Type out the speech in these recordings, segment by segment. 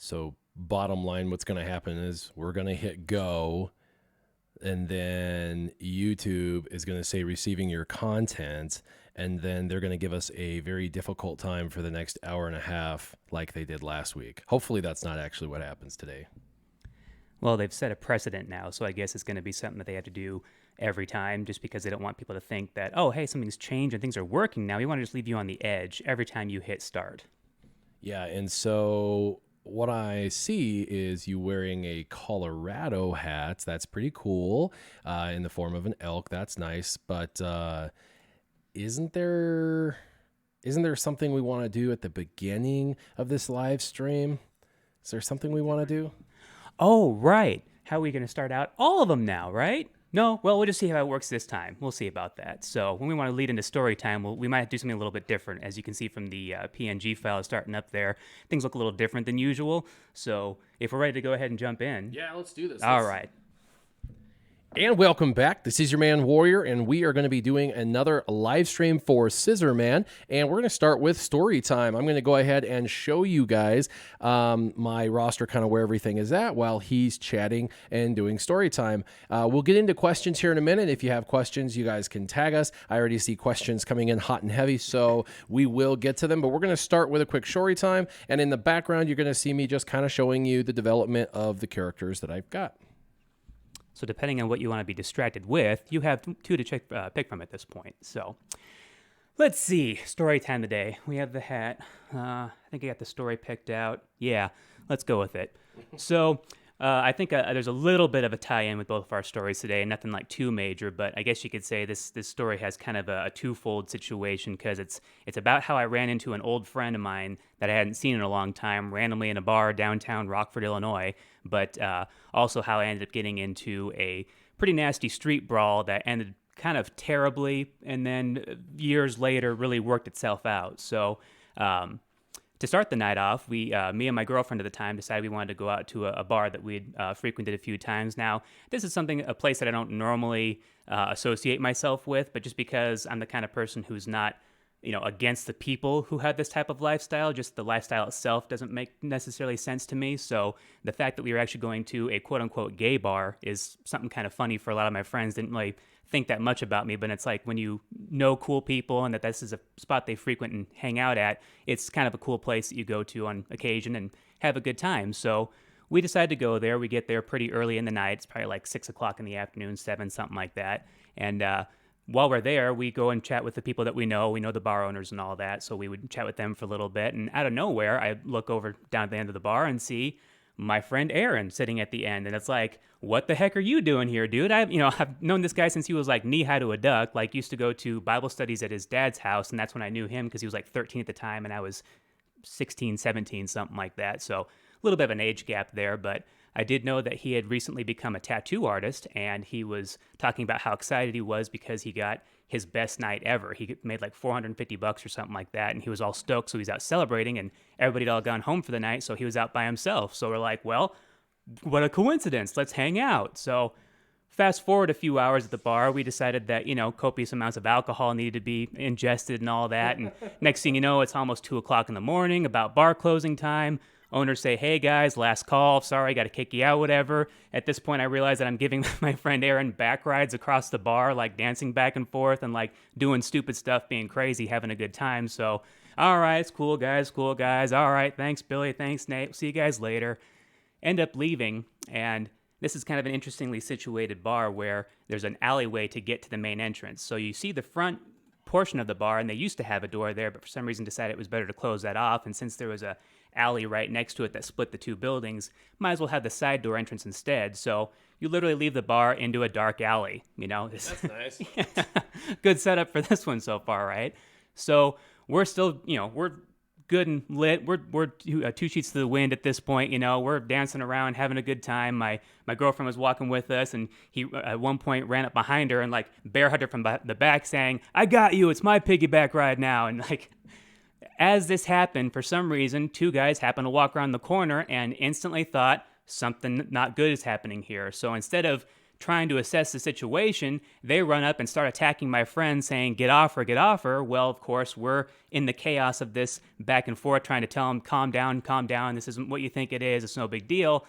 So bottom line, what's going to happen is we're going to hit go, and then YouTube is going to say receiving your content, and then they're going to give us a very difficult time for the next hour and a half like they did last week. Hopefully that's not actually what happens today. Well, they've set a precedent now, so I guess it's going to be something that they have to do every time just because they don't want people to think that, oh, hey, something's changed and things are working now. We want to just leave you on the edge every time you hit start. Yeah, and so what I see is you wearing a Colorado hat. That's pretty cool, in the form of an elk. That's nice, but isn't there something we want to do at the beginning of this live stream? Is there something we want to do? Oh, right. How are we going to start out? All of them now, right? No? Well, we'll just see how it works this time. We'll see about that. So when we want to lead into story time, we might do something a little bit different. As you can see from the PNG file starting up there, things look a little different than usual. So if we're ready to go ahead and jump in. Yeah, let's do this. All right. And welcome back. This is your man Warrior, and we are going to be doing another live stream for Scissorman, and we're going to start with story time. I'm going to go ahead and show you guys my roster, kind of where everything is at while he's chatting and doing story time. We'll get into questions here in a minute. If you have questions, you guys can tag us. I already see questions coming in hot and heavy, so we will get to them, but we're going to start with a quick story time, and in the background, you're going to see me just kind of showing you the development of the characters that I've got. So depending on what you want to be distracted with, you have two to pick from at this point. So let's see. Story time today. We have the hat. I think I got the story picked out. Yeah, let's go with it. So I think there's a little bit of a tie-in with both of our stories today. Nothing like too major, but I guess you could say this story has kind of a twofold situation because it's about how I ran into an old friend of mine that I hadn't seen in a long time, randomly in a bar downtown Rockford, Illinois, but also how I ended up getting into a pretty nasty street brawl that ended kind of terribly, and then years later really worked itself out. So to start the night off, me and my girlfriend at the time decided we wanted to go out to a bar that we'd frequented a few times. Now, this is a place that I don't normally associate myself with, but just because I'm the kind of person who's not, against the people who have this type of lifestyle, just the lifestyle itself doesn't make necessarily sense to me. So the fact that we were actually going to a quote-unquote gay bar is something kind of funny for a lot of my friends. Didn't really think that much about me, but it's like when you know cool people and that this is a spot they frequent and hang out at, it's kind of a cool place that you go to on occasion and have a good time. So we decided to go there. We get there pretty early in the night. It's probably like 6 o'clock in the afternoon, 7, something like that. And while we're there, we go and chat with the people that we know. We know the bar owners and all that, so we would chat with them for a little bit. And out of nowhere, I look over down at the end of the bar and see my friend Aaron sitting at the end, and it's like, what the heck are you doing here, dude? I've known this guy since he was like knee-high to a duck. Like, used to go to Bible studies at his dad's house, and that's when I knew him because he was like 13 at the time, and I was 16, 17, something like that. So a little bit of an age gap there, but I did know that he had recently become a tattoo artist, and he was talking about how excited he was because he got his best night ever. He made like $450 or something like that, and he was all stoked, so he's out celebrating, and everybody had all gone home for the night, so he was out by himself. So we're like, well, what a coincidence. Let's hang out. So fast forward a few hours at the bar, we decided that, copious amounts of alcohol needed to be ingested and all that, and next thing you know, it's almost 2 o'clock in the morning, about bar closing time. Owners say, hey guys, last call, sorry, got to kick you out, whatever. At this point, I realize that I'm giving my friend Aaron back rides across the bar, like dancing back and forth and like doing stupid stuff, being crazy, having a good time. So, all right, it's cool guys. All right, thanks Billy, thanks Nate, see you guys later. End up leaving, and this is kind of an interestingly situated bar where there's an alleyway to get to the main entrance. So you see the front portion of the bar, and they used to have a door there, but for some reason decided it was better to close that off. And since there was a alley right next to it that split the two buildings, might as well have the side door entrance instead. So you literally leave the bar into a dark alley. That's nice. Good setup for this one so far, right? So we're still, we're good and lit. We're two sheets to the wind at this point. We're dancing around, having a good time. My girlfriend was walking with us, and he at one point ran up behind her and like bear hugged her from the back, saying, "I got you. It's my piggyback ride now." And like, as this happened, for some reason, two guys happened to walk around the corner and instantly thought something not good is happening here. So instead of trying to assess the situation, they run up and start attacking my friend saying, get off her, get off her. Well, of course, we're in the chaos of this back and forth trying to tell them, calm down, this isn't what you think it is, it's no big deal.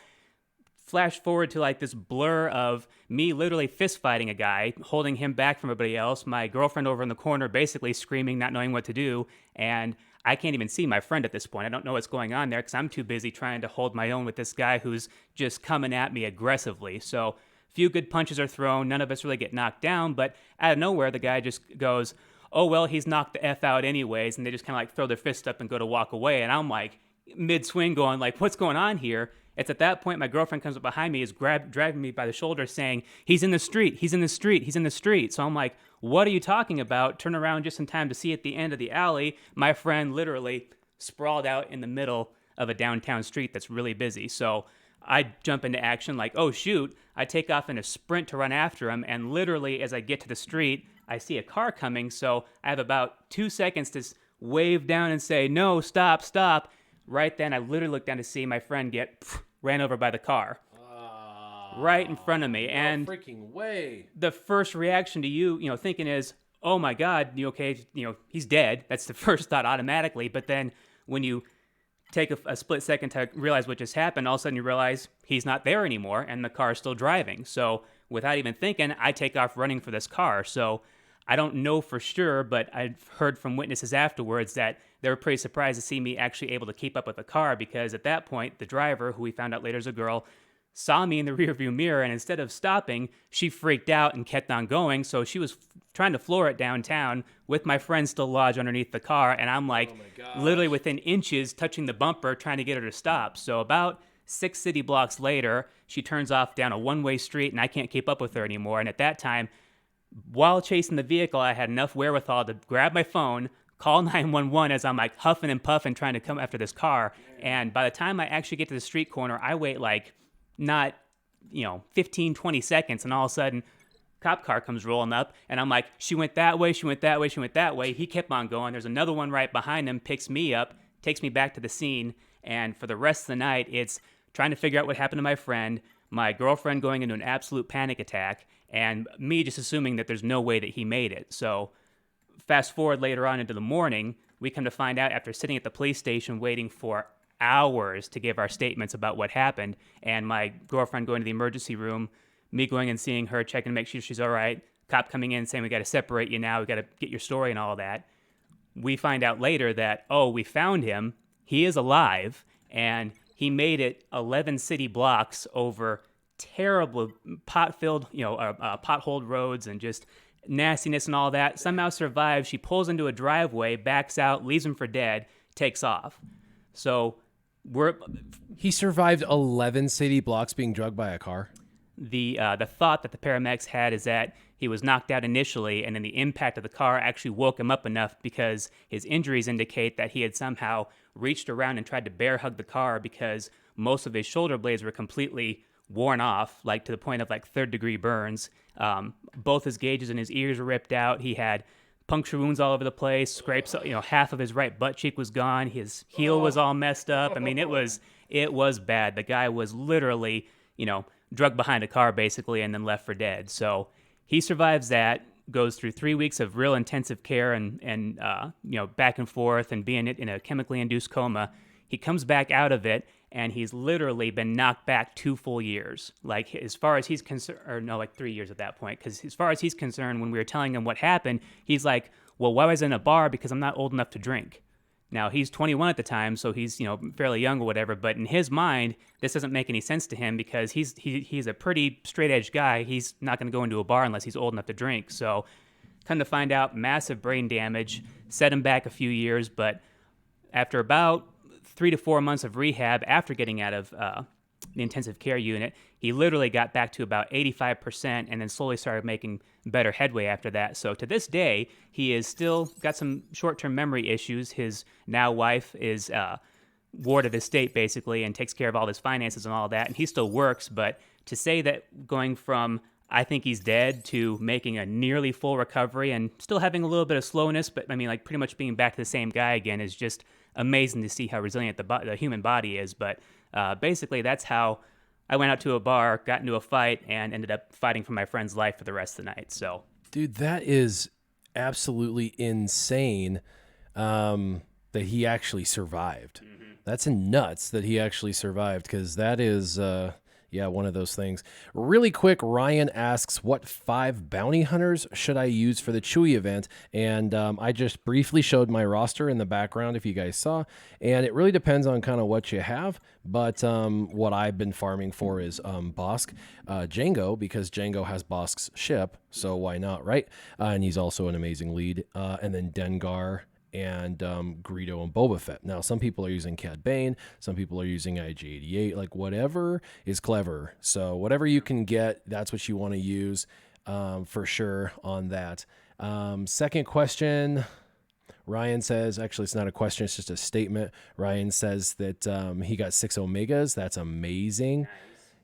Flash forward to like this blur of me literally fist fighting a guy, holding him back from everybody else, my girlfriend over in the corner basically screaming, not knowing what to do, and I can't even see my friend at this point. I don't know what's going on there because I'm too busy trying to hold my own with this guy who's just coming at me aggressively. So a few good punches are thrown, none of us really get knocked down, but out of nowhere the guy just goes, oh well, he's knocked the F out anyways, and they just kind of like throw their fist up and go to walk away, and I'm like mid-swing going like, what's going on here? It's at that point my girlfriend comes up behind me, is dragging me by the shoulder saying, he's in the street, he's in the street, he's in the street. So I'm like, what are you talking about? Turn around just in time to see at the end of the alley, my friend literally sprawled out in the middle of a downtown street that's really busy. So I jump into action like, oh shoot. I take off in a sprint to run after him, and literally as I get to the street, I see a car coming, so I have about 2 seconds to wave down and say, no, stop, stop. Right then, I literally look down to see my friend get ran over by the car. Right in front of me. And no freaking way. The first reaction to you, thinking is, oh my God, you okay? He's dead. That's the first thought automatically. But then when you take a split second to realize what just happened, all of a sudden you realize he's not there anymore and the car is still driving. So without even thinking, I take off running for this car. So I don't know for sure, but I've heard from witnesses afterwards that they were pretty surprised to see me actually able to keep up with the car, because at that point, the driver, who we found out later is a girl, saw me in the rearview mirror, and instead of stopping, she freaked out and kept on going. So she was trying to floor it downtown with my friend still lodged underneath the car, and I'm like literally within inches touching the bumper trying to get her to stop. So about 6 city blocks later, she turns off down a one-way street, and I can't keep up with her anymore. And at that time, while chasing the vehicle, I had enough wherewithal to grab my phone, call 911 as I'm like huffing and puffing trying to come after this car. And by the time I actually get to the street corner, I wait like not 15, 20 seconds, and all of a sudden cop car comes rolling up, and I'm like, she went that way, she went that way, she went that way. He kept on going. There's another one right behind him, picks me up, takes me back to the scene, and for the rest of the night, it's trying to figure out what happened to my friend, my girlfriend going into an absolute panic attack, and me just assuming that there's no way that he made it. So fast forward later on into the morning, we come to find out after sitting at the police station waiting for hours to give our statements about what happened, and my girlfriend going to the emergency room, me going and seeing her, checking to make sure she's all right, cop coming in saying we got to separate you now, we got to get your story and all that. We find out later that, we found him, he is alive, and he made it 11 city blocks over terrible pot-filled, potholed roads and just nastiness and all that. Somehow survives. She pulls into a driveway, backs out, leaves him for dead, takes off. So he survived 11 city blocks being drugged by a car. The thought that the paramedics had is that he was knocked out initially, and then the impact of the car actually woke him up enough, because his injuries indicate that he had somehow reached around and tried to bear hug the car, because most of his shoulder blades were completely worn off, like to the point of like 3rd-degree burns. Both his gauges in his ears were ripped out. He had puncture wounds all over the place, scrapes, half of his right butt cheek was gone. His heel was all messed up. I mean, it was bad. The guy was literally, drugged behind a car basically and then left for dead. So he survives that, goes through 3 weeks of real intensive care and back and forth and being in a chemically induced coma. He comes back out of it, and he's literally been knocked back 2 full years. Like, as far as he's concerned, or no, like 3 years at that point, because as far as he's concerned, when we were telling him what happened, he's like, well, why was I in a bar? Because I'm not old enough to drink. Now, he's 21 at the time, so he's, fairly young or whatever, but in his mind, this doesn't make any sense to him, because he's a pretty straight-edge guy. He's not going to go into a bar unless he's old enough to drink. So, come to find out, massive brain damage, set him back a few years, but after about 3 to 4 months of rehab after getting out of the intensive care unit, he literally got back to about 85% and then slowly started making better headway after that. So to this day, he is still got some short-term memory issues. His now wife is ward of his state basically and takes care of all his finances and all that, and he still works. But to say that going from I think he's dead to making a nearly full recovery and still having a little bit of slowness, but I mean, like pretty much being back to the same guy again is just amazing to see how resilient the human body is. But basically, that's how I went out to a bar, got into a fight, and ended up fighting for my friend's life for the rest of the night. So, Dude, that is absolutely insane that he actually survived. That's nuts that he actually survived, because that is, yeah, one of those things. Really quick, Ryan asks, what 5 bounty hunters should I use for the Chewy event? And I just briefly showed my roster in the background if you guys saw, and it really depends on kind of what you have. But what I've been farming for is Bosk, Django, because Django has Bosk's ship, so why not, right? And he's also an amazing lead. And then Dengar and Greedo and Boba Fett. Now, some people are using Cad Bane, some people are using IG-88, like whatever is clever. So whatever you can get, that's what you want to use for sure on that. Second question, Ryan says, actually, it's not a question, it's just a statement. Ryan says that he got 6 Omegas. That's amazing.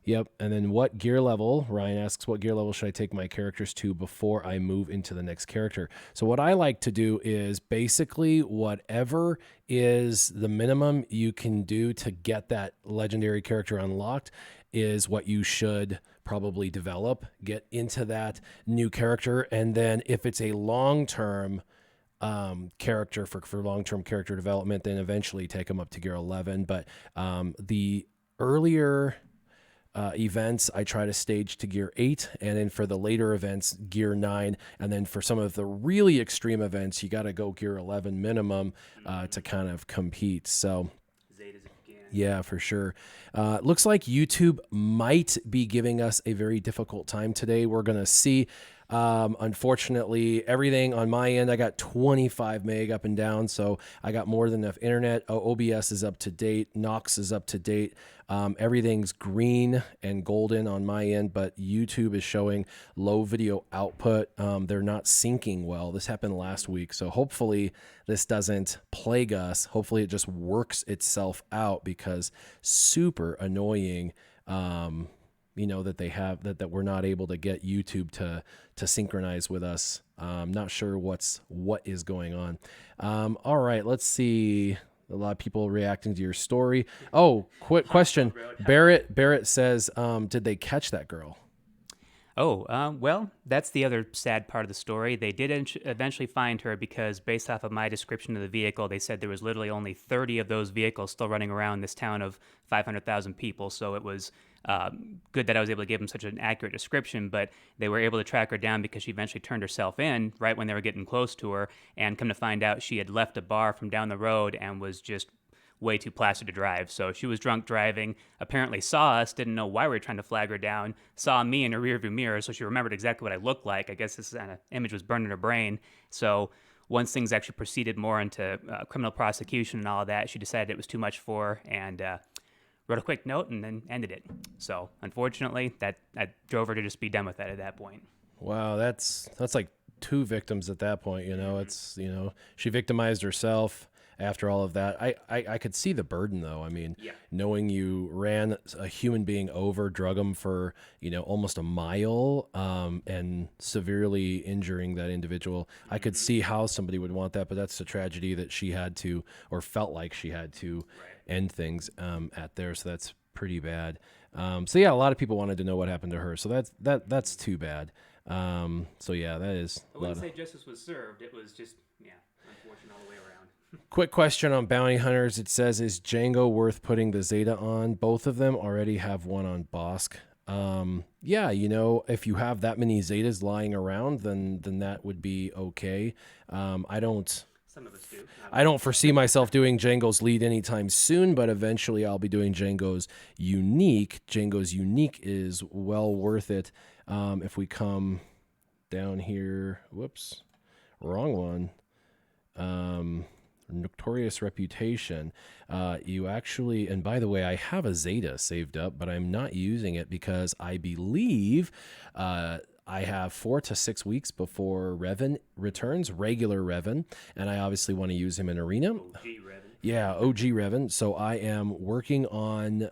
Yep. And then what gear level, Ryan asks, what gear level should I take my characters to before I move into the next character? So what I like to do is basically whatever is the minimum you can do to get that legendary character unlocked is what you should probably develop, get into that new character. And then if it's a long-term character for long-term character development, then eventually take them up to gear 11. But the earlier events, I try to stage to gear 8, and then for the later events, gear 9, and then for some of the really extreme events, you got to go gear 11 minimum to kind of compete. So yeah, for sure. Looks like YouTube might be giving us a very difficult time today. We're going to see. Unfortunately, everything on my end, I got 25 meg up and down, so I got more than enough internet. OBS is up to date. Nox is up to date. Everything's green and golden on my end, but YouTube is showing low video output. They're not syncing well. This happened last week, so hopefully this doesn't plague us. Hopefully it just works itself out, because super annoying. That they have that we're not able to get YouTube to synchronize with us. Not sure what is going on. All right, let's see. A lot of people reacting to your story. Oh, quick question. Barrett says, did they catch that girl? Oh, well, that's the other sad part of the story. They did eventually find her, because based off of my description of the vehicle, they said there was literally only 30 of those vehicles still running around this town of 500,000 people. So it was good that I was able to give them such an accurate description, but they were able to track her down because she eventually turned herself in right when they were getting close to her, and come to find out she had left a bar from down the road and was just way too plastered to drive. So she was drunk driving, apparently saw us, didn't know why we were trying to flag her down, saw me in her rearview mirror, so she remembered exactly what I looked like. I guess this kind of image was burned in her brain. So once things actually proceeded more into criminal prosecution and all of that, she decided it was too much for her, and wrote a quick note and then ended it. So unfortunately, that drove her to just be done with that at that point. Wow, that's like 2 victims at that point. It's she victimized herself. After all of that, I could see the burden, though. I mean, knowing you ran a human being over, drug him for almost a mile, and severely injuring that individual, I could see how somebody would want that. But that's the tragedy that she had to, or felt like she had to, end things at there. So that's pretty bad. So yeah, a lot of people wanted to know what happened to her. So that's too bad. So yeah, that is. I wouldn't say justice was served. It was just unfortunate all the way around. Quick question on bounty hunters. It says, is Django worth putting the Zeta on? Both of them already have one on Bosk. Yeah, if you have that many Zetas lying around, then that would be okay. I don't Some of us do. I don't foresee myself doing Django's lead anytime soon, but eventually I'll be doing Django's unique. Django's unique is well worth it. If we come down here, whoops, wrong one. Notorious reputation. You actually, and by the way, I have a Zeta saved up, but I'm not using it because I believe I have 4 to 6 weeks before Revan returns, regular Revan, and I obviously want to use him in Arena. OG Revan. Yeah, OG Revan. So I am working on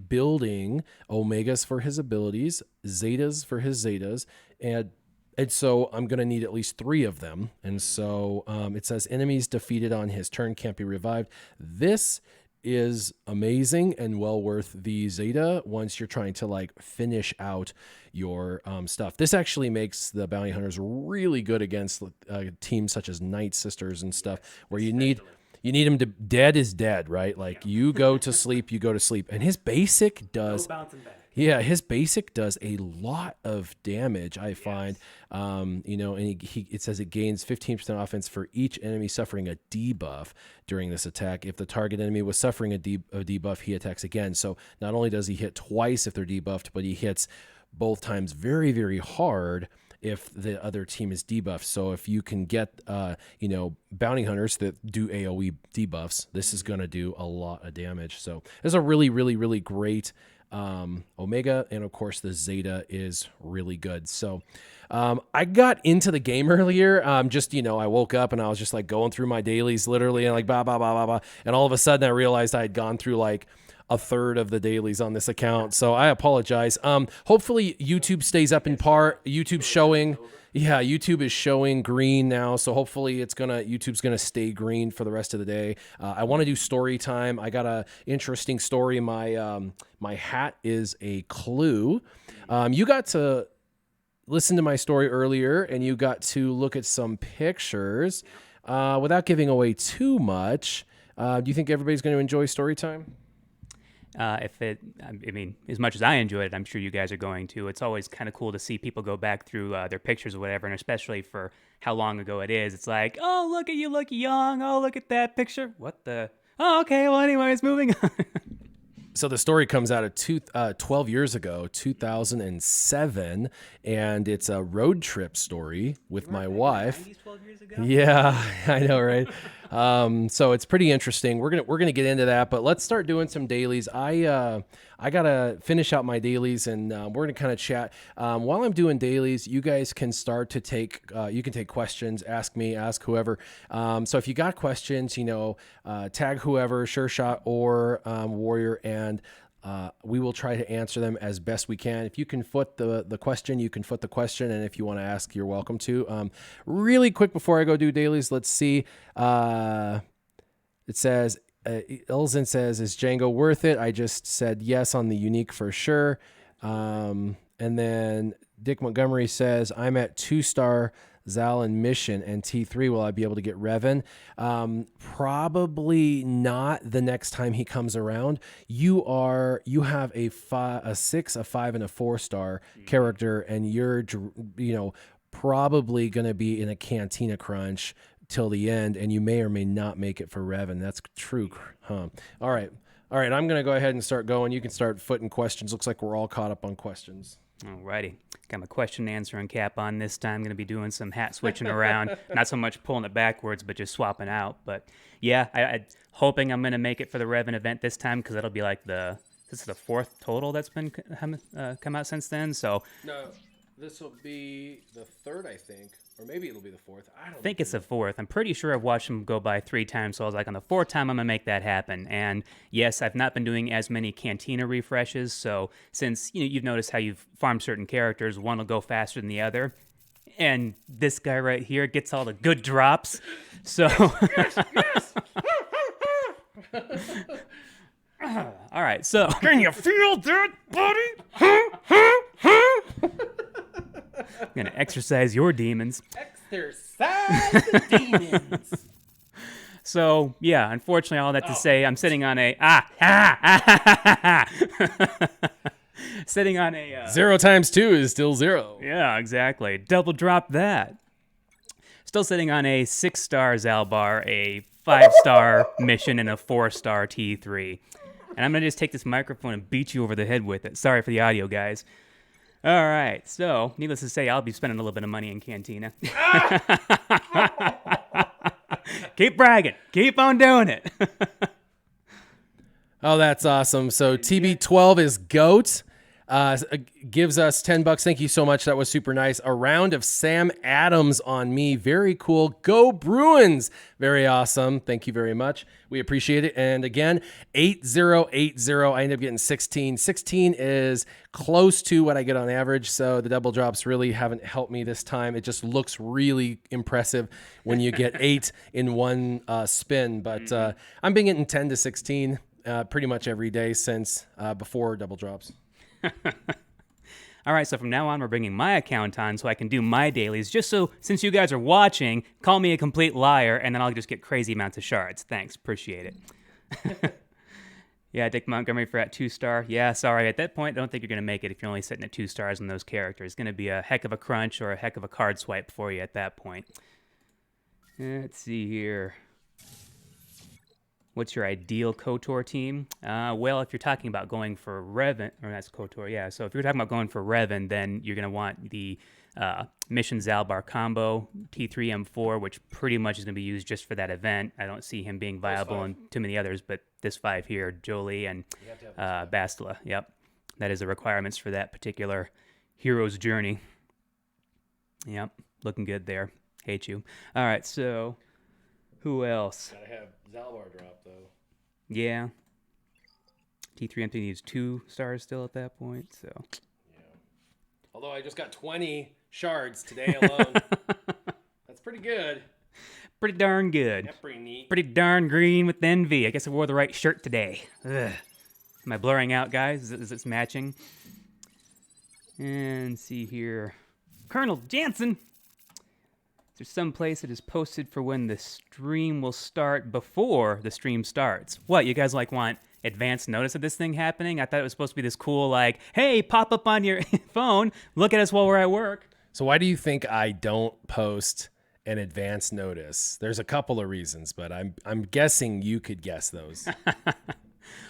building Omegas for his abilities, Zetas for his Zetas, and so I'm going to need at least 3 of them. And so it says enemies defeated on his turn can't be revived. This is amazing and well worth the Zeta once you're trying to like finish out your stuff. This actually makes the bounty hunters really good against teams such as Night Sisters and stuff, where you need them to dead is dead, right? Like you go to sleep, you go to sleep, and his basic does. No bouncing back. Yeah, his basic does a lot of damage, I find. You know, and it says it gains 15% offense for each enemy suffering a debuff during this attack. If the target enemy was suffering a debuff, he attacks again. So not only does he hit twice if they're debuffed, but he hits both times very, very hard if the other team is debuffed. So if you can get, you know, bounty hunters that do AoE debuffs, this is going to do a lot of damage. So it's a really, really, really great Omega, and of course the Zeta is really good. So I got into the game earlier. Just, you know, I woke up and I was just like going through my dailies literally, and like blah blah blah blah blah, and all of a sudden I realized I had gone through like a third of the dailies on this account, so I apologize. Hopefully YouTube stays up in par. YouTube's showing. Yeah, YouTube is showing green now, so hopefully YouTube's gonna stay green for the rest of the day. I want to do story time. I got a interesting story. My hat is a clue. You got to listen to my story earlier, and you got to look at some pictures. Without giving away too much, do you think everybody's going to enjoy story time? I mean, as much as I enjoyed it, I'm sure you guys are going to. It's always kind of cool to see people go back through their pictures or whatever, and especially for how long ago it is. It's like, oh, look at you, look young. Oh, look at that picture. What the? Oh, okay. Well, anyways, moving on. So the story comes out of 12 years ago, 2007, and it's a road trip story with my wife. 90s, 12 years ago? Yeah, I know, right? So it's pretty interesting. We're gonna get into that, but let's start doing some dailies. I gotta finish out my dailies, and we're gonna kind of chat while I'm doing dailies. You guys can start to take questions, ask me, ask whoever. So if you got questions, you know, tag whoever, SureShot or Warrior, and we will try to answer them as best we can. If you can foot the question, you can foot the question. And if you want to ask, you're welcome to. Really quick before I go do dailies, let's see. It says, Ilzen says, is Django worth it? I just said yes on the unique for sure. And then Dick Montgomery says, I'm at 2-star Zal and Mission and T3. Will I be able to get Revan? Probably not the next time he comes around. You have a 6, a 5, and a 4-star character, and you're, you know, probably going to be in a Cantina crunch till the end, and you may or may not make it for Revan. That's true, huh? All right. I'm going to go ahead and start going. You can start footing questions. Looks like we're all caught up on questions. Alrighty. Got my question and answering cap on this time. I'm going to be doing some hat switching around. Not so much pulling it backwards, but just swapping out. But yeah, I hoping I'm going to make it for the Revan event this time, because that'll be like this is the 4th total that's been come out since then. So no, this will be the 3rd, I think. Or maybe it'll be the 4th. I think it's the 4th. I'm pretty sure I've watched him go by 3 times, so I was like, on the 4th time, I'm going to make that happen. And yes, I've not been doing as many Cantina refreshes, so since you've noticed how you've farmed certain characters, one will go faster than the other, and this guy right here gets all the good drops, so... yes. All right, so... Can you feel that, buddy? I'm going to exercise your demons. Exercise the demons. So, yeah, unfortunately, all that to say, I'm sitting on a... sitting on a... 0 times 2 is still 0. Yeah, exactly. Double drop that. Still sitting on a 6-star Zalbar, a 5-star Mission, and a 4-star T3. And I'm going to just take this microphone and beat you over the head with it. Sorry for the audio, guys. All right, so needless to say, I'll be spending a little bit of money in Cantina. Keep bragging. Keep on doing it. Oh, that's awesome. So TB12 is GOAT. Gives us $10. Thank you so much. That was super nice. A round of Sam Adams on me. Very cool. Go Bruins. Very awesome. Thank you very much. We appreciate it. And again, 8080. I ended up getting 16. 16 is close to what I get on average. So the double drops really haven't helped me this time. It just looks really impressive when you get 8 in one spin. But I'm being getting 10 to 16. pretty much every day since before double drops. All right, so from now on, we're bringing my account on so I can do my dailies, just so, since you guys are watching, call me a complete liar, and then I'll just get crazy amounts of shards. Thanks, appreciate it. Yeah, Dick Montgomery for at 2-star. Yeah, sorry, at that point, I don't think you're going to make it if you're only sitting at 2 stars on those characters. It's going to be a heck of a crunch or a heck of a card swipe for you at that point. Let's see here. What's your ideal KOTOR team? Well, if you're talking about going for Revan, or that's KOTOR, yeah. So if you're talking about going for Revan, then you're going to want the Mission Zalbar combo, T3, M4, which pretty much is going to be used just for that event. I don't see him being viable in too many others, but this 5 here, Jolie and Bastila. Yep, that is the requirements for that particular hero's journey. Yep, looking good there. Hate you. All right, so who else? Gotta have Zalbar drop, though. Yeah. T3 empty needs 2 stars still at that point, so. Yeah. Although I just got 20 shards today alone. That's pretty good. Pretty darn good. Yeah, pretty neat. Pretty darn green with envy. I guess I wore the right shirt today. Ugh. Am I blurring out, guys? Is this matching? And see here. Colonel Jansen! There's some place that is posted for when the stream will start before the stream starts. What, you guys want advance notice of this thing happening? I thought it was supposed to be this cool hey, pop up on your phone, look at us while we're at work. So why do you think I don't post an advance notice? There's a couple of reasons, but I'm guessing you could guess those.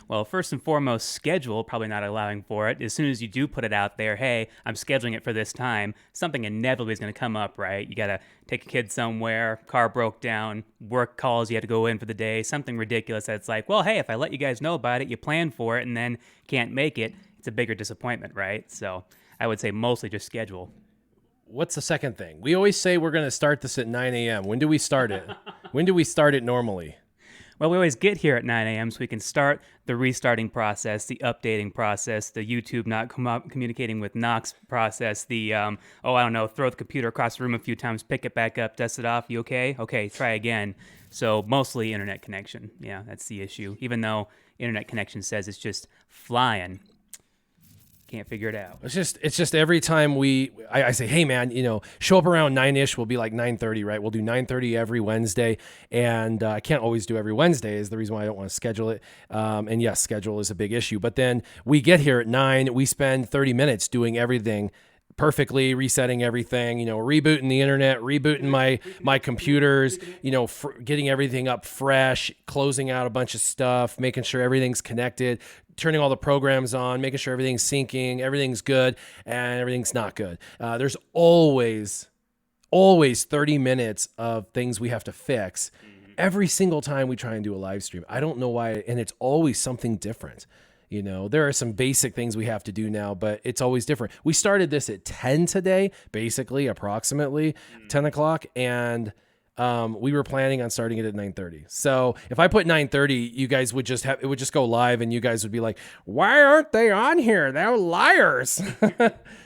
Well, first and foremost, schedule, probably not allowing for it. As soon as you do put it out there, hey, I'm scheduling it for this time, something inevitably is going to come up, right? You got to take a kid somewhere, car broke down, work calls, you had to go in for the day, something ridiculous that's well, hey, if I let you guys know about it, you plan for it, and then can't make it, it's a bigger disappointment, right? So I would say mostly just schedule. What's the second thing? We always say we're going to start this at 9 a.m. When do we start it? When do we start it normally? Well, we always get here at 9 a.m. so we can start the restarting process, the updating process, the YouTube not communicating with Knox process, the, throw the computer across the room a few times, pick it back up, dust it off. You okay? Okay, try again. So mostly internet connection. Yeah, that's the issue. Even though internet connection says it's just flying. Can't figure it out. It's just every time I say, hey man, show up around 9-ish. We'll be like 9:30, right? We'll do 9:30 every Wednesday, and I can't always do every Wednesday. Is the reason why I don't want to schedule it. And yes, schedule is a big issue. But then we get here at 9. We spend 30 minutes doing everything perfectly, resetting everything, rebooting the internet, rebooting my computers, getting everything up fresh, closing out a bunch of stuff, making sure everything's connected, turning all the programs on, making sure everything's syncing, everything's good, and everything's not good. There's always 30 minutes of things we have to fix every single time we try and do a live stream. I don't know why, and it's always something different. There are some basic things we have to do now, but it's always different. We started this at 10 today, basically, approximately 10 o'clock, and we were planning on starting it at 9:30. So if I put 9:30, you guys would it would just go live, and you guys would be like, why aren't they on here? They're liars.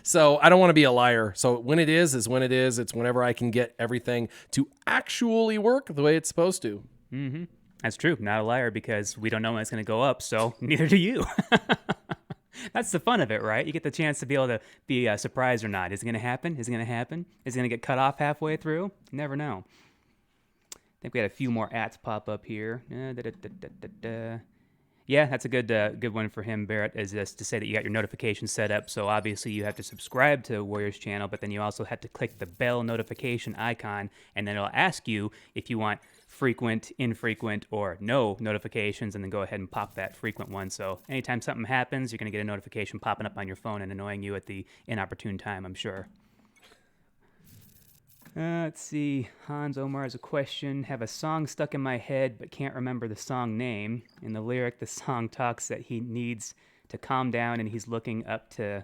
So I don't want to be a liar. So when it is when it is. It's whenever I can get everything to actually work the way it's supposed to. Mm-hmm. That's true. Not a liar, because we don't know when it's going to go up, so neither do you. That's the fun of it, right? You get the chance to be able to be surprised or not. Is it going to happen? Is it going to happen? Is it going to get cut off halfway through? You never know. I think we had a few more ats pop up here. Yeah, that's a good one for him, Barrett, is just to say that you got your notifications set up. So obviously you have to subscribe to Warrior's channel, but then you also have to click the bell notification icon, and then it'll ask you if you want frequent, infrequent, or no notifications, and then go ahead and pop that frequent one. So anytime something happens, you're going to get a notification popping up on your phone and annoying you at the inopportune time, I'm sure. Let's see. Hans Omar has a question. Have a song stuck in my head, but can't remember the song name. In the lyric, the song talks that he needs to calm down, and he's looking up to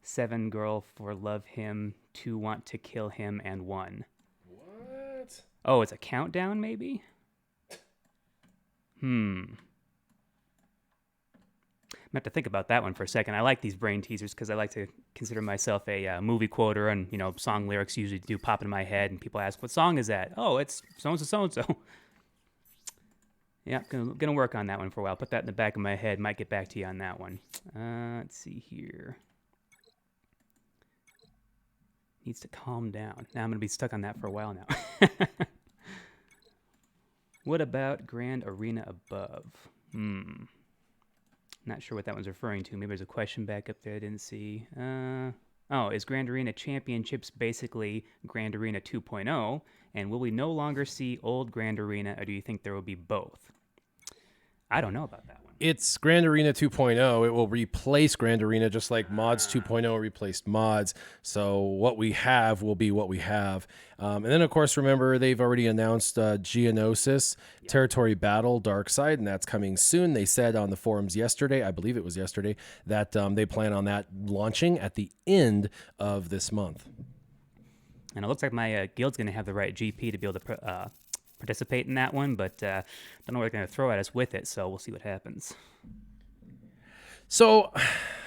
7 girl for love him, 2 want to kill him, and 1. What? Oh, it's a countdown, maybe? I'm going to have to think about that one for a second. I like these brain teasers because I like to consider myself a movie quoter, and, song lyrics usually do pop in my head, and people ask, what song is that? Oh, it's so-and-so, so-and-so. Yeah, gonna work on that one for a while. Put that in the back of my head. Might get back to you on that one. Let's see here. Needs to calm down. Now I'm gonna be stuck on that for a while now. What about Grand Arena above? Not sure what that one's referring to. Maybe there's a question back up there I didn't see. Oh, is Grand Arena Championships basically Grand Arena 2.0? And will we no longer see old Grand Arena, or do you think there will be both? I don't know about that one. It's Grand Arena 2.0. It will replace Grand Arena just like Mods 2.0 replaced Mods. So what we have will be what we have. And then, of course, remember, they've already announced Geonosis, Territory Battle, Dark Side, and that's coming soon. They said on the forums yesterday, I believe it was yesterday, that they plan on that launching at the end of this month. And it looks like my guild's going to have the right GP to be able to participate in that one, but don't know what they're going to throw at us with it, so we'll see what happens. So,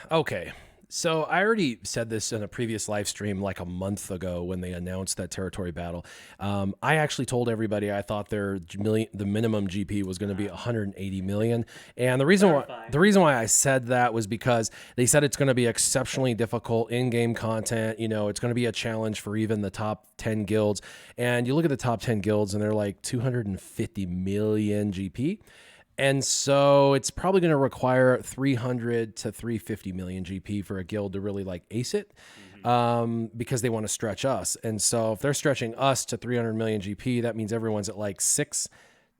okay. So I already said this in a previous live stream like a month ago when they announced that Territory Battle. I actually told everybody I thought the minimum GP was going to be 180 million. And the reason why I said that was because they said it's going to be exceptionally difficult in-game content. You know, it's going to be a challenge for even the top 10 guilds. And you look at the top 10 guilds and they're like 250 million GP. And so it's probably going to require 300 to 350 million GP for a guild to really like ace it, because they want to stretch us. And so if they're stretching us to 300 million GP, that means everyone's at like 6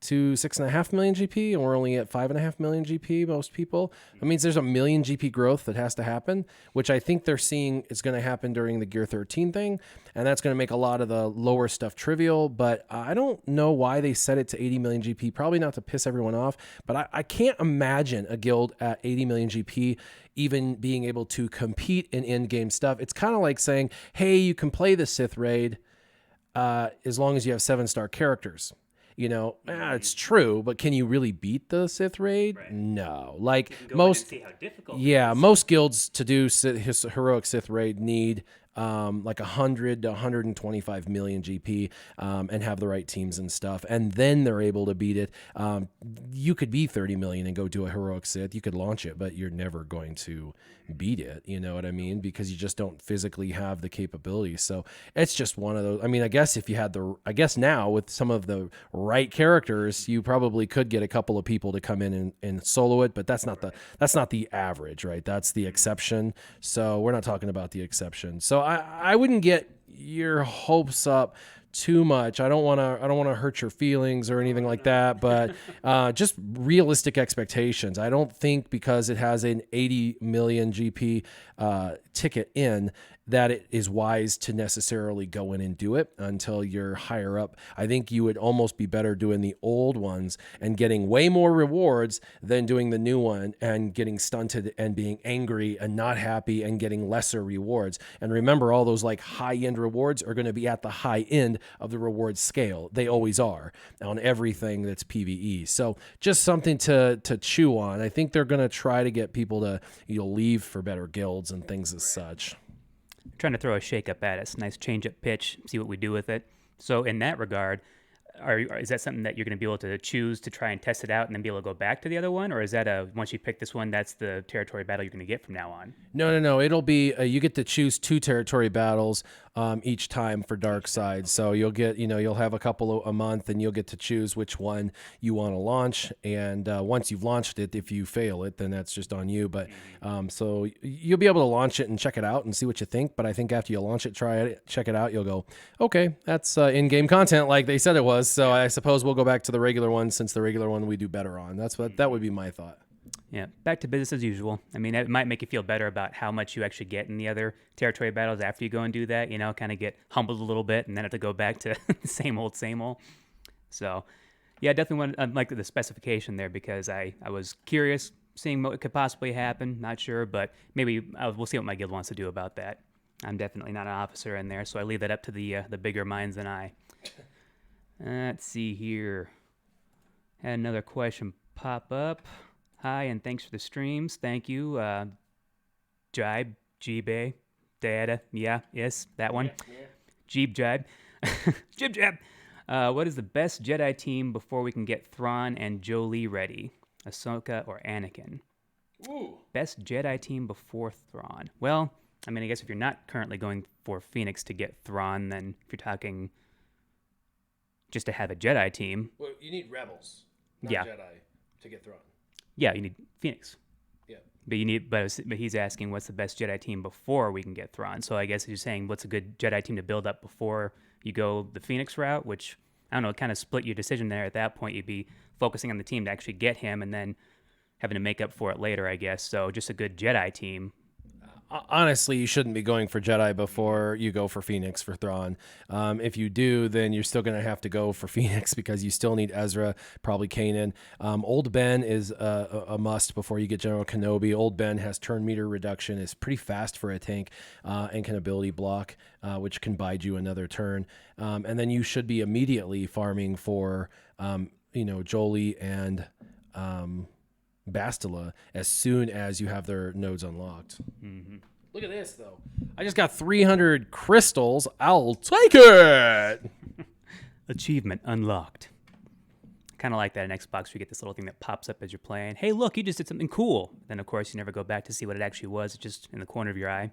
to 6.5 million GP, and we're only at 5.5 million GP, most people. That means there's a million GP growth that has to happen, which I think they're seeing is going to happen during the Gear 13 thing. And that's going to make a lot of the lower stuff trivial, but I don't know why they set it to 80 million GP, probably not to piss everyone off, but I can't imagine a guild at 80 million GP even being able to compete in in-game stuff. It's kind of like saying, hey, you can play the Sith Raid as long as you have 7-star characters. You know, it's true, but can you really beat the Sith Raid? Right. No. Like most, see how difficult most guilds to do heroic Sith Raid need like 100 to 125 million GP and have the right teams and stuff, and then they're able to beat it. You could be 30 million and go do a heroic Sith. You could launch it, but you're never going to beat it. You know what I mean? Because you just don't physically have the capability. So it's just one of those. I mean, I guess if you had now with some of the right characters, you probably could get a couple of people to come in and solo it, but that's not the average, right? That's the exception. So we're not talking about the exception. So I wouldn't get your hopes up too much. I don't want to hurt your feelings or anything like that, but just realistic expectations. I don't think because it has an 80 million GP ticket in that it is wise to necessarily go in and do it until you're higher up. I think you would almost be better doing the old ones and getting way more rewards than doing the new one and getting stunted and being angry and not happy and getting lesser rewards. And remember, all those like high-end rewards are going to be at the high end of the reward scale. They always are on everything that's PvE. So just something to chew on. I think they're going to try to get people to leave for better guilds and things as such. Trying to throw a shake-up at us. Nice change-up pitch, see what we do with it. So in that regard, is that something that you're going to be able to choose to try and test it out and then be able to go back to the other one? Or is that once you pick this one, that's the territory battle you're going to get from now on? No. It'll be, you get to choose 2 territory battles each time for Dark Side. So you'll get, you'll have a couple a month and you'll get to choose which one you want to launch. And once you've launched it, if you fail it, then that's just on you. But so you'll be able to launch it and check it out and see what you think. But I think after you launch it, try it, check it out, you'll go, okay, that's in-game content like they said it was. So I suppose we'll go back to the regular one since the regular one we do better on. That would be my thought. Yeah, back to business as usual. I mean, it might make you feel better about how much you actually get in the other territory battles after you go and do that, kind of get humbled a little bit and then have to go back to the same old. So, yeah, definitely like the specification there because I was curious, seeing what could possibly happen. Not sure, but maybe we'll see what my guild wants to do about that. I'm definitely not an officer in there, so I leave that up to the bigger minds than I. Let's see here. Had another question pop up. Hi, and thanks for the streams. Thank you. Jibe, Jibe, Data. Yeah, yes, that one. Yeah. Jibe, Jibe. Jib, Jab. What is the best Jedi team before we can get Thrawn and Jolee ready? Ahsoka or Anakin? Ooh. Best Jedi team before Thrawn. Well, I mean, I guess if you're not currently going for Phoenix to get Thrawn, then if you're talking just to have a Jedi team. Well, you need rebels, not Yeah. Jedi, to get Thrawn. Yeah, you need Phoenix. Yeah. But he's asking what's the best Jedi team before we can get Thrawn. So I guess he's saying what's a good Jedi team to build up before you go the Phoenix route, which, I don't know, kind of split your decision there. At that point, you'd be focusing on the team to actually get him and then having to make up for it later, I guess. So just a good Jedi team. Honestly, you shouldn't be going for Jedi before you go for Phoenix for Thrawn. If you do, then you're still going to have to go for Phoenix because you still need Ezra, probably Kanan. Old Ben is a must before you get General Kenobi. Old Ben has turn meter reduction, is pretty fast for a tank, and can ability block, which can bide you another turn. And then you should be immediately farming for, Jolee and Bastila as soon as you have their nodes unlocked. Mm-hmm. Look at this, though. I just got 300 crystals. I'll take it. Achievement unlocked. Kind of like that in Xbox, where you get this little thing that pops up as you're playing. Hey, look, you just did something cool. Then, of course, you never go back to see what it actually was. It's just in the corner of your eye.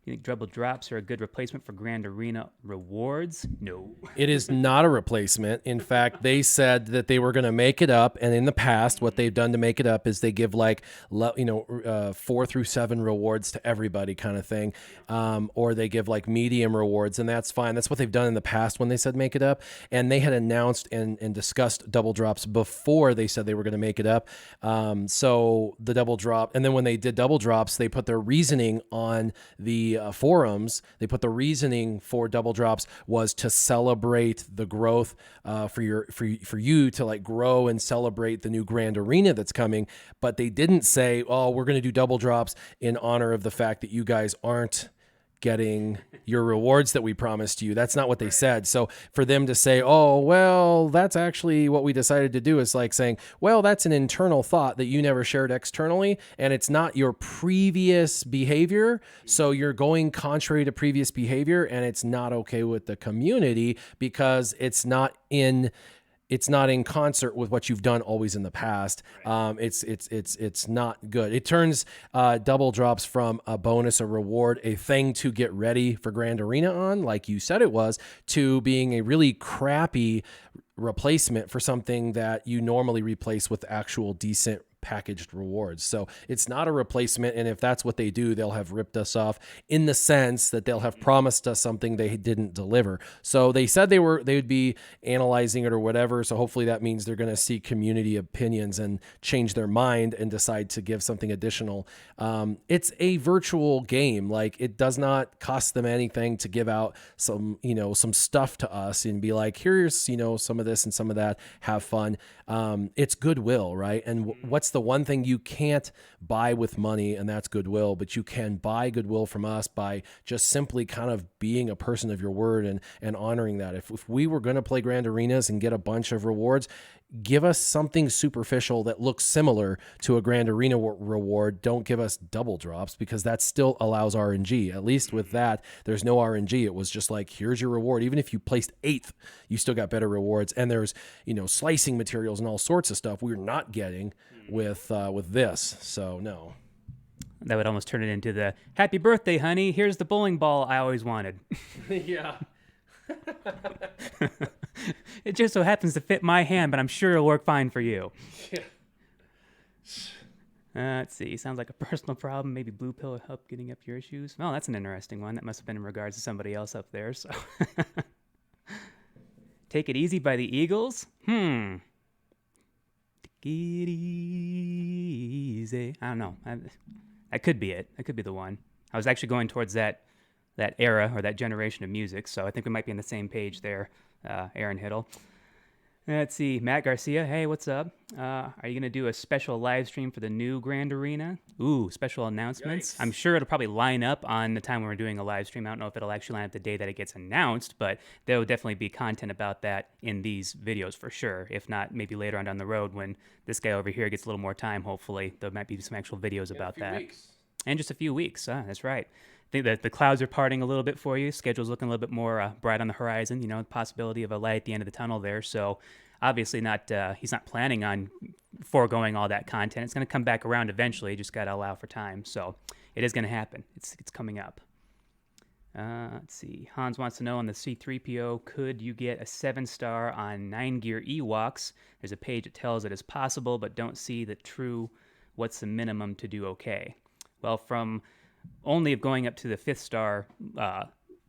You think double drops are a good replacement for Grand Arena rewards? No. It is not a replacement. In fact, they said that they were going to make it up. And in the past, what they've done to make it up is they give 4 through 7 rewards to everybody kind of thing. Or they give like medium rewards, and that's fine. That's what they've done in the past when they said make it up. And they had announced and discussed double drops before they said they were going to make it up. So the double drop, and then when they did double drops, they put their reasoning on the forums. They put the reasoning for double drops was to celebrate the growth for you to like grow and celebrate the new Grand Arena that's coming. But they didn't say, oh, we're going to do double drops in honor of the fact that you guys aren't getting your rewards that we promised you. That's not what they said. So for them to say, oh, well, that's actually what we decided to do, is like saying, well, that's an internal thought that you never shared externally, and it's not your previous behavior. So you're going contrary to previous behavior, and it's not okay with the community because it's not in concert with what you've done always in the past. It's not good. It turns double drops from a bonus, a reward, a thing to get ready for Grand Arena on, like you said it was, to being a really crappy replacement for something that you normally replace with actual decent packaged rewards. So it's not a replacement, and if that's what they do, they'll have ripped us off in the sense that they'll have promised us something they didn't deliver. So they said they would be analyzing it or whatever, so hopefully that means they're going to see community opinions and change their mind and decide to give something additional. It's a virtual game. Like, it does not cost them anything to give out some stuff to us and be like, here's some of this and some of that, have fun. It's goodwill, right? And what's the one thing you can't buy with money? And that's goodwill. But you can buy goodwill from us by just simply kind of being a person of your word and honoring that. If we were going to play Grand Arenas and get a bunch of rewards, give us something superficial that looks similar to a Grand Arena reward. Don't give us double drops, because that still allows RNG. At least with that, there's no RNG. It was just like, here's your reward. Even if you placed 8th, you still got better rewards. And there's, slicing materials and all sorts of stuff we're not getting with this. So no. That would almost turn it into the happy birthday, honey. Here's the bowling ball I always wanted. Yeah. It just so happens to fit my hand, but I'm sure it'll work fine for you. Yeah. Let's see. Sounds like a personal problem. Maybe blue pill will help getting up your issues. Well, that's an interesting one. That must have been in regards to somebody else up there. So, Take It Easy by the Eagles. Take it easy. I don't know. That could be it. That could be the one. I was actually going towards that era or that generation of music, so I think we might be on the same page there, Aaron Hiddle. Let's see, Matt Garcia, hey, what's up? Are you going to do a special live stream for the new Grand Arena? Ooh, special announcements. Yikes. I'm sure it'll probably line up on the time when we're doing a live stream. I don't know if it'll actually line up the day that it gets announced, but there will definitely be content about that in these videos for sure. If not, maybe later on down the road when this guy over here gets a little more time, hopefully, there might be some actual videos about that. Weeks. And just a few weeks. That's right. think that the clouds are parting a little bit for you. Schedule's looking a little bit more bright on the horizon. You know, the possibility of a light at the end of the tunnel there. So obviously not. He's not planning on foregoing all that content. It's going to come back around eventually. You just got to allow for time. So it is going to happen. It's coming up. Let's see. Hans wants to know on the C3PO, could you get a 7-star on 9-gear Ewoks? There's a page that tells it is possible, but don't see the true what's the minimum to do okay. Well, from only going up to the 5th star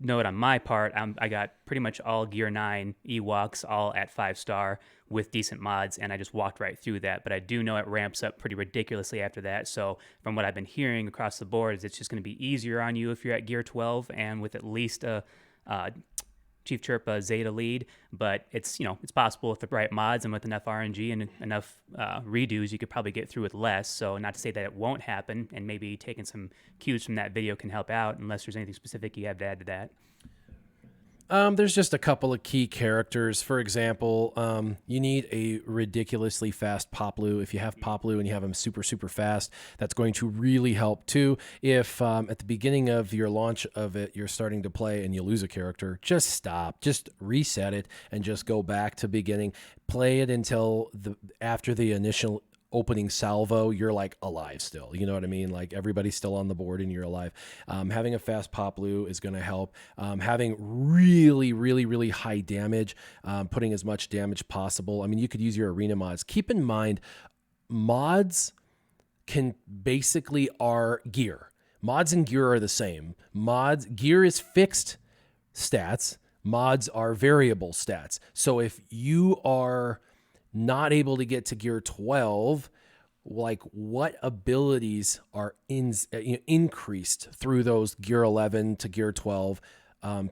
note on my part, I got pretty much all Gear 9 Ewoks, all at 5-star with decent mods, and I just walked right through that. But I do know it ramps up pretty ridiculously after that. So from what I've been hearing across the board, is it's just going to be easier on you if you're at Gear 12 and with at least a Chief Chirpa Zeta lead. But it's it's possible with the right mods and with enough RNG and enough redos, you could probably get through with less. So not to say that it won't happen, and maybe taking some cues from that video can help out, unless there's anything specific you have to add to that. There's just a couple of key characters. For example, you need a ridiculously fast Poplu. If you have Poplu and you have him super, super fast, that's going to really help too. If at the beginning of your launch of it, you're starting to play and you lose a character, just stop, just reset it and just go back to beginning. Play it until after the initial opening salvo, you're like alive still. You know what I mean? Like everybody's still on the board and you're alive. Having a fast Poplu is going to help. Having really, really, really high damage, putting as much damage possible. I mean, you could use your arena mods. Keep in mind, mods can basically are gear. Mods and gear are the same. Gear is fixed stats. Mods are variable stats. So if you are not able to get to Gear 12, like what abilities are increased through those Gear 11 to Gear 12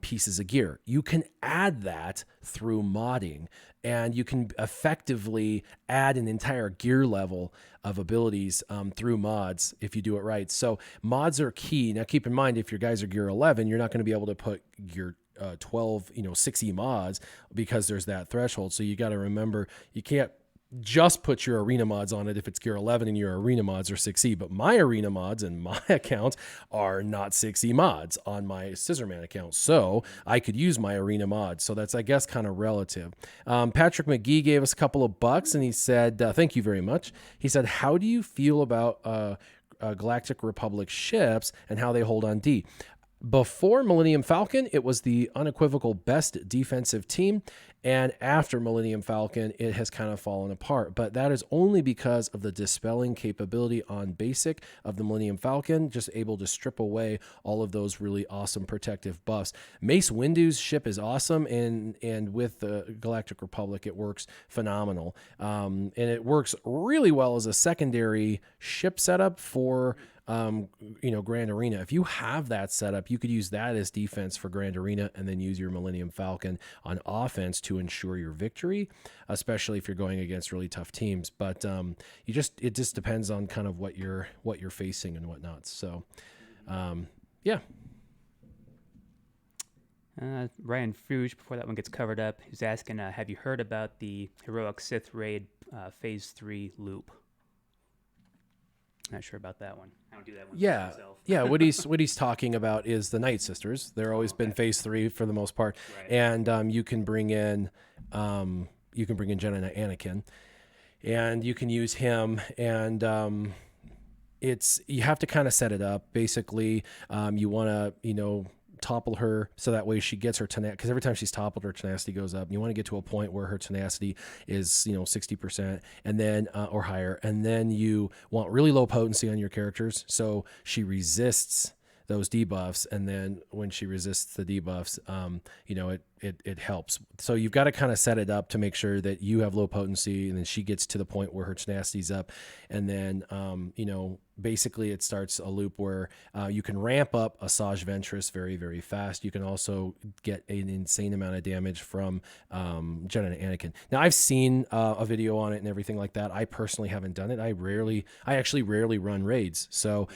pieces of gear? You can add that through modding, and you can effectively add an entire gear level of abilities through mods if you do it right. So mods are key. Now keep in mind, if your guys are Gear 11, you're not going to be able to put Gear 12, 6E mods because there's that threshold. So you got to remember, you can't just put your arena mods on it if it's Gear 11 and your arena mods are 6E. But my arena mods and my account are not 6E mods on my Scissorman account. So I could use my arena mods. So that's, I guess, kind of relative. Patrick McGee gave us a couple of bucks and he said, thank you very much. He said, how do you feel about Galactic Republic ships and how they hold on D? Before Millennium Falcon, it was the unequivocal best defensive team. And after Millennium Falcon, it has kind of fallen apart. But that is only because of the dispelling capability on basic of the Millennium Falcon, just able to strip away all of those really awesome protective buffs. Mace Windu's ship is awesome, and with the Galactic Republic, it works phenomenal. And it works really well as a secondary ship setup for Grand Arena. If you have that setup, you could use that as defense for Grand Arena and then use your Millennium Falcon on offense to ensure your victory, especially if you're going against really tough teams. But it just depends on kind of what you're facing and whatnot. So yeah. Ryan Fuge, before that one gets covered up, he's asking, have you heard about the Heroic Sith Raid Phase 3 loop? Not sure about that one. I don't do that one myself. Yeah. What he's talking about is the Night Sisters. They're always been Phase 3 for the most part, right. And you can bring in Jenna and Anakin, and you can use him. And you have to kind of set it up. Basically, you want to topple her so that way she gets her tenacity, because every time she's toppled, her tenacity goes up. You want to get to a point where her tenacity is 60% and then or higher, and then you want really low potency on your characters so she resists those debuffs, and then when she resists the debuffs, it helps. So you've got to kind of set it up to make sure that you have low potency, and then she gets to the point where her tenacity's up, and then basically it starts a loop where you can ramp up Asajj Ventress very, very fast. You can also get an insane amount of damage from Jenna and Anakin. Now, I've seen a video on it and everything like that. I personally haven't done it. I actually rarely run raids. So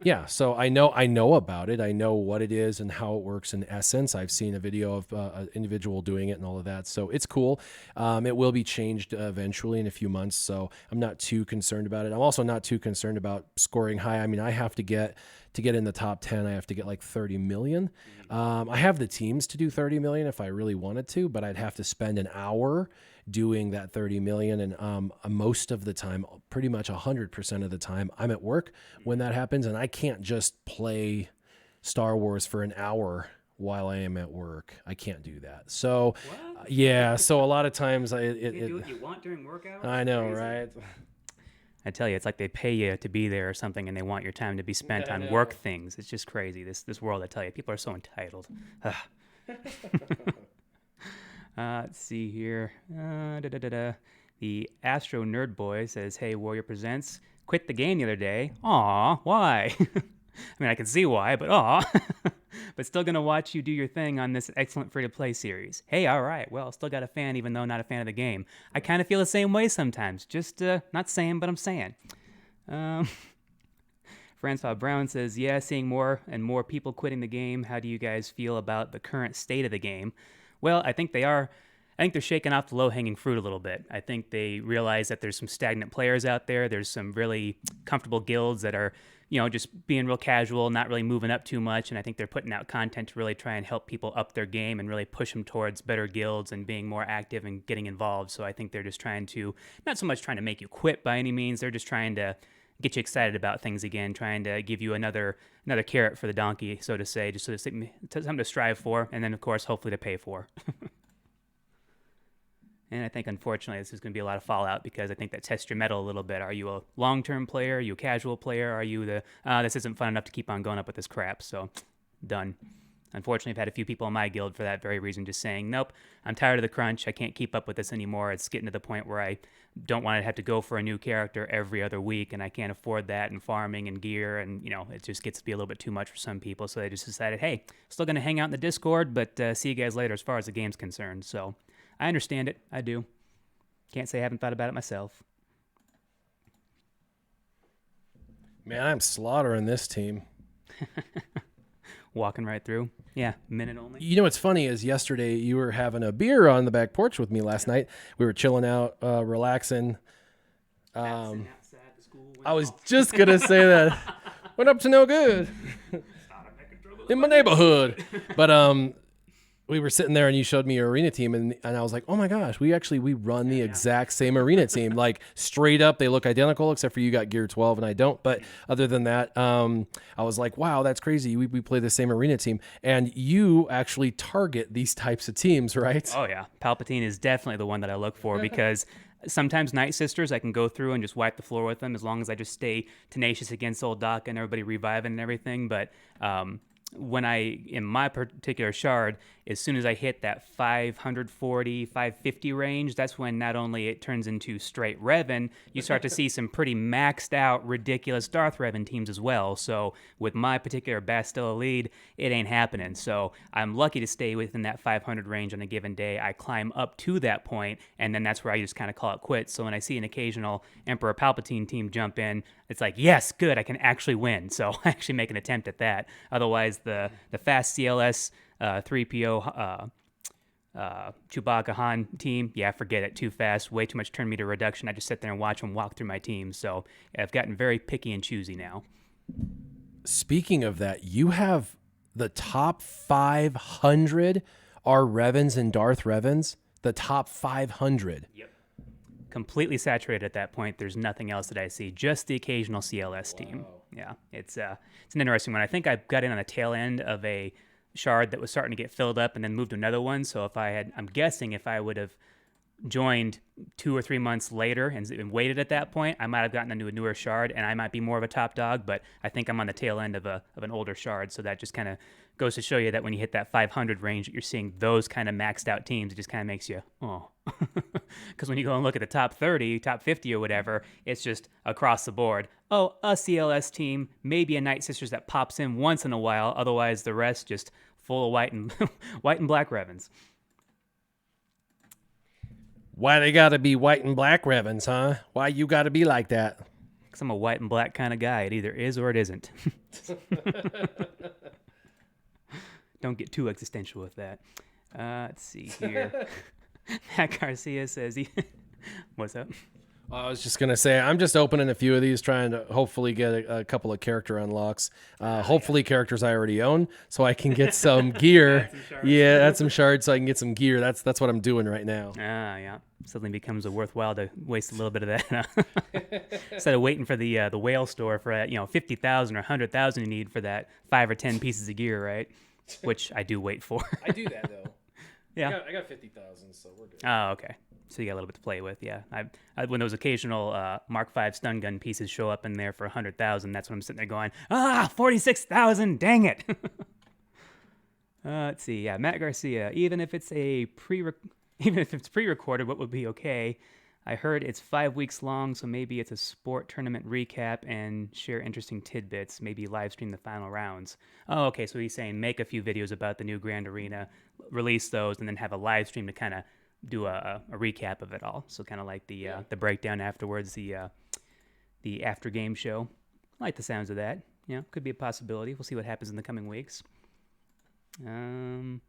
yeah, so I know about it. I know what it is and how it works in essence. I've seen a video of an individual doing it and all of that. So it's cool. It will be changed eventually in a few months. So I'm not too concerned about it. I'm also not too concerned about scoring high. I mean, I have to get in the top 10, I have to get like 30 million. I have the teams to do 30 million if I really wanted to, but I'd have to spend an hour doing that 30 million. And most of the time, pretty much 100% of the time, I'm at work when that happens. And I can't just play Star Wars for an hour while I am at work. I can't do that. So yeah. So a lot of times you do what you want during work hours? I know, right? I tell you, it's like they pay you to be there or something, and they want your time to be spent on work things. It's just crazy. This world, I tell you, people are so entitled. Let's see here. The Astro Nerd Boy says, "Hey, Warrior Presents. Quit the game the other day. Aw, why?" I mean, I can see why, but aw. But still gonna watch you do your thing on this excellent free-to-play series. Hey, all right. Well, still got a fan, even though not a fan of the game. I kind of feel the same way sometimes. Just not saying, but I'm saying. Francois Brown says, "Yeah, seeing more and more people quitting the game. How do you guys feel about the current state of the game?" Well, I think they're shaking off the low-hanging fruit a little bit. I think they realize that there's some stagnant players out there. There's some really comfortable guilds that are, just being real casual, not really moving up too much. And I think they're putting out content to really try and help people up their game and really push them towards better guilds and being more active and getting involved. So I think they're just trying to, not so much trying to make you quit by any means. They're just trying to get you excited about things again, trying to give you another carrot for the donkey, so to say, just so it's something to strive for, and then, of course, hopefully to pay for. And I think, unfortunately, this is going to be a lot of fallout because I think that tests your mettle a little bit. Are you a long-term player? Are you a casual player? Are you this isn't fun enough to keep on going up with this crap? So, done. Unfortunately, I've had a few people in my guild for that very reason just saying, nope, I'm tired of the crunch. I can't keep up with this anymore. It's getting to the point where I don't want to have to go for a new character every other week, and I can't afford that and farming and gear, and, it just gets to be a little bit too much for some people. So they just decided, hey, still going to hang out in the Discord, but see you guys later as far as the game's concerned. So I understand it. I do. Can't say I haven't thought about it myself. Man, I'm slaughtering this team. Walking right through. Yeah, minute only. You know what's funny is yesterday you were having a beer on the back porch with me last night. We were chilling out, relaxing. Outside the school I was just going to say that. Went up to no good in my neighborhood. But we were sitting there and you showed me your arena team and I was like, oh my gosh, we run the exact same arena team. Like straight up, they look identical except for you got gear 12 and I don't. But other than that, I was like, wow, that's crazy. We play the same arena team. And you actually target these types of teams, right? Oh yeah. Palpatine is definitely the one that I look for because sometimes Night Sisters, I can go through and just wipe the floor with them as long as I just stay tenacious against old Doc and everybody reviving and everything. But when in my particular shard, as soon as I hit that 540, 550 range, that's when not only it turns into straight Revan, you start to see some pretty maxed out, ridiculous Darth Revan teams as well. So with my particular Bastilla lead, it ain't happening. So I'm lucky to stay within that 500 range on a given day. I climb up to that point, and then that's where I just kind of call it quits. So when I see an occasional Emperor Palpatine team jump in, it's like, yes, good, I can actually win. So I actually make an attempt at that. Otherwise, the fast CLS 3PO Chewbacca Han team, yeah, forget it. Too fast, way too much turn meter reduction. I just sit there and watch them walk through my team. So I've gotten very picky and choosy now. Speaking of that, you have the top 500 are Revans and Darth Revans. The top 500. Yep. Completely saturated at that point. There's nothing else that I see. Just the occasional CLS team. Yeah, it's an interesting one. I think I got in on the tail end of a shard that was starting to get filled up and then moved to another one. So I'm guessing if I would have joined 2 or 3 months later and waited at that point, I might have gotten into a newer shard and I might be more of a top dog, but I think I'm on the tail end of an older shard. So that just kind of goes to show you that when you hit that 500 range, that you're seeing those kind of maxed out teams. It just kind of makes you, oh, because when you go and look at the top 30, top 50 or whatever, it's just across the board. Oh, a CLS team, maybe a Night Sisters that pops in once in a while. Otherwise, the rest just full of white and black Revans. Why they gotta be white and black Revans, huh? Why you gotta be like that? Because I'm a white and black kind of guy. It either is or it isn't. Don't get too existential with that. Let's see here. Matt Garcia says he. What's up? I was just going to say, I'm just opening a few of these, trying to hopefully get a couple of character unlocks. Hopefully characters I already own, so I can get some gear. Add some shards so I can get some gear. That's what I'm doing right now. Yeah. Suddenly becomes worthwhile to waste a little bit of that. Instead of waiting for the whale store for 50,000 or 100,000 you need for that 5 or 10 pieces of gear, right? Which I do wait for. I do that though. Yeah. I got 50,000, so we're good. Oh, okay. So you got a little bit to play with, yeah. When those occasional Mark V stun gun pieces show up in there for 100,000, that's when I'm sitting there going, 46,000, dang it. Let's see, yeah, Matt Garcia. Even if it's pre-recorded, what would be okay? I heard it's 5 weeks long, so maybe it's a sport tournament recap and share interesting tidbits. Maybe live stream the final rounds. Oh, okay. So he's saying make a few videos about the new Grand Arena, release those, and then have a live stream to kind of do a recap of it all. So kind of like the breakdown afterwards, the after game show. I like the sounds of that. Could be a possibility. We'll see what happens in the coming weeks. And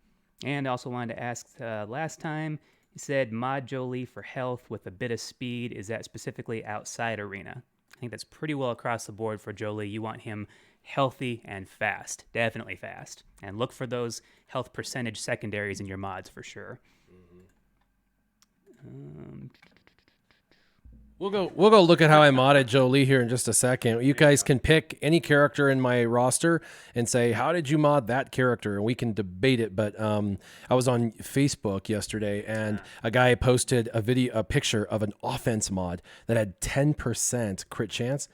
I also wanted to ask last time, he said mod Jolie for health with a bit of speed. Is that specifically outside arena? I think that's pretty well across the board for Jolie. You want him healthy and fast. Definitely fast. And look for those health percentage secondaries in your mods for sure. We'll go look at how I modded Jolie here in just a second. You guys can pick any character in my roster and say, how did you mod that character? And we can debate it. But I was on Facebook yesterday and a guy posted a picture of an offense mod that had 10% crit chance.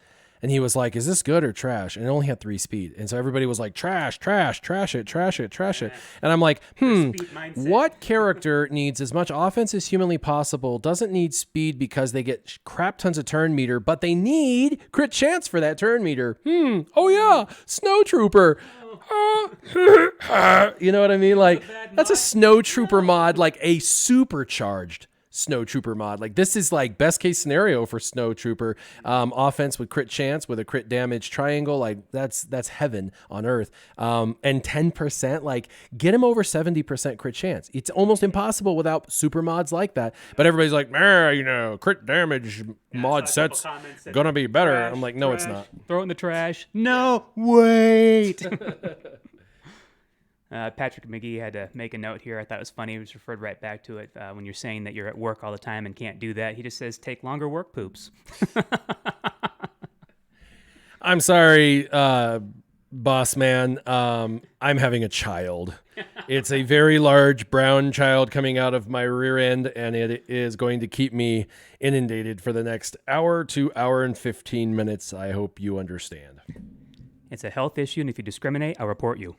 And he was like, is this good or trash? And it only had 3 speed. And so everybody was like, trash it. And I'm like, what character needs as much offense as humanly possible, doesn't need speed because they get crap tons of turn meter, but they need crit chance for that turn meter? Oh yeah, Snow Trooper. You know what I mean? Like, that's a Snow Trooper mod, like a supercharged Snow Trooper mod. Like, this is like best case scenario for Snow Trooper. Offense with crit chance with a crit damage triangle. Like, that's heaven on earth. And 10%, like, get him over 70% crit chance. It's almost impossible without super mods like that. But everybody's like, crit damage mod sets gonna be better. Trash, I'm like, no, trash, it's not. Throw it in the trash. No, wait. Patrick McGee had to make a note here. I thought it was funny. He was referred right back to it when you're saying that you're at work all the time and can't do that. He just says, take longer work poops. I'm sorry, boss man. I'm having a child. It's a very large brown child coming out of my rear end, and it is going to keep me inundated for the next hour to hour and 15 minutes. I hope you understand. It's a health issue, and if you discriminate, I'll report you.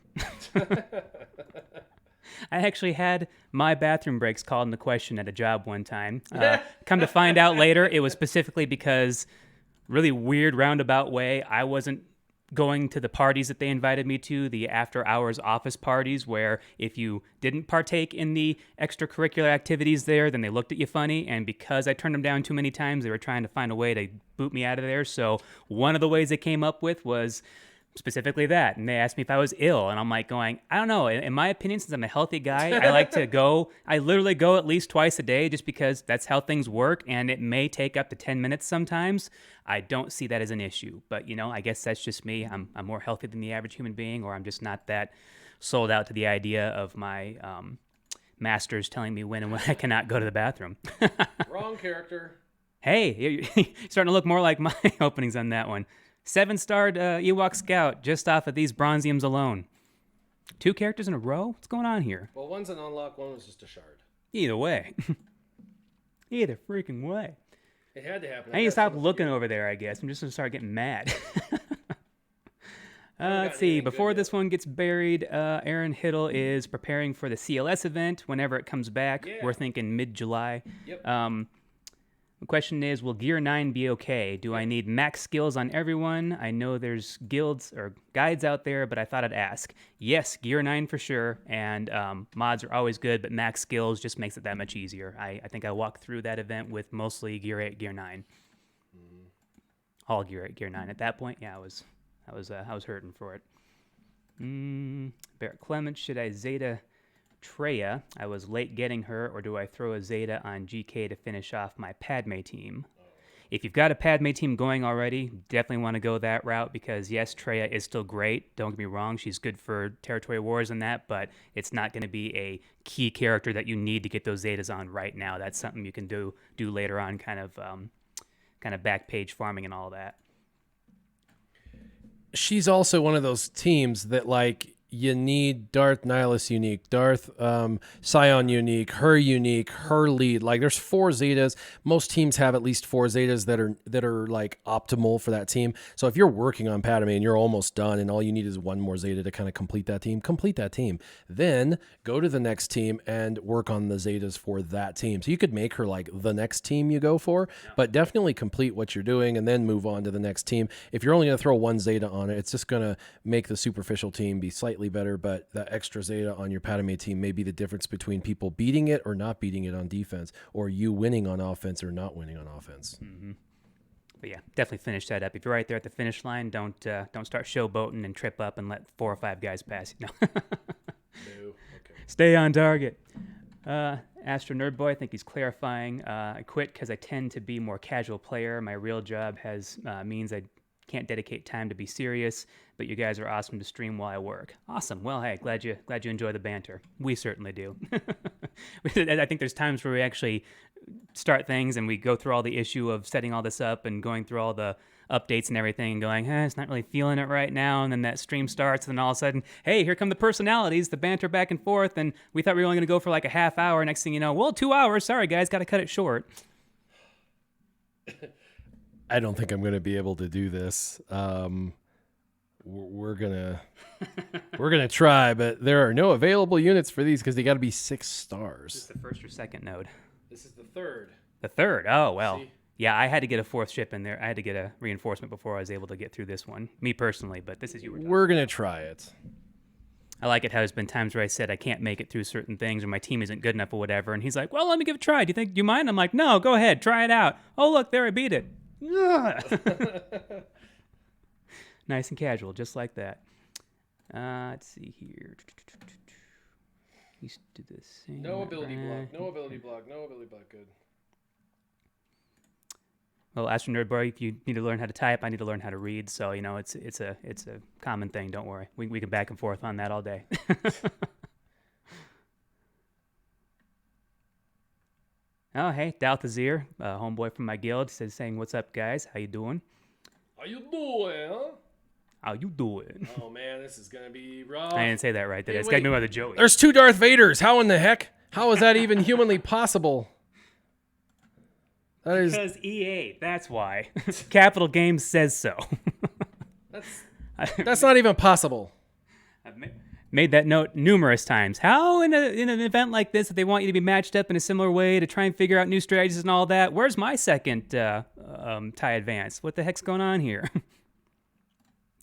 I actually had my bathroom breaks called into question at a job one time. Come to find out later, it was specifically because, really weird roundabout way, I wasn't going to the parties that they invited me to, the after-hours office parties, where if you didn't partake in the extracurricular activities there, then they looked at you funny, and because I turned them down too many times, they were trying to find a way to boot me out of there. So one of the ways they came up with was specifically that, and they asked me if I was ill, and I'm like going, I don't know. In my opinion, since I'm a healthy guy, I like to go. I literally go at least twice a day, just because that's how things work, and it may take up to 10 minutes sometimes. I don't see that as an issue, but I guess that's just me. I'm more healthy than the average human being, or I'm just not that sold out to the idea of my masters telling me when and when I cannot go to the bathroom. Wrong character. Hey, you're starting to look more like my openings on that one. 7-starred Ewok Scout just off of these bronziums alone. 2 characters in a row? What's going on here? Well, one's an unlock, one was just a shard. Either way. Either freaking way. It had to happen. I need to stop looking over there, I guess. I'm just going to start getting mad. Let's see. Before this one gets buried, Aaron Hiddle is preparing for the CLS event whenever it comes back. Yeah. We're thinking mid-July. Yep. The question is, will Gear 9 be okay? Do I need max skills on everyone? I know there's guilds or guides out there, but I thought I'd ask. Yes, Gear 9 for sure, and mods are always good, but max skills just makes it that much easier. I think I walked through that event with mostly Gear 8, Gear 9. All Gear 8, Gear 9. At that point, yeah, I was hurting for it. Barrett Clements, should I Zeta Treya, I was late getting her, or do I throw a Zeta on GK to finish off my Padme team? If you've got a Padme team going already, definitely want to go that route because, yes, Treya is still great. Don't get me wrong. She's good for territory wars and that, but it's not going to be a key character that you need to get those Zetas on right now. That's something you can do later on, kind of back page farming and all that. She's also one of those teams that, like, you need Darth Nihilus unique, Darth Scion unique, her lead. Like, there's 4 Zetas. Most teams have at least 4 Zetas that are like optimal for that team. So if you're working on Padme and you're almost done and all you need is one more Zeta to kind of complete that team. Then go to the next team and work on the Zetas for that team. So you could make her like the next team you go for, but definitely complete what you're doing and then move on to the next team. If you're only going to throw one Zeta on it, it's just going to make the superficial team be slightly better, but that extra Zeta on your Padme team may be the difference between people beating it or not beating it on defense, or you winning on offense or not winning on offense. Mm-hmm. But yeah, definitely finish that up. If you're right there at the finish line, don't start showboating and trip up and let 4 or 5 guys pass you. No. No. Okay. Stay on target. Astro Nerd Boy, I think he's clarifying. I quit because I tend to be more casual player. My real job means I can't dedicate time to be serious, but you guys are awesome to stream while I work. Awesome. Well, hey, glad you enjoy the banter. We certainly do. I think there's times where we actually start things and we go through all the issue of setting all this up and going through all the updates and everything and going, it's not really feeling it right now. And then that stream starts and then all of a sudden, hey, here come the personalities, the banter back and forth. And we thought we were only going to go for like a half hour. Next thing you know, well, 2 hours. Sorry, guys, got to cut it short. I don't think I'm going to be able to do this. We're gonna try, but there are no available units for these because they got to be 6 stars. Is this the first or second node? This is the third. The third. Oh well. See? Yeah, I had to get a 4th ship in there. I had to get a reinforcement before I was able to get through this one. Me personally, but this is you. We're gonna try it. I like it how there's been times where I said I can't make it through certain things or my team isn't good enough or whatever, and he's like, "Well, let me give it a try. Do you mind?" I'm like, "No, go ahead, try it out." Oh, look, there I beat it. Nice and casual, just like that. Let's see here. Used to do the same. No ability block. Good. Well, Astro Nerd Boy, if you need to learn how to type, I need to learn how to read. So it's a common thing. Don't worry. We can back and forth on that all day. Oh, hey, Dalthazir, homeboy from my guild, saying, "What's up, guys? How you doing?" How you doing? Huh? How you doing? Oh man, this is gonna be rough. I didn't say that right, did I? It's Wait. got to be by the Joey. There's 2 Darth Vaders. How in the heck? How is that even humanly possible? That is. Because EA, that's why. Capital Games says so. That's not even possible. I've made that note numerous times. How in an event like this, if they want you to be matched up in a similar way to try and figure out new strategies and all that, where's my second TIE advance? What the heck's going on here?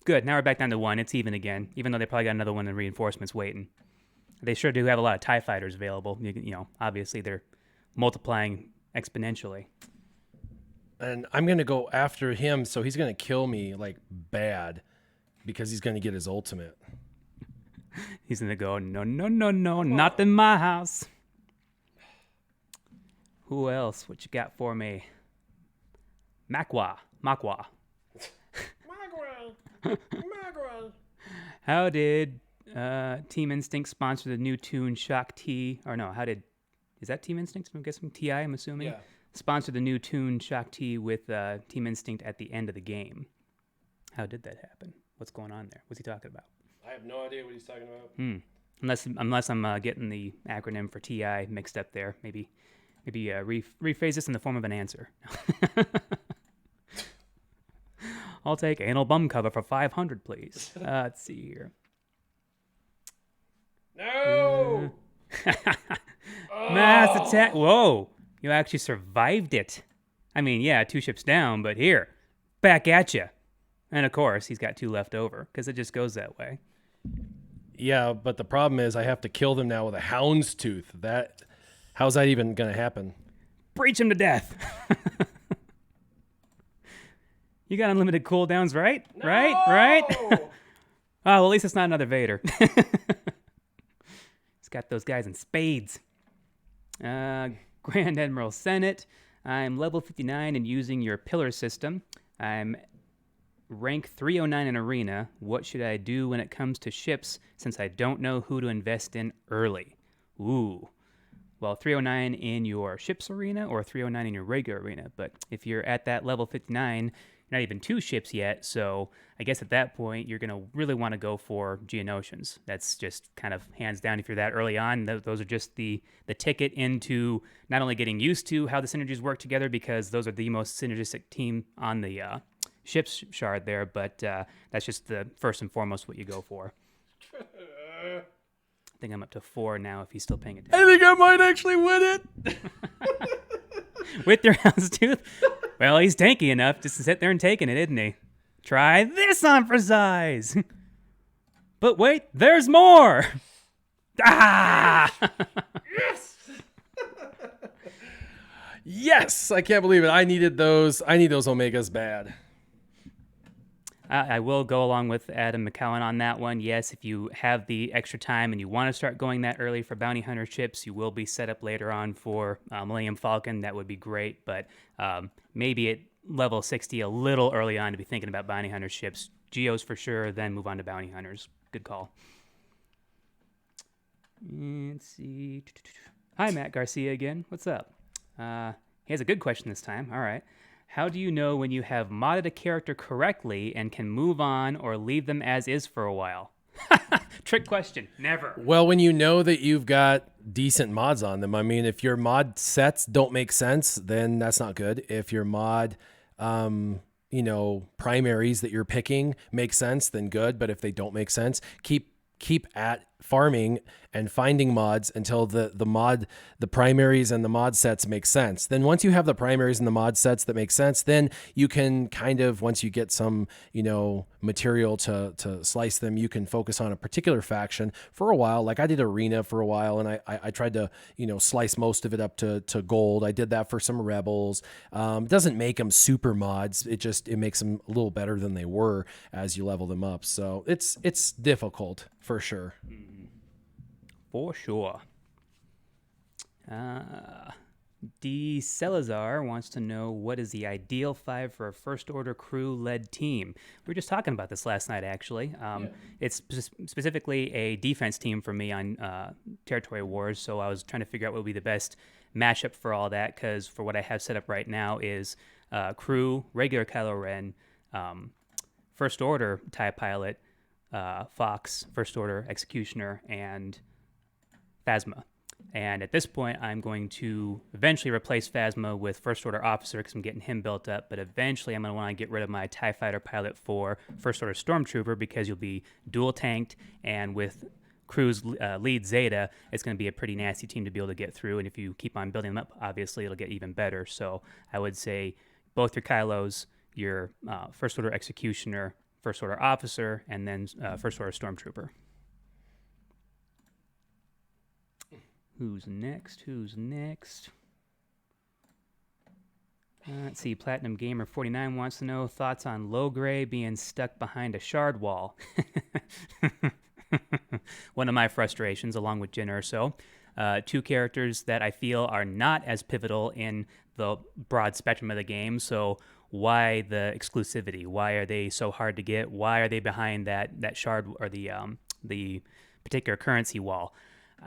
Good, now we're back down to 1. It's even again, even though they probably got another one in reinforcements waiting. They sure do have a lot of TIE fighters available. Obviously they're multiplying exponentially. And I'm going to go after him, so he's going to kill me, like, bad, because he's going to get his ultimate. He's going to go, no, not in my house. Who else? What you got for me? Makwa. How did Team Instinct sponsor the new tune Shock T? Or no, is that Team Instinct? I'm guessing TI, I'm assuming? Yeah. Sponsor the new tune Shock T with Team Instinct at the end of the game. How did that happen? What's going on there? What's he talking about? I have no idea what he's talking about. Unless I'm getting the acronym for TI mixed up there. Maybe rephrase this in the form of an answer. I'll take anal bum cover for 500, please. Let's see here. No! Mass attack. Whoa. You actually survived it. I mean, yeah, 2 ships down, but here. Back at you. And of course, he's got 2 left over, because it just goes that way. Yeah, but the problem is I have to kill them now with a hound's tooth. How's that even going to happen? Breach him to death. You got unlimited cooldowns, right? No! Right? Oh, well, at least it's not another Vader. He's got those guys in spades. Grand Admiral Senate. I'm level 59 and using your pillar system. I'm rank 309 in arena. What should I do when it comes to ships since I don't know who to invest in early? Ooh. Well, 309 in your ships arena or 309 in your regular arena. But if you're at that level 59, you're not even 2 ships yet. So I guess at that point, you're going to really want to go for Geonosians. That's just kind of hands down if you're that early on. Those are just the ticket into not only getting used to how the synergies work together, because those are the most synergistic team on the ship's shard there, but that's just the first and foremost what you go for. I think I'm up to 4 now if he's still paying attention. I think I might actually win it. With your houndstooth? Well, he's tanky enough just to sit there and taking it, isn't he? Try this on for size. But wait, there's more. Ah! Yes. Yes, I can't believe it. I needed those. I need those Omegas bad. I will go along with Adam McCowan on that one. Yes, if you have the extra time and you want to start going that early for Bounty Hunter ships, you will be set up later on for Millennium Falcon. That would be great, but maybe at level 60 a little early on to be thinking about Bounty Hunter ships. Geos for sure, then move on to Bounty Hunters. Good call. Let's see. Hi, Matt Garcia again. What's up? He has a good question this time. All right. How do you know when you have modded a character correctly and can move on or leave them as is for a while? Trick question. Never. Well, when you know that you've got decent mods on them. I mean, if your mod sets don't make sense, then that's not good. If your mod, primaries that you're picking make sense, then good. But if they don't make sense, keep at farming and finding mods until the primaries and the mod sets make sense. Then once you have the primaries and the mod sets that make sense, then you can kind of, once you get some, material to slice them, you can focus on a particular faction for a while. Like I did arena for a while, and I tried to, slice most of it up to gold. I did that for some rebels. It doesn't make them super mods. It makes them a little better than they were as you level them up. So it's difficult for sure. For sure. D. Salazar wants to know what is the ideal 5 for a First Order crew-led team. We were just talking about this last night, actually. It's specifically a defense team for me on Territory Wars, so I was trying to figure out what would be the best mashup for all that, because for what I have set up right now is crew, regular Kylo Ren, First Order TIE Pilot, Fox, First Order Executioner, and Phasma. And at this point, I'm going to eventually replace Phasma with First Order Officer because I'm getting him built up. But eventually, I'm going to want to get rid of my TIE Fighter pilot for First Order Stormtrooper because you'll be dual tanked. And with Crew's lead Zeta, it's going to be a pretty nasty team to be able to get through. And if you keep on building them up, obviously, it'll get even better. So I would say both your Kylos, your First Order Executioner, First Order Officer, and then First Order Stormtrooper. Who's next? Let's see. Platinum Gamer 49 wants to know thoughts on Logray being stuck behind a shard wall. One of my frustrations, along with Jyn Erso. 2 characters that I feel are not as pivotal in the broad spectrum of the game. So why the exclusivity? Why are they so hard to get? Why are they behind that shard or the particular currency wall?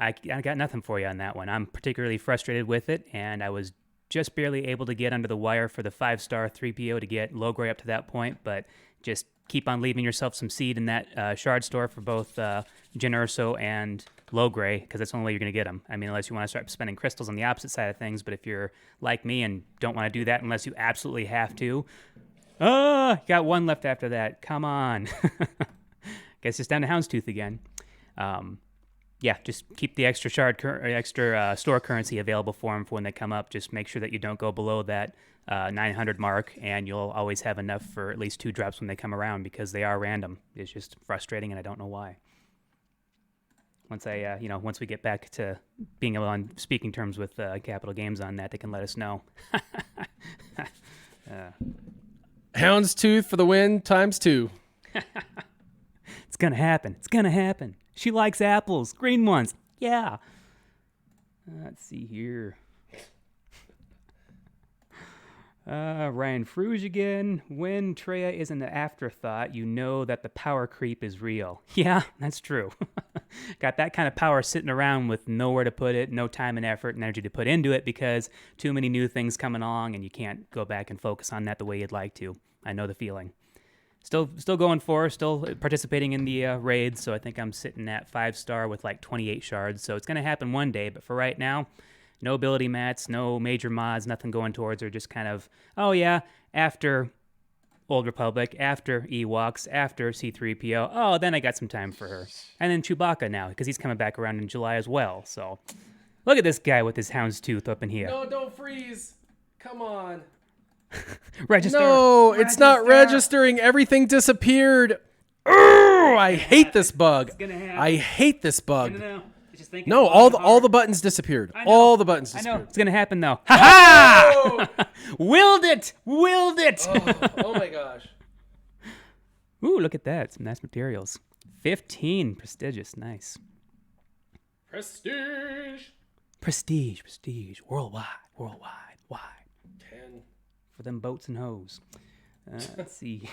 I got nothing for you on that one. I'm particularly frustrated with it, and I was just barely able to get under the wire for the 5-star 3PO to get Logray up to that point, but just keep on leaving yourself some seed in that shard store for both Jyn Erso and Logray, because that's the only way you're going to get them. I mean, unless you want to start spending crystals on the opposite side of things, but if you're like me and don't want to do that unless you absolutely have to, got 1 left after that. Come on. Guess it's down to Houndstooth again. Yeah, just keep the extra store currency available for them for when they come up. Just make sure that you don't go below that 900 mark, and you'll always have enough for at least 2 drops when they come around because they are random. It's just frustrating, and I don't know why. Once once we get back to being on speaking terms with Capital Games on that, they can let us know. Houndstooth for the win ×2. It's gonna happen. She likes apples, green ones. Yeah. Let's see here. Ryan Fruge again. When Treya is an afterthought, you know that the power creep is real. Yeah, that's true. Got that kind of power sitting around with nowhere to put it, no time and effort and energy to put into it because too many new things coming along and you can't go back and focus on that the way you'd like to. I know the feeling. Still going for, still participating in the raids, so I think I'm sitting at 5-star with like 28 shards, so it's going to happen one day, but for right now, no ability mats, no major mods, nothing going towards her, just kind of, oh yeah, after Old Republic, after Ewoks, after C-3PO, oh, then I got some time for her. And then Chewbacca now, because he's coming back around in July as well, so look at this guy with his houndstooth up in here. No, don't freeze. Come on. Register. No, it's not registering. Everything disappeared. Oh, I hate this bug. I hate this bug. No, all the buttons disappeared. All the buttons disappeared. I know. It's going to happen, though. Ha-ha! Willed it! Willed it! Oh my gosh. Ooh, look at that. Some nice materials. 15. Prestigious. Nice. Prestige. Prestige. Worldwide. Wide. 10. For them boats and hoes. Let's see.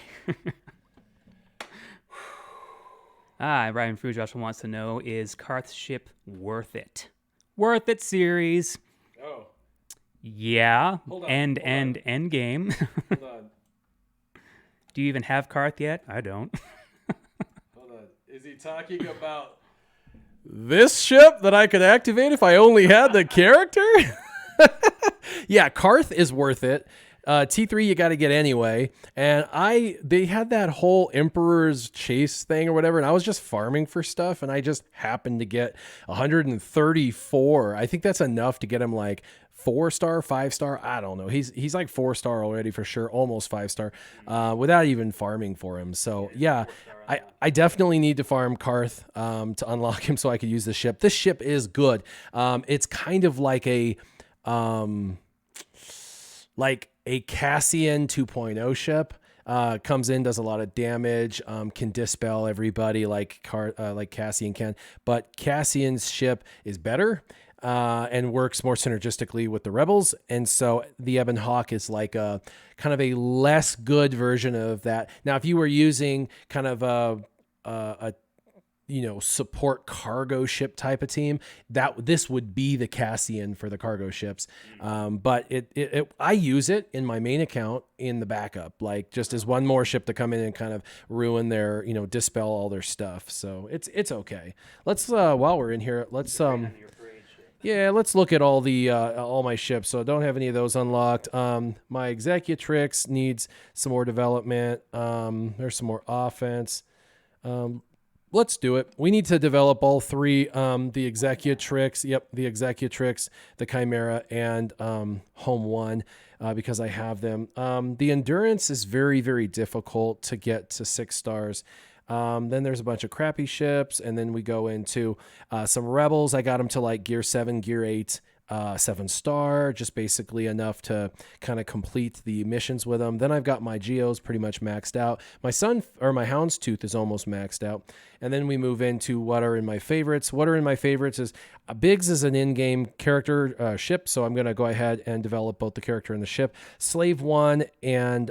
Ryan Fruge also wants to know, is Karth's ship worth it? Worth it, series. Oh. Yeah. Hold on. End game. Hold on. Do you even have Karth yet? I don't. Hold on. Is he talking about this ship that I could activate if I only had the character? Yeah, Karth is worth it. T3 you got to get anyway, and they had that whole Emperor's Chase thing or whatever, and I was just farming for stuff, and I just happened to get 134. I think that's enough to get him like 4-star, 5-star. I don't know. He's like 4-star already for sure, almost 5-star, without even farming for him. So yeah, I definitely need to farm Karth to unlock him so I could use the ship. This ship is good. It's kind of like a Cassian 2.0 ship. Comes in, does a lot of damage, can dispel everybody like Cassian can. But Cassian's ship is better and works more synergistically with the rebels. And so the Ebon Hawk is like a kind of a less good version of that. Now, if you were using kind of a support cargo ship type of team, this would be the Cassian for the cargo ships. But I use it in my main account in the backup, like just as one more ship to come in and kind of ruin their, dispel all their stuff. So it's okay. Let's while we're in here, let's look at all my ships. So I don't have any of those unlocked. My Executrix needs some more development. There's some more offense. Let's do it. We need to develop all three, the Executrix, the Executrix, the Chimera, and Home 1, because I have them. The Endurance is very, very difficult to get to 6 stars. Then there's a bunch of crappy ships, and then we go into some Rebels. I got them to like Gear 7, Gear 8, 7-star, just basically enough to kind of complete the missions with them. Then I've got my Geos pretty much maxed out. My Houndstooth is almost maxed out. And then we move into what are in my favorites. What are in my favorites is Biggs is an in-game character ship, so I'm going to go ahead and develop both the character and the ship. Slave 1 and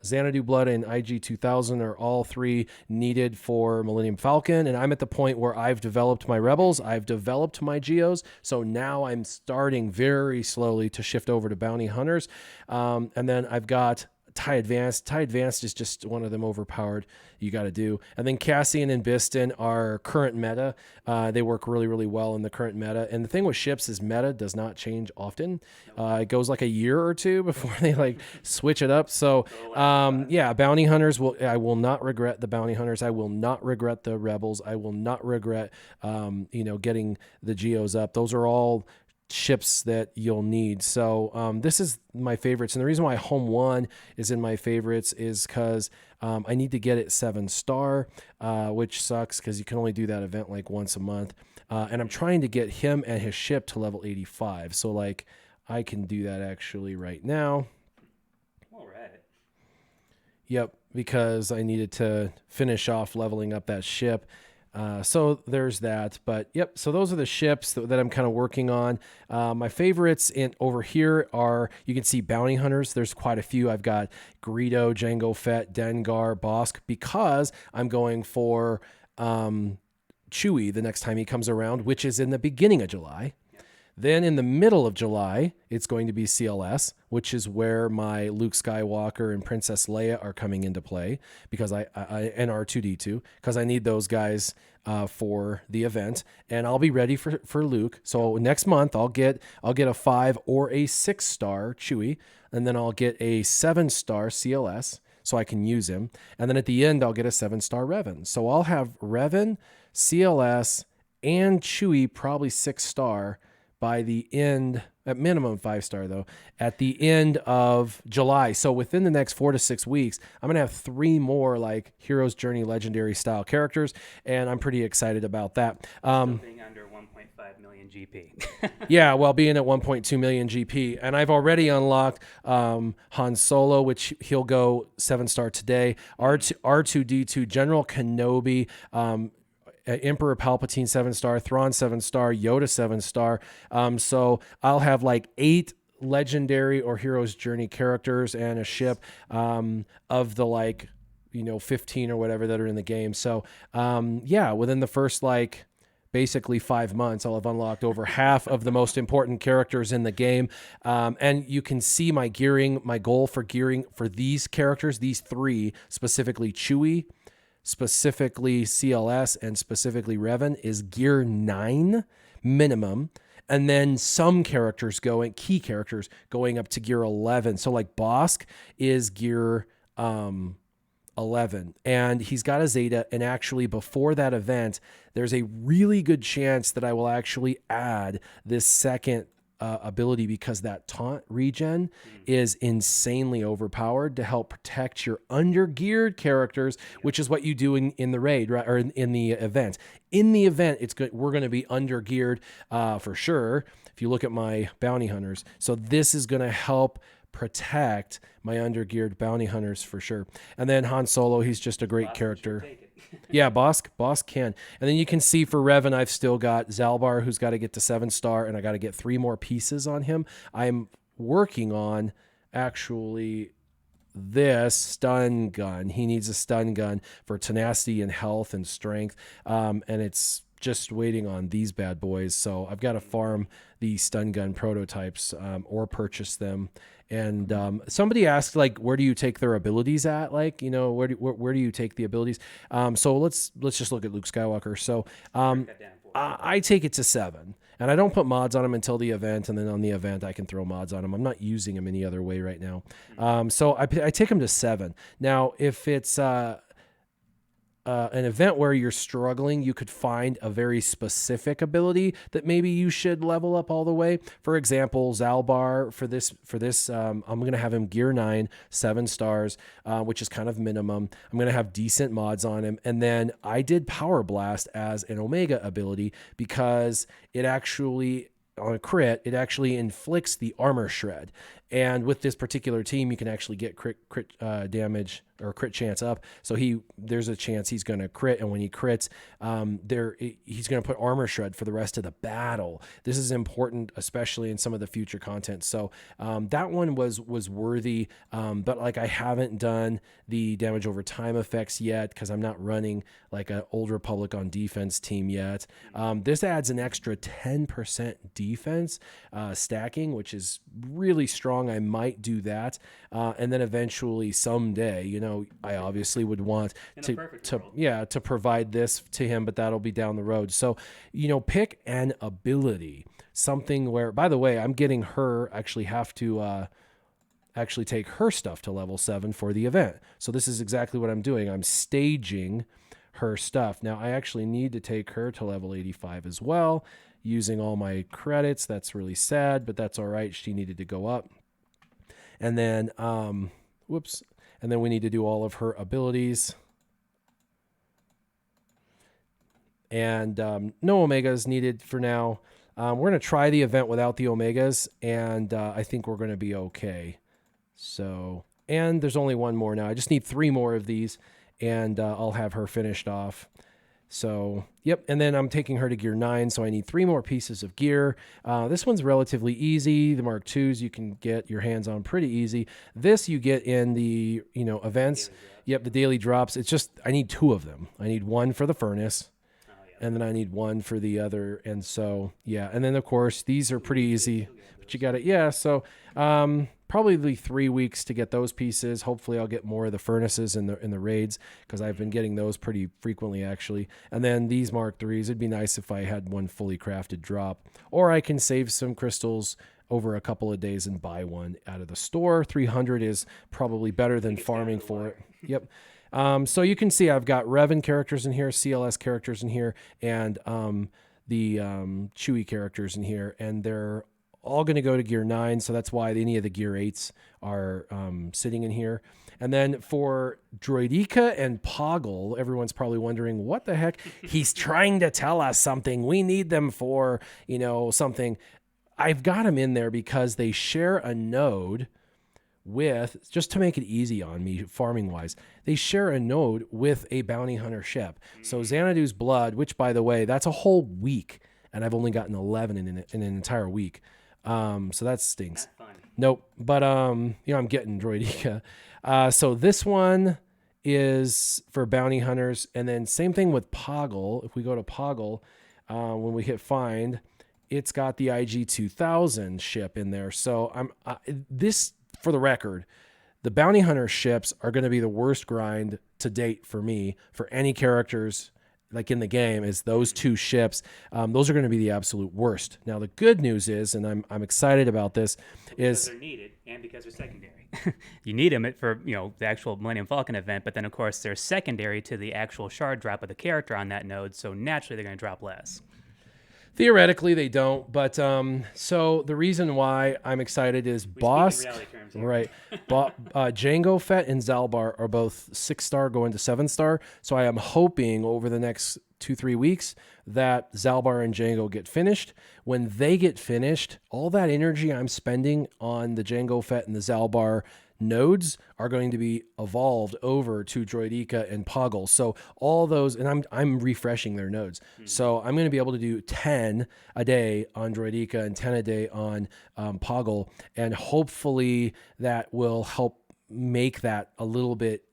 Xanadu Blood and IG 2000 are all 3 needed for Millennium Falcon, and I'm at the point where I've developed my Rebels, I've developed my Geos, so now I'm starting very slowly to shift over to Bounty Hunters. And then I've got TIE Advanced. TIE Advanced is just one of them overpowered you got to do. And then Cassian and Biston are current meta. They work really, really well in the current meta. And the thing with ships is meta does not change often. It goes like a year or two before they like switch it up. So Bounty Hunters I will not regret the Bounty Hunters. I will not regret the Rebels. I will not regret getting the Geos up. Those are all ships that you'll need. So this is my favorites, and the reason why Home 1 is in my favorites is because I need to get it 7-star, which sucks because you can only do that event like once a month, and I'm trying to get him and his ship to level 85. So like I can do that actually right now. All right. Yep, because I needed to finish off leveling up that ship. So there's that. But yep, so those are the ships that I'm kind of working on. My favorites over here are, you can see bounty hunters. There's quite a few. I've got Greedo, Jango Fett, Dengar, Bosk, because I'm going for Chewie the next time he comes around, which is in the beginning of July. Then in the middle of July, it's going to be CLS, which is where my Luke Skywalker and Princess Leia are coming into play, because I and R2D2, because I need those guys for the event, and I'll be ready for Luke. So next month I'll get a 5 or a 6-star Chewie, and then I'll get a 7-star CLS so I can use him, and then at the end I'll get a 7-star Revan. So I'll have Revan, CLS, and Chewie, probably 6-star. By the end, at minimum 5-star though, at the end of July. So within the next 4 to 6 weeks, I'm going to have 3 more like Hero's Journey Legendary style characters, and I'm pretty excited about that. Being under 1.5 million GP. Yeah, well, being at 1.2 million GP. And I've already unlocked Han Solo, which he'll go 7-star today. R2D2, General Kenobi, Emperor Palpatine 7-star, Thrawn 7-star, Yoda 7-star. So I'll have like 8 legendary or Hero's Journey characters and a ship of the 15 or whatever that are in the game. So yeah, within the first basically 5 months, I'll have unlocked over half of the most important characters in the game. And you can see my gearing, my goal for gearing for these characters, these 3, specifically Chewie, specifically CLS, and specifically Revan, is gear 9 minimum. And then some characters key characters going up to gear 11. So like Bosk is gear 11, and he's got a Zeta. And actually before that event, there's a really good chance that I will actually add this second ability, because that taunt regen is insanely overpowered to help protect your undergeared characters, which is what you do in the raid, right? Or in the event. In the event, we're going to be undergeared for sure. If you look at my bounty hunters, so this is going to help protect my undergeared bounty hunters for sure. And then Han Solo, he's just a great character. Yeah, Bosk can. And then you can see for Revan, I've still got Zalbar, who's got to get to 7-star, and I got to get 3 more pieces on him. I'm working on actually this stun gun. He needs a stun gun for tenacity and health and strength. And it's just waiting on these bad boys. So I've got to farm the stun gun prototypes or purchase them. And somebody asked, where do you take their abilities at? Where do you take the abilities? So let's just look at Luke Skywalker. So I take it to 7, and I don't put mods on him until the event, and then on the event I can throw mods on him. I'm not using him any other way right now. So I take him to 7. Now, if it's an event where you're struggling, you could find a very specific ability that maybe you should level up all the way. For example, Zalbar for this, I'm going to have him gear 9, 7 stars, which is kind of minimum. I'm going to have decent mods on him. And then I did Power Blast as an Omega ability, because it actually, on a crit, it actually inflicts the armor shred. And with this particular team, you can actually get crit damage or crit chance up. So there's a chance he's going to crit, and when he crits, he's going to put armor shred for the rest of the battle. This is important, especially in some of the future content. So that one was worthy, but I haven't done the damage over time effects yet, because I'm not running an Old Republic on defense team yet. This adds an extra 10% defense stacking, which is really strong. I might do that, and then eventually someday, I obviously would want to provide this to him, but that'll be down the road. So, pick an ability, something where, by the way, I'm getting her have to take her stuff to level 7 for the event. So this is exactly what I'm doing. I'm staging her stuff. Now I actually need to take her to level 85 as well, using all my credits. That's really sad, but that's all right. She needed to go up. And then, and then we need to do all of her abilities. And no Omegas needed for now. We're going to try the event without the Omegas, and I think we're going to be okay. So, and there's only one more now. I just need 3 more of these, and I'll have her finished off. So, yep. And then I'm taking her to gear 9, so I need 3 more pieces of gear. This one's relatively easy. The Mark IIs you can get your hands on pretty easy. This you get in the, events. Yep, the daily drops. It's just, I need 2 of them. I need one for the furnace, and then I need one for the other. And so, yeah. And then, of course, these are pretty easy. But you got it. Yeah, so probably 3 weeks to get those pieces. Hopefully I'll get more of the furnaces in the raids, because I've been getting those pretty frequently, actually. And then these Mark IIIs, it'd be nice if I had one fully crafted drop. Or I can save some crystals over a couple of days and buy one out of the store. 300 is probably better than farming for it. Yep. So you can see I've got Revan characters in here, CLS characters in here, and the Chewie characters in here, and they're all going to go to gear 9, so that's why any of the gear 8s are sitting in here. And then for Droideka and Poggle, everyone's probably wondering, what the heck? He's trying to tell us something. We need them for, something. I've got them in there because they share a node with, just to make it easy on me farming wise, they share a node with a bounty hunter ship. So Xanadu's Blood, which by the way, that's a whole week, and I've only gotten 11 in an entire week. So that stinks. Not fun. Nope. But I'm getting Droideka. So this one is for bounty hunters, and then same thing with Poggle. If we go to Poggle, when we hit find, it's got the IG 2000 ship in there. So this, for the record, the bounty hunter ships are going to be the worst grind to date for me for any characters like in the game. Is those 2 ships. Those are going to be the absolute worst. Now the good news is, and I'm excited about this, is because they're needed and because they're secondary. You need them for the actual Millennium Falcon event, but then of course they're secondary to the actual shard drop of the character on that node, so naturally they're going to drop less. theoretically they don't, but so the reason why I'm excited is Boss, right? Jango Fett and Zalbar are both 6-star going to 7-star, so I am hoping over the next 2-3 weeks that Zalbar and Jango get finished. When they get finished, all that energy I'm spending on the Jango Fett and the Zalbar nodes are going to be evolved over to Droideka and Poggle. So all those, and I'm refreshing their nodes. So I'm going to be able to do 10 a day on Droideka and 10 a day on Poggle, and hopefully that will help make that a little bit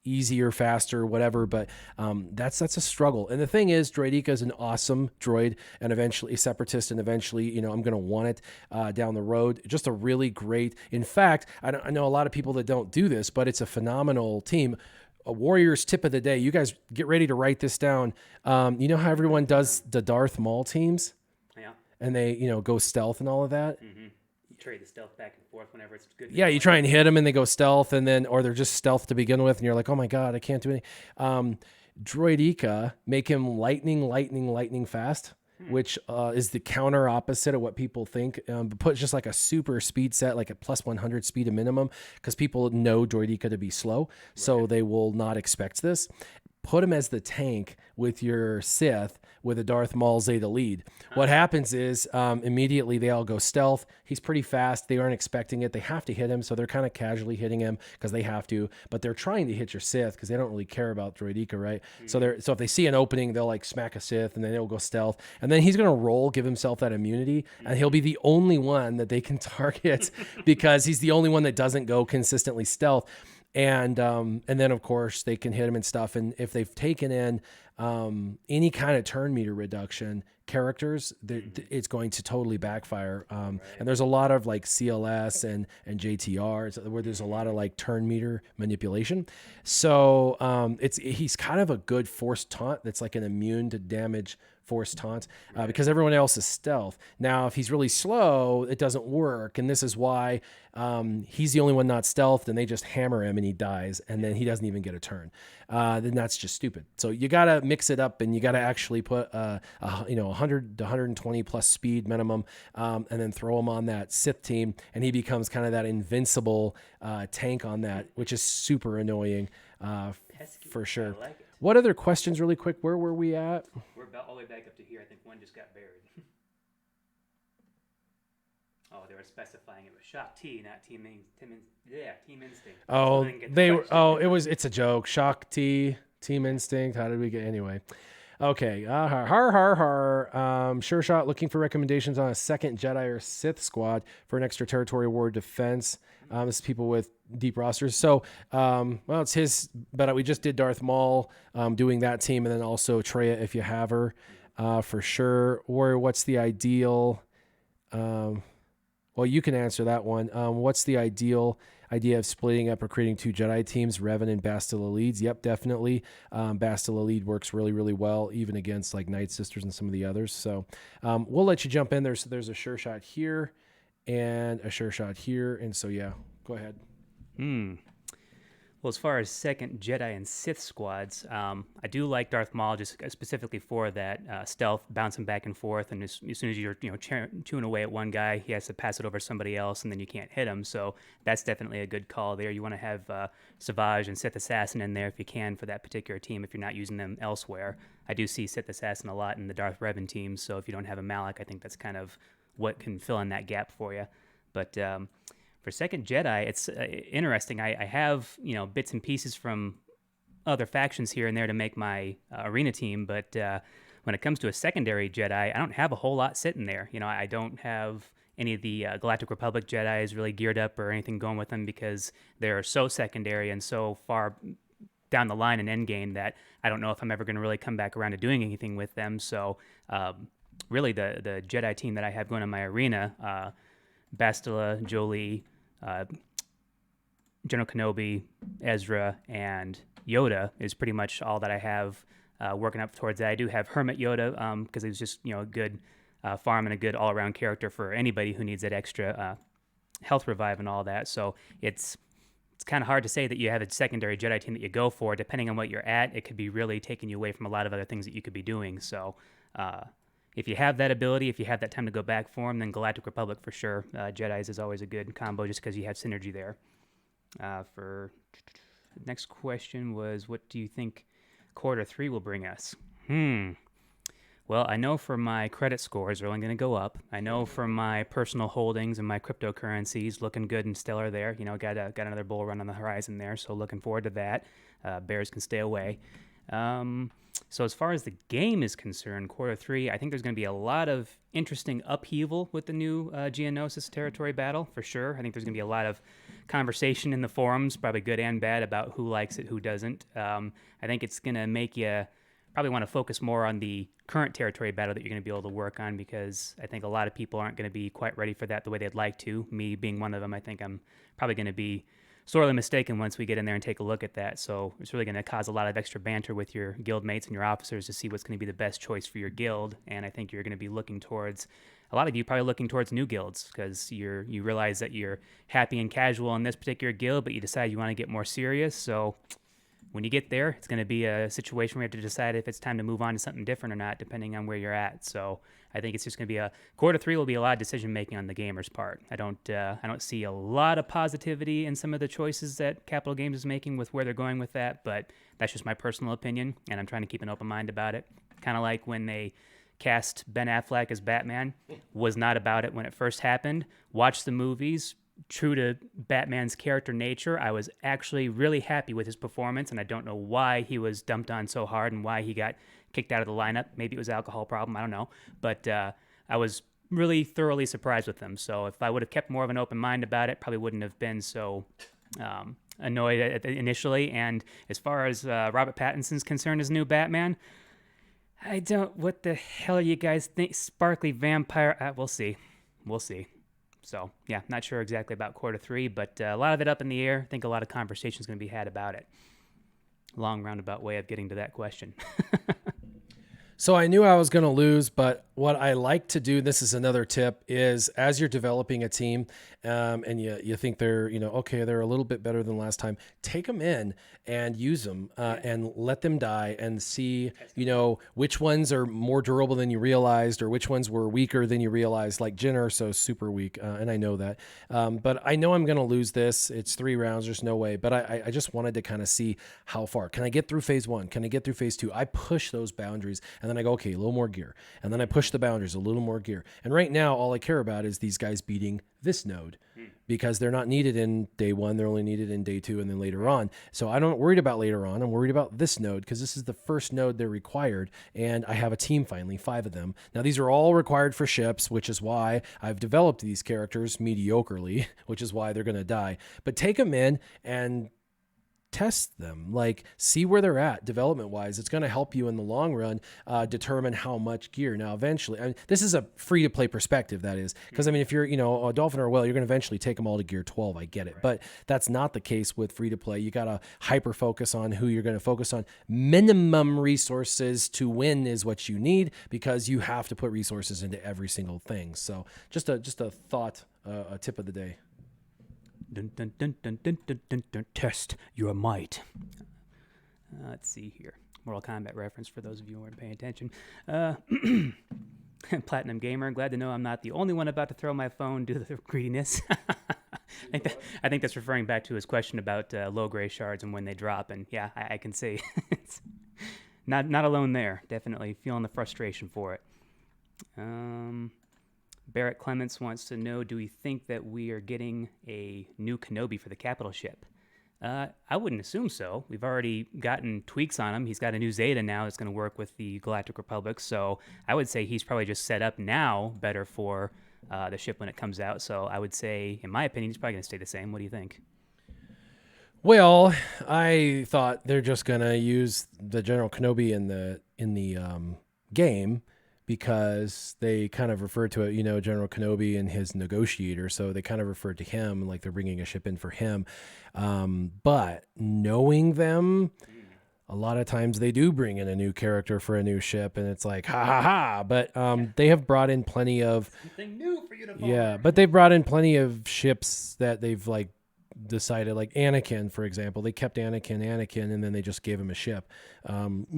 easier, faster, whatever. But that's a struggle. And the thing is, Droideka is an awesome droid, and eventually a separatist, and eventually, I'm going to want it down the road. Just a really great. In fact, I know a lot of people that don't do this, but it's a phenomenal team. A Warriors tip of the day. You guys get ready to write this down. You know how everyone does the Darth Maul teams? Yeah. And they, go stealth and all of that. Mm-hmm. Trade the stealth back and forth whenever it's good. Yeah, you try and hit them and they go stealth, and then, or they're just stealth to begin with, and you're like, oh my God, I can't do anything. Droideka, make him lightning fast, which is the counter opposite of what people think. Put just like a super speed set, like a plus 100 speed a minimum, because people know Droideka to be slow, so they will not expect this. Put him as the tank with your Sith with a Darth Maul Zeta lead. What happens is immediately they all go stealth. He's pretty fast. They aren't expecting it. They have to hit him, so they're kind of casually hitting him because they have to. But they're trying to hit your Sith because they don't really care about Droideka, right? Mm-hmm. So if they see an opening, they'll like smack a Sith, and then they'll go stealth. And then he's going to roll, give himself that immunity, and he'll be the only one that they can target because he's the only one that doesn't go consistently stealth. And then of course they can hit him and stuff. And if they've taken in any kind of turn meter reduction characters, it's going to totally backfire. And there's a lot of like CLS and JTR where there's a lot of like turn meter manipulation. So he's kind of a good force taunt that's like an immune to damage force taunt because everyone else is stealth. Now, if he's really slow, it doesn't work. And this is why he's the only one not stealthed, and they just hammer him and he dies, and then he doesn't even get a turn. Then that's just stupid. So you got to mix it up, and you got to actually put 100 to 120 plus speed minimum, and then throw him on that Sith team, and he becomes kind of that invincible tank on that, which is super annoying for sure. I like it. What other questions really quick? Where were we at? We're about all the way back up to here. I think one just got buried. Oh, they were specifying it was Shock T, not Team Instinct. Oh, it's a joke. Shock T, Team Instinct. How did we get anyway? Okay. Har har har. SureShot looking for recommendations on a second Jedi or Sith squad for an extra territory war defense. This is people with deep rosters. So, well, it's his, but we just did Darth Maul doing that team, and then also Treya if you have her for sure. Or what's the ideal? Well, you can answer that one. What's the ideal idea of splitting up or creating two Jedi teams, Revan and Bastila leads? Yep, definitely. Bastila lead works really, really well, even against like Night Sisters and some of the others. So we'll let you jump in. There's a sure shot here and a sure shot here. And so, yeah, go ahead. Well, as far as second Jedi and Sith squads, I do like Darth Maul just specifically for that stealth, bouncing back and forth, and as soon as you're chewing away at one guy, he has to pass it over to somebody else, and then you can't hit him. So that's definitely a good call there. You want to have Savage and Sith Assassin in there if you can for that particular team if you're not using them elsewhere. I do see Sith Assassin a lot in the Darth Revan teams, so if you don't have a Malak, I think that's kind of what can fill in that gap for you. But for second Jedi, it's interesting. I have bits and pieces from other factions here and there to make my arena team, but when it comes to a secondary Jedi, I don't have a whole lot sitting there. I don't have any of the Galactic Republic Jedis really geared up or anything going with them because they're so secondary and so far down the line in endgame that I don't know if I'm ever going to really come back around to doing anything with them. So really the Jedi team that I have going in my arena, Bastila, Jolie, General Kenobi, Ezra, and Yoda is pretty much all that I have working up towards that. I do have Hermit Yoda because he's just a good farm and a good all-around character for anybody who needs that extra health revive and all that. So it's kind of hard to say that you have a secondary Jedi team that you go for. Depending on what you're at, it could be really taking you away from a lot of other things that you could be doing. So if you have that ability, if you have that time to go back for them, then Galactic Republic for sure. Jedis is always a good combo just because you have synergy there. For the next question was, what do you think quarter 3 will bring us? Well, I know for my credit scores are only going to go up. I know for my personal holdings and my cryptocurrencies looking good and stellar there. Got another bull run on the horizon there, so looking forward to that. Bears can stay away. So as far as the game is concerned, quarter 3, I think there's going to be a lot of interesting upheaval with the new Geonosis territory battle, for sure. I think there's going to be a lot of conversation in the forums, probably good and bad, about who likes it, who doesn't. I think it's going to make you probably want to focus more on the current territory battle that you're going to be able to work on, because I think a lot of people aren't going to be quite ready for that the way they'd like to. Me being one of them, I think I'm probably going to be sorely mistaken once we get in there and take a look at that. So it's really going to cause a lot of extra banter with your guild mates and your officers to see what's going to be the best choice for your guild. And I think you're going to be looking towards, a lot of you probably looking towards new guilds, because you realize that you're happy and casual in this particular guild, but you decide you want to get more serious. So when you get there, it's going to be a situation where you have to decide if it's time to move on to something different or not, depending on where you're at. So I think it's just going to be quarter 3 will be a lot of decision making on the gamer's part. I don't see a lot of positivity in some of the choices that Capital Games is making with where they're going with that, but that's just my personal opinion, and I'm trying to keep an open mind about it. Kind of like when they cast Ben Affleck as Batman, was not about it when it first happened. Watch the movies. True to Batman's character nature, I was actually really happy with his performance, and I don't know why he was dumped on so hard and why he got kicked out of the lineup. Maybe it was an alcohol problem, I don't know. But I was really thoroughly surprised with him. So if I would have kept more of an open mind about it, probably wouldn't have been so annoyed initially. And as far as Robert Pattinson's concerned as new Batman, what the hell are you guys think? Sparkly vampire? We'll see. So, yeah, not sure exactly about quarter 3, but a lot of it up in the air. I think a lot of conversation is going to be had about it. Long roundabout way of getting to that question. So I knew I was going to lose, but what I like to do, this is another tip, is as you're developing a team and you think they're, okay, they're a little bit better than last time, take them in and use them and let them die and see, which ones are more durable than you realized or which ones were weaker than you realized. Like Jin are so super weak, and I know that. But I know I'm going to lose this. It's 3 rounds. There's no way. But I just wanted to kind of see how far. Can I get through phase 1? Can I get through phase 2? I push those boundaries, and then I go, okay, a little more gear. And then I push the boundaries, a little more gear. And right now, all I care about is these guys beating this node. because they're not needed in day 1. They're only needed in day 2 and then later on. So I'm not worried about later on. I'm worried about this node because this is the first node they're required. And I have a team finally, 5 of them. Now, these are all required for ships, which is why I've developed these characters mediocrely, which is why they're going to die. But take them in and test them, like see where they're at development wise. It's going to help you in the long run determine how much gear. Now eventually, I mean, this is a free to play perspective, that is, because I mean, if you're a dolphin or a whale, you're going to eventually take them all to gear 12. I get it, but that's not the case with free to play. You got to hyper focus on who you're going to focus on. Minimum resources to win is what you need, because you have to put resources into every single thing. So just a thought, a tip of the day. Dun, dun, dun, dun, dun, dun, dun, dun. Test your might. Let's see here. Mortal Kombat reference for those of you who aren't paying attention. Platinum Gamer, glad to know I'm not the only one about to throw my phone due to the greediness. I think that's referring back to his question about low gray shards and when they drop. And yeah, I can see. It's not alone there. Definitely feeling the frustration for it. Barrett Clements wants to know, do we think that we are getting a new Kenobi for the capital ship? I wouldn't assume so. We've already gotten tweaks on him. He's got a new Zeta now that's going to work with the Galactic Republic. So I would say he's probably just set up now better for the ship when it comes out. So I would say, in my opinion, he's probably going to stay the same. What do you think? Well, I thought they're just going to use the General Kenobi in the game, because they kind of referred to it, General Kenobi and his negotiator. So they kind of referred to him like they're bringing a ship in for him. But knowing them, a lot of times they do bring in a new character for a new ship, and it's like, ha ha ha. But they have brought in plenty of something new for you to yeah, but they've brought in plenty of ships that they've decided, like Anakin, for example. They kept Anakin, and then they just gave him a ship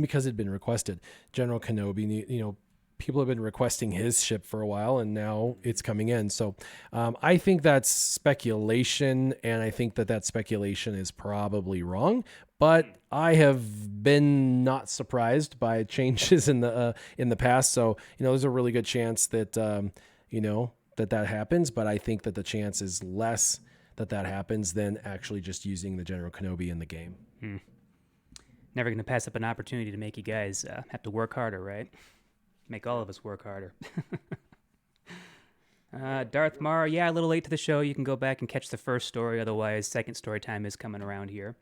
because it'd been requested. General Kenobi, people have been requesting his ship for a while, and now it's coming in. So I think that's speculation, and I think that speculation is probably wrong. But I have been not surprised by changes in the past. So there's a really good chance that that happens. But I think that the chance is less that happens than actually just using the General Kenobi in the game. Never going to pass up an opportunity to make you guys have to work harder, right? Make all of us work harder. Darth Mar, yeah, a little late to the show. You can go back and catch the first story. Otherwise, second story time is coming around here.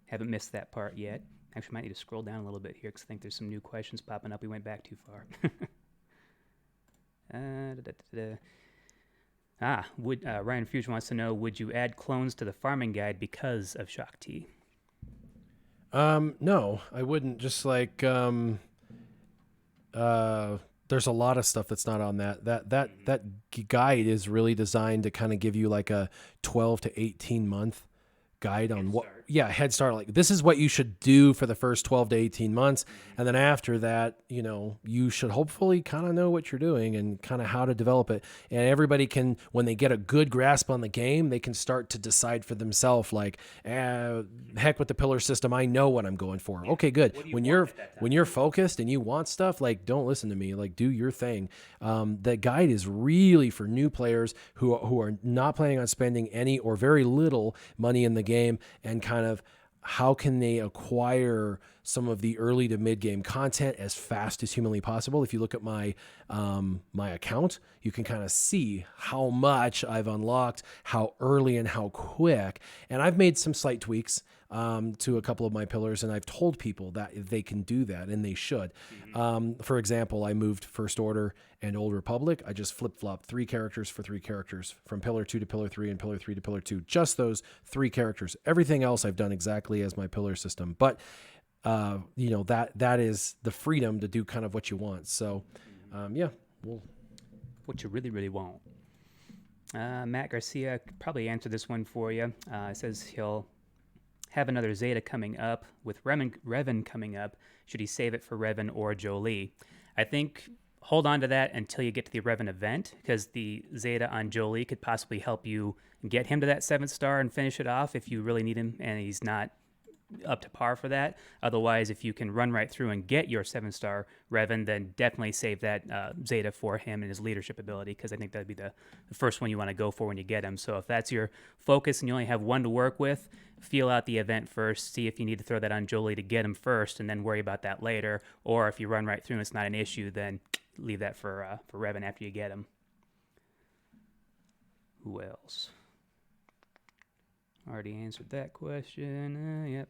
Haven't missed that part yet. Actually, might need to scroll down a little bit here because I think there's some new questions popping up. We went back too far. Ryan Fuge wants to know, would you add clones to the farming guide because of Shock T? No, I wouldn't. Just like... there's a lot of stuff that's not on that guide is really designed to kind of give you like a 12 to 18 month guide on head start. Like, this is what you should do for the first 12 to 18 months. And then after that, you should hopefully kind of know what you're doing and kind of how to develop it. And everybody can, when they get a good grasp on the game, they can start to decide for themselves, like, heck with the pillar system. I know what I'm going for. Okay, good. When you're focused and you want stuff, like, don't listen to me, like, do your thing. The guide is really for new players who are not planning on spending any or very little money in the game, and kind of how can they acquire some of the early to mid game content as fast as humanly possible. If you look at my my account, you can kind of see how much I've unlocked, how early and how quick. And I've made some slight tweaks to a couple of my pillars, and I've told people that they can do that, and they should. For example, I moved First Order and Old Republic. I just flip-flopped 3 characters for 3 characters, from Pillar 2 to Pillar 3 and Pillar 3 to Pillar 2. Just those 3 characters. Everything else I've done exactly as my pillar system. But that is the freedom to do kind of what you want. So, what you really, really want. Matt Garcia probably answered this one for you. It says he'll have another Zeta coming up with Revan coming up. Should he save it for Revan or Jolie? I think hold on to that until you get to the Revan event, because the Zeta on Jolie could possibly help you get him to that 7th star and finish it off if you really need him and he's not up to par for that. Otherwise, if you can run right through and get your 7-star Revan, then definitely save that Zeta for him and his leadership ability, because I think that'd be the first one you want to go for when you get him. So if that's your focus and you only have one to work with, feel out the event first, see if you need to throw that on Jolie to get him first, and then worry about that later. Or if you run right through and it's not an issue, then leave that for Revan after you get him. Who else? Already answered that question. Yep.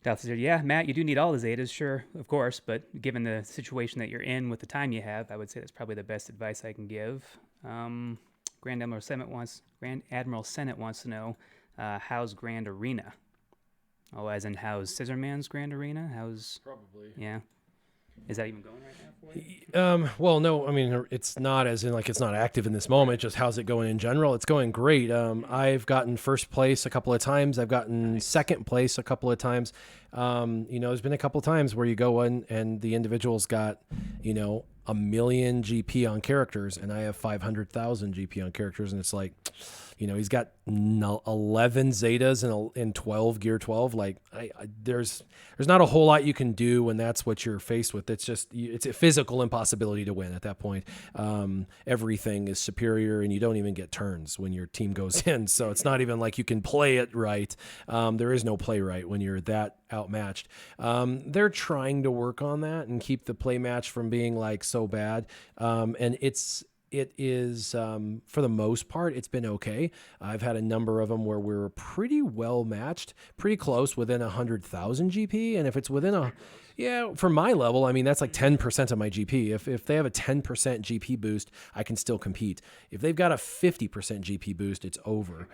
Doubt said, yeah, Matt, you do need all the Zetas, sure, of course, but given the situation that you're in with the time you have, I would say that's probably the best advice I can give. Grand Admiral Senate wants to know, how's Grand Arena? Oh, as in how's Scissorman's Grand Arena? How's Probably. Yeah. Is that even going right now for you? Well, no, I mean, it's not as in like it's not active in this moment, just how's it going in general? It's going great. I've gotten first place a couple of times. I've gotten second place a couple of times. There's been a couple of times where you go in and the individual's got, 1 million GP on characters and I have 500,000 GP on characters. And it's like, he's got 11 Zetas and 12 Gear 12. Like there's not a whole lot you can do when that's what you're faced with. It's just, it's a physical impossibility to win at that point. Everything is superior and you don't even get turns when your team goes in. So it's not even like you can play it right. There is no play right when you're that outmatched. They're trying to work on that and keep the play match from being like so bad. And it is, for the most part, it's been okay. I've had a number of them where we're pretty well matched, pretty close, within 100,000 GP. And if it's within for my level, I mean, that's like 10% of my GP. If they have a 10% GP boost, I can still compete. If they've got a 50% GP boost, it's over.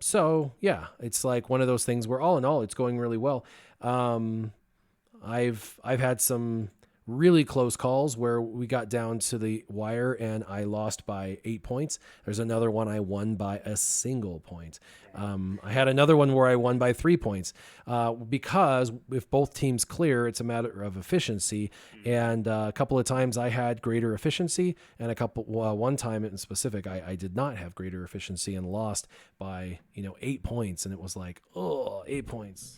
So yeah, it's like one of those things where all in all, it's going really well. I've had some really close calls where we got down to the wire and I lost by 8 points. There's another one I won by a single point. I had another one where I won by 3 points because if both teams clear, it's a matter of efficiency. And a couple of times I had greater efficiency, and one time in specific, I did not have greater efficiency and lost by 8 points. And it was like, 8 points.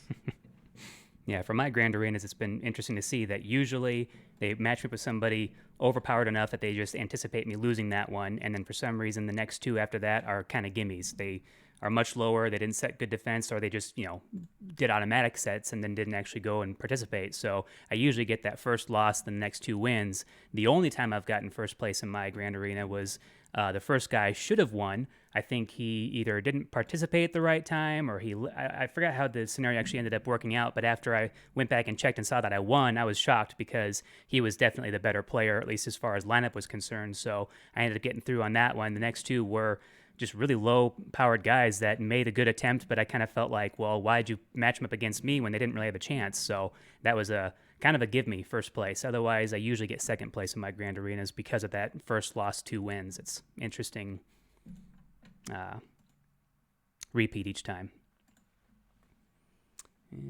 Yeah, for my Grand Arenas, it's been interesting to see that usually they match me up with somebody overpowered enough that they just anticipate me losing that one, and then for some reason the next two after that are kind of gimmies. They are much lower, they didn't set good defense, or they just, did automatic sets and then didn't actually go and participate. So I usually get that first loss, the next two wins. The only time I've gotten first place in my Grand Arena was the first guy should have won. I think he either didn't participate at the right time or I forgot how the scenario actually ended up working out, but after I went back and checked and saw that I won, I was shocked because he was definitely the better player, at least as far as lineup was concerned. So I ended up getting through on that one. The next two were just really low-powered guys that made a good attempt, but I kind of felt like, well, why'd you match them up against me when they didn't really have a chance? So that was a kind of a give me first place. Otherwise, I usually get second place in my Grand Arenas because of that first loss, 2 wins. It's interesting repeat each time.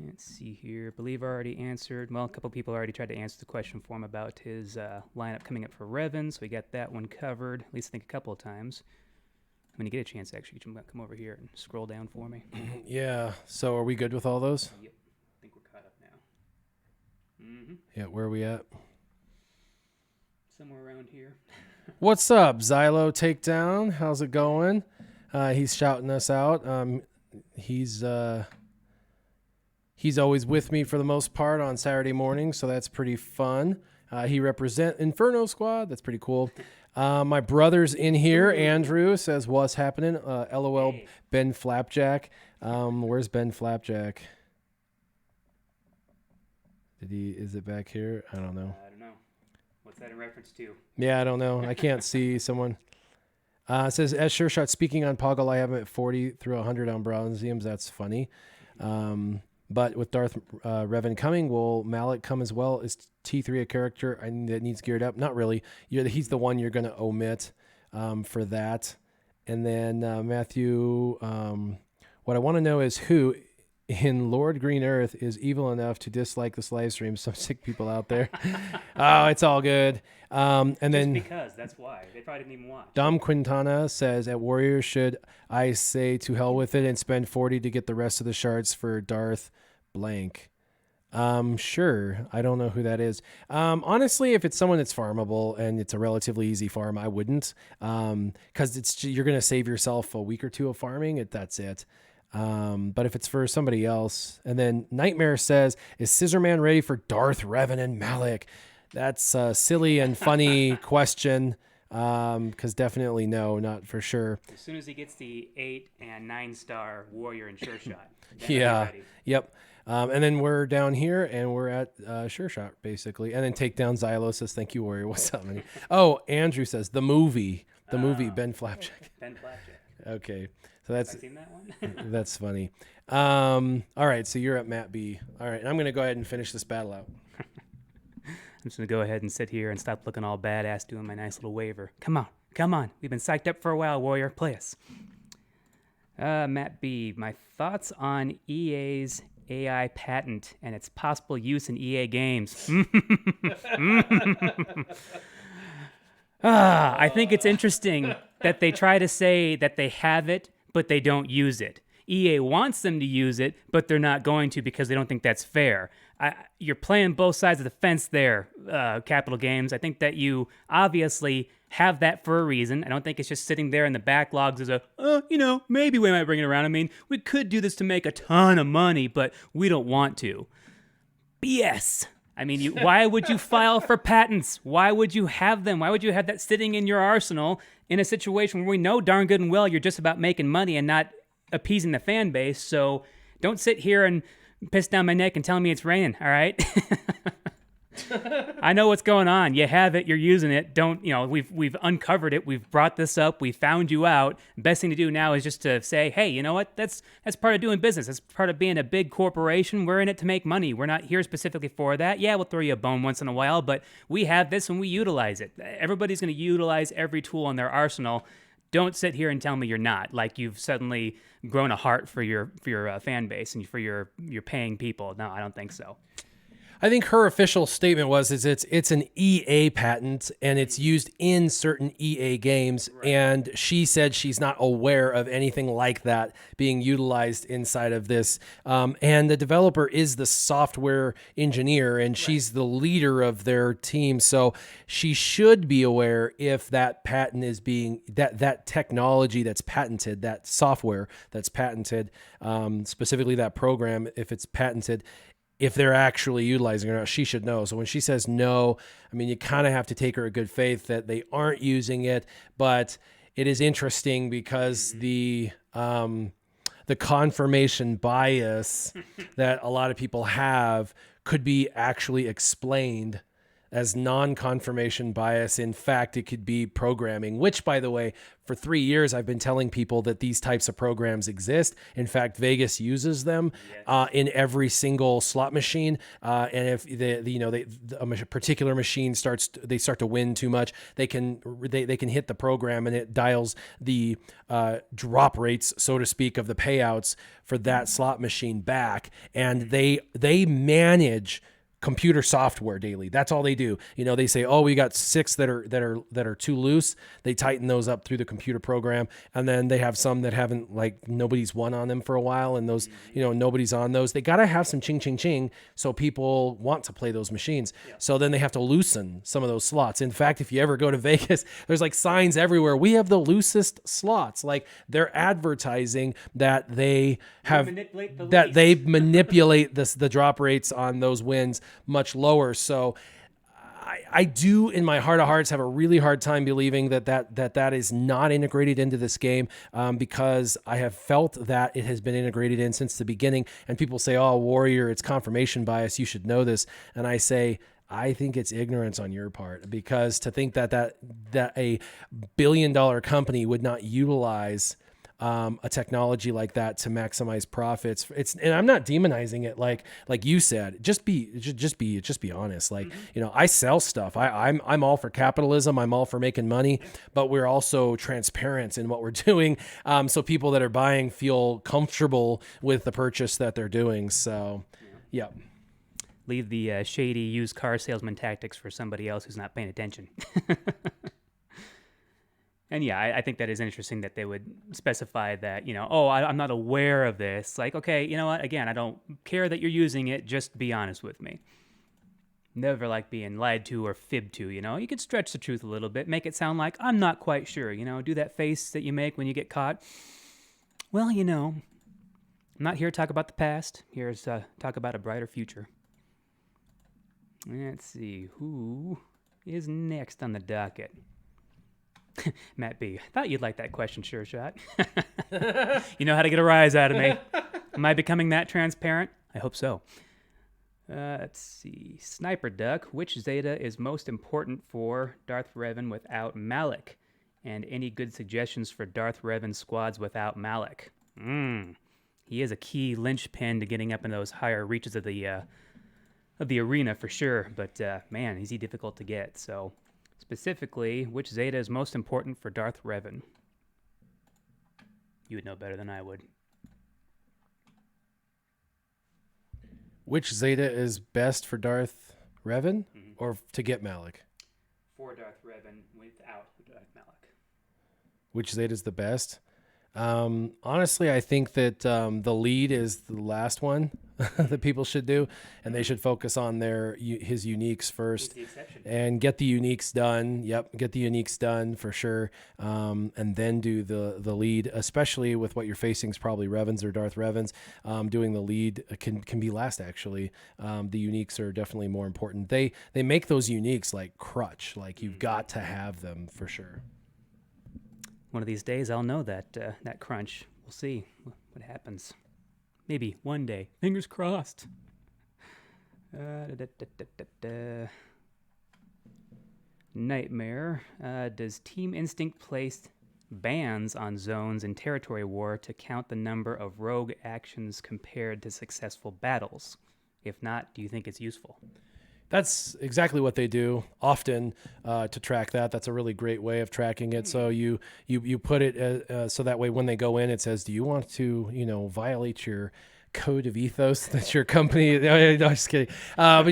Let's see here. I believe I already answered. Well, a couple people already tried to answer the question for him about his lineup coming up for Revan, so we got that one covered, at least I think a couple of times. When you get a chance, actually, you can come over here and scroll down for me. Yeah. So are we good with all those? Yep. I think we're caught up now. Mm-hmm. Yeah. Where are we at? Somewhere around here. What's up, Xylo Takedown? How's it going? He's shouting us out. He's always with me for the most part on Saturday morning, so that's pretty fun. He represents Inferno Squad. That's pretty cool. My brother's in here. Andrew says, what's happening? LOL, hey. Ben Flapjack. Where's Ben Flapjack? Is it back here? I don't know. I don't know. What's that in reference to? Yeah, I don't know. I can't see someone. It says, as SureShot speaking on Poggle, I have him at 40 through 100 on Bronziums. That's funny. But with Darth Revan coming, will Malak come as well? Is T3 a character that needs geared up? Not really. He's the one you're going to omit for that. And then Matthew, what I want to know is who in Lord Green Earth is evil enough to dislike this live stream. Some sick people out there. Oh, it's all good. And Just then because, that's why. They probably didn't even watch. Dom Quintana says, at Warrior, should I say to hell with it and spend 40 to get the rest of the shards for Darth blank? Sure. I don't know who that is. Honestly, if it's someone that's farmable and it's a relatively easy farm, I wouldn't. Because you're going to save yourself a week or two of farming. That's it. But if it's for somebody else, and then Nightmare says, is Scissorman ready for Darth, Revan, and Malik? That's a silly and funny question. Because definitely no, not for sure. As soon as he gets the 8 and 9-star warrior and SureShot. Yeah. Yep. And then we're down here and we're at SureShot basically. And then take down Xylo says, thank you, Warrior. What's up, man? Oh, Andrew says the movie Ben Flapjack. Ben Flapjack. Okay. So that's, Have I seen that one? that's funny. All right. So you're at Matt B. All right. I'm going to go ahead and finish this battle out. I'm just going to go ahead and sit here and stop looking all badass doing my nice little waiver. Come on. Come on. We've been psyched up for a while, Warrior. Play us. Matt B. My thoughts on EA's AI patent and its possible use in EA games. I think it's interesting that they try to say that they have it, but they don't use it. EA wants them to use it, but they're not going to because they don't think that's fair. You're playing both sides of the fence there, Capital Games. I think that you obviously have that for a reason. I don't think it's just sitting there in the backlogs as maybe we might bring it around. I mean, we could do this to make a ton of money, but we don't want to. BS. I mean, why would you file for patents? Why would you have them? Why would you have that sitting in your arsenal in a situation where we know darn good and well you're just about making money and not appeasing the fan base? So don't sit here and piss down my neck and tell me it's raining, all right? I know what's going on. You have it. You're using it. We've uncovered it. We've brought this up. We found you out. Best thing to do now is just to say, hey, you know what? That's part of doing business. That's part of being a big corporation. We're in it to make money. We're not here specifically for that. Yeah, we'll throw you a bone once in a while, but we have this and we utilize it. Everybody's going to utilize every tool in their arsenal. Don't sit here and tell me you're not. Like you've suddenly grown a heart for your fan base and for your paying people. No, I don't think so. I think her official statement was it's an EA patent and it's used in certain EA games. Right. And she said she's not aware of anything like that being utilized inside of this. And the developer is the software engineer and she's the leader of their team. So she should be aware if that patent is being, that technology that's patented, that software that's patented, specifically that program, if it's patented, if they're actually utilizing it or not, she should know. So when she says no, I mean, you kind of have to take her at good faith that they aren't using it. But it is interesting because the confirmation bias that a lot of people have could be actually explained as non-confirmation bias. In fact, it could be programming, which, by the way, for 3 years, I've been telling people that these types of programs exist. In fact, Vegas uses them in every single slot machine. And if a particular machine start to win too much, they can hit the program and it dials the drop rates, so to speak, of the payouts for that slot machine back. And they manage computer software daily. That's all they do. They say, oh, we got 6 that are too loose. They tighten those up through the computer program. And then they have some that haven't, like, nobody's won on them for a while. And those, nobody's on those. They got to have some ching, ching, ching. So people want to play those machines. Yeah. So then they have to loosen some of those slots. In fact, if you ever go to Vegas, there's like signs everywhere. We have the loosest slots. Like they're advertising that they have, they manipulate the drop rates on those wins much lower. So I do, in my heart of hearts, have a really hard time believing that is not integrated into this game, because I have felt that it has been integrated in since the beginning. And people say, oh, Warrior, it's confirmation bias. You should know this. And I say, I think it's ignorance on your part, because to think that a $1 billion company would not utilize a technology like that to maximize profits. And I'm not demonizing it like you said. Just be honest. Like, I sell stuff. I'm all for capitalism. I'm all for making money, but we're also transparent in what we're doing. So people that are buying feel comfortable with the purchase that they're doing. So, yeah. Leave the shady used car salesman tactics for somebody else who's not paying attention. And yeah, I think that is interesting that they would specify that, I'm not aware of this. Like, okay, you know what? Again, I don't care that you're using it. Just be honest with me. Never like being lied to or fibbed to, You could stretch the truth a little bit, make it sound like I'm not quite sure, do that face that you make when you get caught. Well, I'm not here to talk about the past. Here's talk about a brighter future. Let's see, who is next on the docket? Matt B. I thought you'd like that question, SureShot. You know how to get a rise out of me. Am I becoming that transparent? I hope so. Let's see. Sniper Duck. Which Zeta is most important for Darth Revan without Malak? And any good suggestions for Darth Revan squads without Malak? He is a key linchpin to getting up in those higher reaches of the arena for sure. But man, is he difficult to get. So specifically, which Zeta is most important for Darth Revan? You would know better than I would. Which Zeta is best for Darth Revan or to get Malak? For Darth Revan without Darth Malak. Which Zeta is the best? Honestly, I think that the lead is the last one that people should do, and they should focus on his uniques first and get the uniques done. Yep, get the uniques done for sure, and then do the lead, especially with what you're facing is probably Revans or Darth Revans. Doing the lead can be last actually. The uniques are definitely more important. They make those uniques like crutch, like you've got to have them for sure. One of these days, I'll know that crunch. We'll see what happens. Maybe one day. Fingers crossed. Nightmare. Does Team Instinct place bans on zones in Territory War to count the number of rogue actions compared to successful battles? If not, do you think it's useful? That's exactly what they do often to track that. That's a really great way of tracking it. So you put it so that way when they go in, it says, do you want to, violate your code of ethos that your company, no, just kidding. But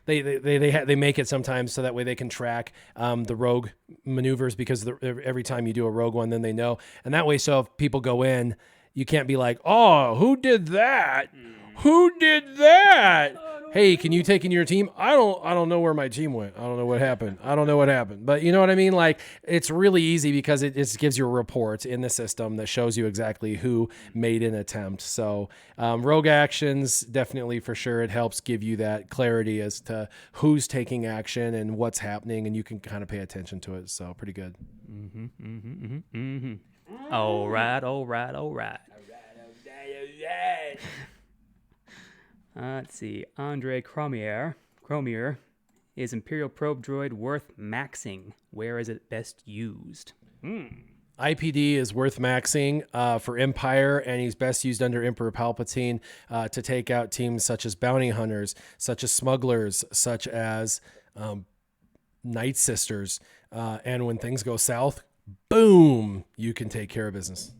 they make it sometimes so that way they can track the rogue maneuvers because every time you do a rogue one, then they know. And that way, so if people go in, you can't be like, oh, who did that? Who did that? Hey, can you take in your team? I don't know where my team went. I don't know what happened. But you know what I mean? Like, it's really easy because it just gives you a report in the system that shows you exactly who made an attempt. So rogue actions, definitely for sure. It helps give you that clarity as to who's taking action and what's happening, and you can kind of pay attention to it. So pretty good. All right. Let's see. Andre Cromier. Is Imperial Probe Droid worth maxing? Where is it best used? IPD is worth maxing for Empire, and he's best used under Emperor Palpatine to take out teams such as bounty hunters, such as smugglers, such as Night Sisters. And when things go south, boom, you can take care of business.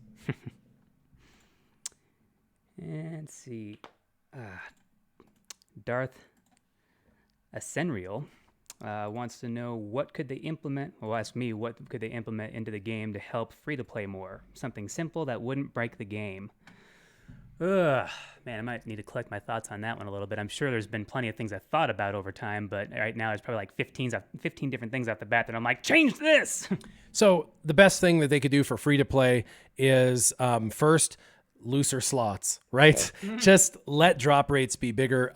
Let's see. Darth Ascenriel wants to know what could they implement. Well, ask me what could they implement into the game to help free to play more. Something simple that wouldn't break the game. Man, I might need to collect my thoughts on that one a little bit. I'm sure there's been plenty of things I've thought about over time, but right now there's probably like 15 different things off the bat that I'm like, change this. So the best thing that they could do for free to play is first, looser slots, right? Just let drop rates be bigger.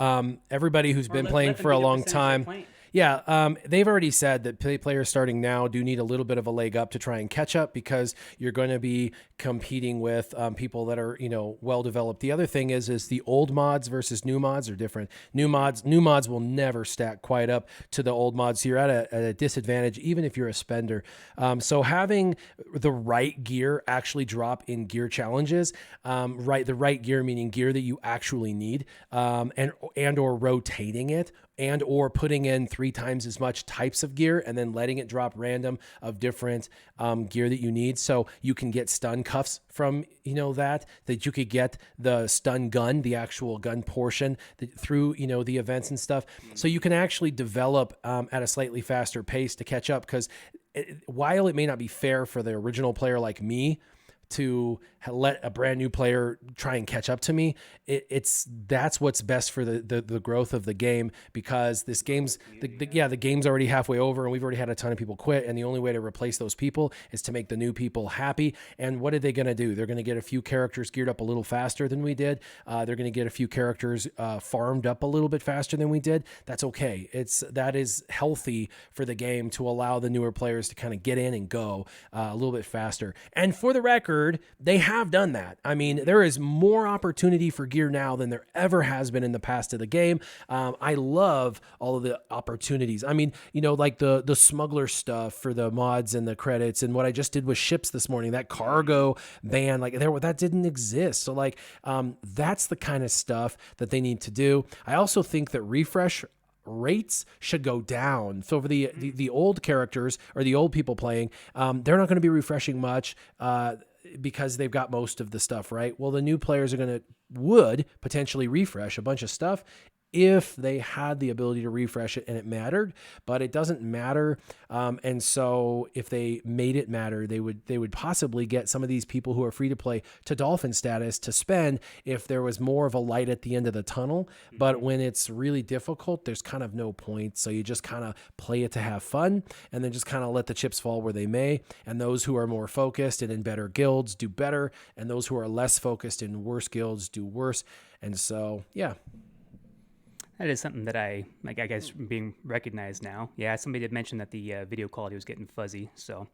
Everybody who's been playing for a long time. Yeah, they've already said that players starting now do need a little bit of a leg up to try and catch up because you're going to be competing with people that are well developed. The other thing is the old mods versus new mods are different. New mods will never stack quite up to the old mods. So you're at a disadvantage even if you're a spender. So having the right gear actually drop in gear challenges, the right gear meaning gear that you actually need, and or rotating it, and or putting in 3 times as much types of gear and then letting it drop random of different gear that you need. So you can get stun cuffs from, that you could get the stun gun, the actual gun portion through, the events and stuff. So you can actually develop at a slightly faster pace to catch up, because while it may not be fair for the original player like me to let a brand new player try and catch up to me, that's what's best for the growth of the game, because this game's the game's already halfway over and we've already had a ton of people quit, and the only way to replace those people is to make the new people happy. And what are they going to do? They're going to get a few characters geared up a little faster than we did. They're going to get a few characters farmed up a little bit faster than we did. That's okay. That is healthy for the game to allow the newer players to kind of get in and go a little bit faster. And for the record, they have done that. I mean, there is more opportunity for gear now than there ever has been in the past of the game. I love all of the opportunities. I mean, like the smuggler stuff for the mods and the credits, and what I just did with ships this morning, that cargo ban, that didn't exist. So that's the kind of stuff that they need to do. I also think that refresh rates should go down. So for the old characters or the old people playing, they're not going to be refreshing much because they've got most of the stuff, right? Well, the new players would potentially refresh a bunch of stuff if they had the ability to refresh it and it mattered, but it doesn't matter. And so if they made it matter, they would possibly get some of these people who are free to play to dolphin status to spend if there was more of a light at the end of the tunnel. But when it's really difficult, there's kind of no point. So you just kind of play it to have fun, and then just kind of let the chips fall where they may. And those who are more focused and in better guilds do better, and those who are less focused in worse guilds do worse. And so, yeah. That is something that I guess being recognized now. Yeah, somebody did mention that the video quality was getting fuzzy. So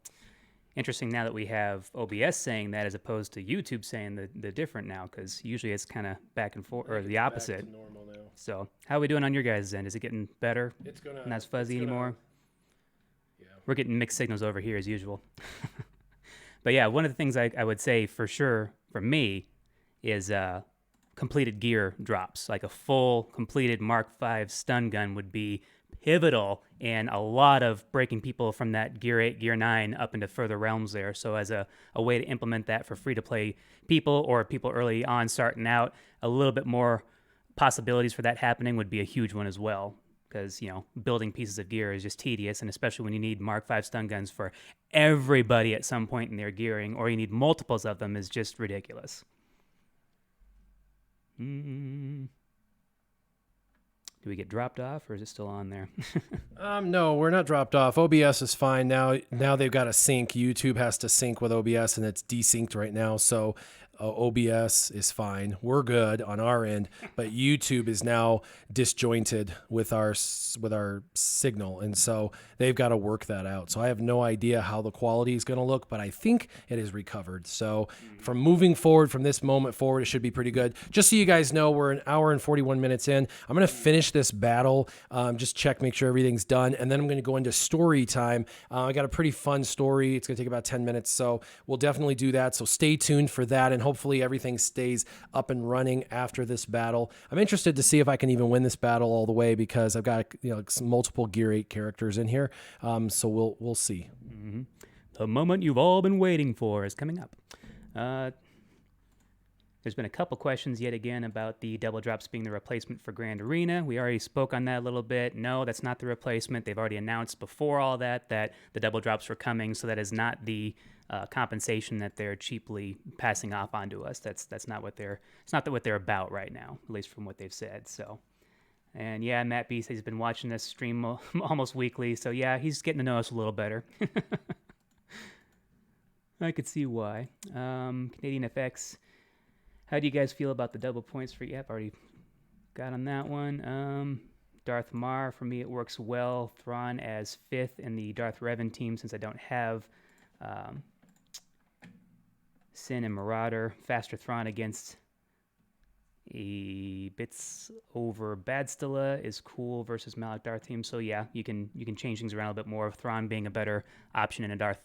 interesting now that we have OBS saying that as opposed to YouTube saying the different now, because usually it's kind of back and forth, or the opposite. Back to normal now. So how are we doing on your guys' end? Is it getting better? Not as fuzzy anymore? Yeah. We're getting mixed signals over here as usual. But yeah, one of the things I would say for sure for me is completed gear drops. Like a full completed Mark V stun gun would be pivotal and a lot of breaking people from that gear 8, gear 9 up into further realms there. So as a way to implement that for free-to-play people or people early on starting out, a little bit more possibilities for that happening would be a huge one as well. Because, building pieces of gear is just tedious, and especially when you need Mark V stun guns for everybody at some point in their gearing, or you need multiples of them, is just ridiculous. Do we get dropped off, or is it still on there? No, we're not dropped off. OBS is fine now. Now they've got to sync. YouTube has to sync with OBS, and it's desynced right now. So OBS is fine. We're good on our end, but YouTube is now disjointed with our signal, and so they've got to work that out. So I have no idea how the quality is going to look, but I think it is recovered. So from moving forward, from this moment forward, it should be pretty good. Just so you guys know, we're an hour and 41 minutes in. I'm going to finish this battle, just make sure everything's done, and then I'm going to go into story time. I got a pretty fun story. It's going to take about 10 minutes, so we'll definitely do that. So stay tuned for that, and hopefully everything stays up and running after this battle. I'm interested to see if I can even win this battle all the way, because I've got some multiple Gear 8 characters in here. So we'll see. Mm-hmm. The moment you've all been waiting for is coming up. There's been a couple questions yet again about the double drops being the replacement for Grand Arena. We already spoke on that a little bit. No, that's not the replacement. They've already announced before all that the double drops were coming, so that is not the compensation that they're cheaply passing off onto us. That's not what what they're about right now, at least from what they've said. So, and yeah, Matt B says he's been watching this stream almost weekly. So yeah, he's getting to know us a little better. I could see why. Canadian FX. How do you guys feel about the double points for? Yep, already got on that one. Darth Mar, for me, it works well. Thrawn as 5th in the Darth Revan team since I don't have Sin and Marauder. Faster Thrawn against a bits over Badstilla is cool versus Malak Darth team. So yeah, you can change things around a bit more. Thrawn being a better option in a Darth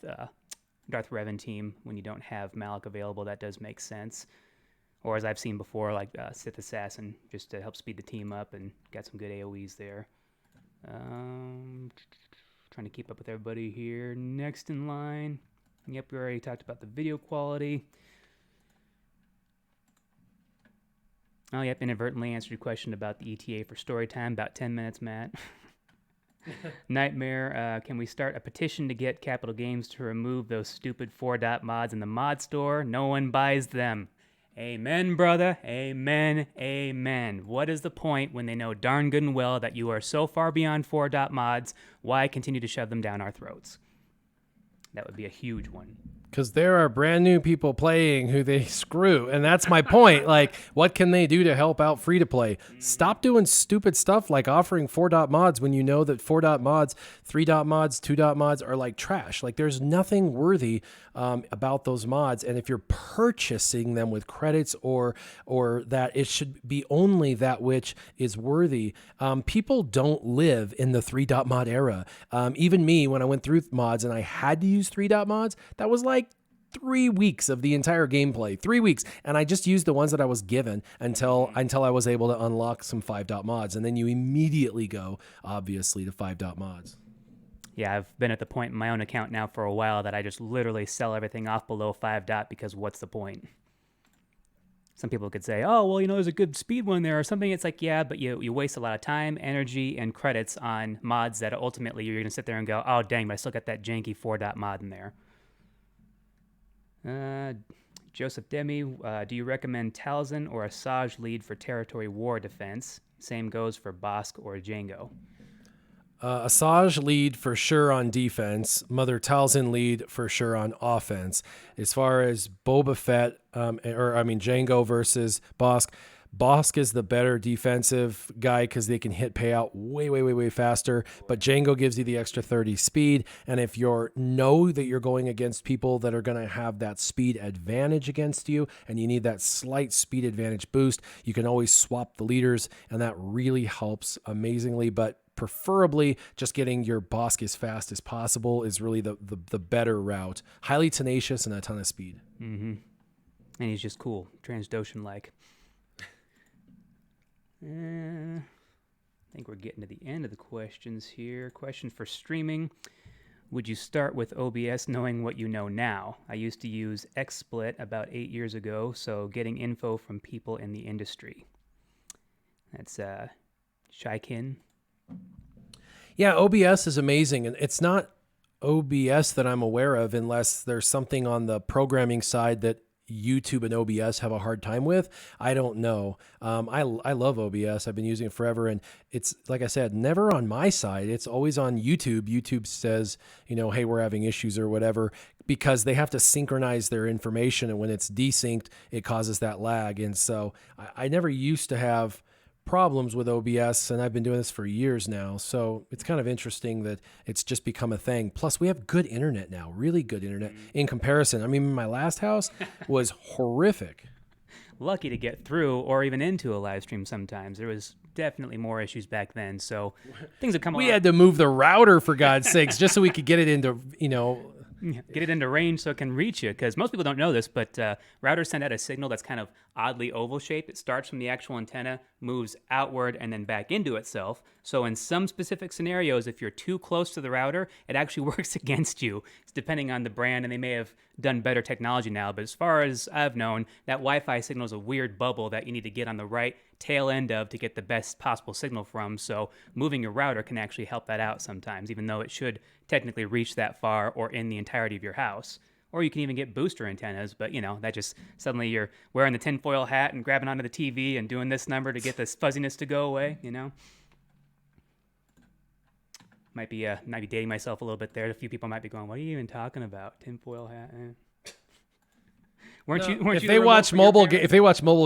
Revan team when you don't have Malak available, that does make sense. Or as I've seen before, like Sith Assassin, just to help speed the team up and got some good AoEs there. Trying to keep up with everybody here. Next in line. Yep, we already talked about the video quality. Oh, yep, inadvertently answered your question about the ETA for Storytime. About 10 minutes, Matt. Nightmare, can we start a petition to get Capital Games to remove those stupid 4-dot mods in the mod store? No one buys them. Amen, brother. Amen. Amen. What is the point when they know darn good and well that you are so far beyond 4-dot mods? Why continue to shove them down our throats? That would be a huge one. Because there are brand new people playing who they screw. And that's my point. Like, what can they do to help out free to play? Stop doing stupid stuff like offering 4-dot mods when you know that 4-dot mods, 3-dot mods, 2-dot mods are like trash. Like, there's nothing worthy about those mods. And if you're purchasing them with credits or that it should be only that which is worthy, people don't live in the 3-dot mod era. Even me, when I went through mods and I had to use 3-dot mods, that was like 3 weeks of the entire gameplay, 3 weeks. And I just used the ones that I was given until I was able to unlock some 5-dot mods. And then you immediately go, obviously, to 5-dot mods. Yeah, I've been at the point in my own account now for a while that I just literally sell everything off below 5-dot because what's the point? Some people could say, oh, well, there's a good speed one there or something. It's like, yeah, but you waste a lot of time, energy, and credits on mods that ultimately you're going to sit there and go, oh, dang, but I still got that janky 4-dot mod in there. Joseph Demi, do you recommend Talzin or Asajj lead for territory war defense? Same goes for Bosk or Django. Asajj lead for sure on defense. Mother Talzin lead for sure on offense. As far as Boba Fett, Django versus Bosk, Bosk is the better defensive guy because they can hit payout way faster, but Django gives you the extra 30 speed. And if you know that you're going against people that are going to have that speed advantage against you and you need that slight speed advantage boost, you can always swap the leaders, and that really helps amazingly. But preferably just getting your Bosk as fast as possible is really the better route. Highly tenacious and a ton of speed. Mm-hmm. And he's just cool, Transdoshan-like. I think we're getting to the end of the questions here. Question for streaming. Would you start with OBS knowing what you know now? I used to use XSplit about 8 years ago, so getting info from people in the industry. That's Shaikin. Yeah, OBS is amazing, and it's not OBS that I'm aware of unless there's something on the programming side that YouTube and OBS have a hard time with. I don't know. I love OBS. I've been using it forever, and it's, like I said, never on my side. It's always on YouTube. YouTube says, hey, we're having issues or whatever, because they have to synchronize their information, and when it's desynced, it causes that lag. And so I never used to have problems with OBS, and I've been doing this for years now. So it's kind of interesting that it's just become a thing. Plus, we have good internet now, really good internet in comparison. I mean, my last house was horrific. Lucky to get through or even into a live stream sometimes. There was definitely more issues back then. So things have come along. We had to move the router, for God's sakes, just so we could get it into, get it into range so it can reach you, because most people don't know this, but routers send out a signal that's kind of oddly oval shaped. It starts from the actual antenna, moves outward, and then back into itself. So in some specific scenarios, if you're too close to the router, it actually works against you. It's depending on the brand, and they may have done better technology now, but as far as I've known, that Wi-Fi signal is a weird bubble that you need to get on the right tail end of to get the best possible signal from. So moving your router can actually help that out sometimes, even though it should technically reach that far or in the entirety of your house. Or you can even get booster antennas, but that just suddenly you're wearing the tinfoil hat and grabbing onto the TV and doing this number to get this fuzziness to go away, Might be dating myself a little bit there. A few people might be going, "What are you even talking about? Tinfoil hat?" Weren't you? If they watch Mobile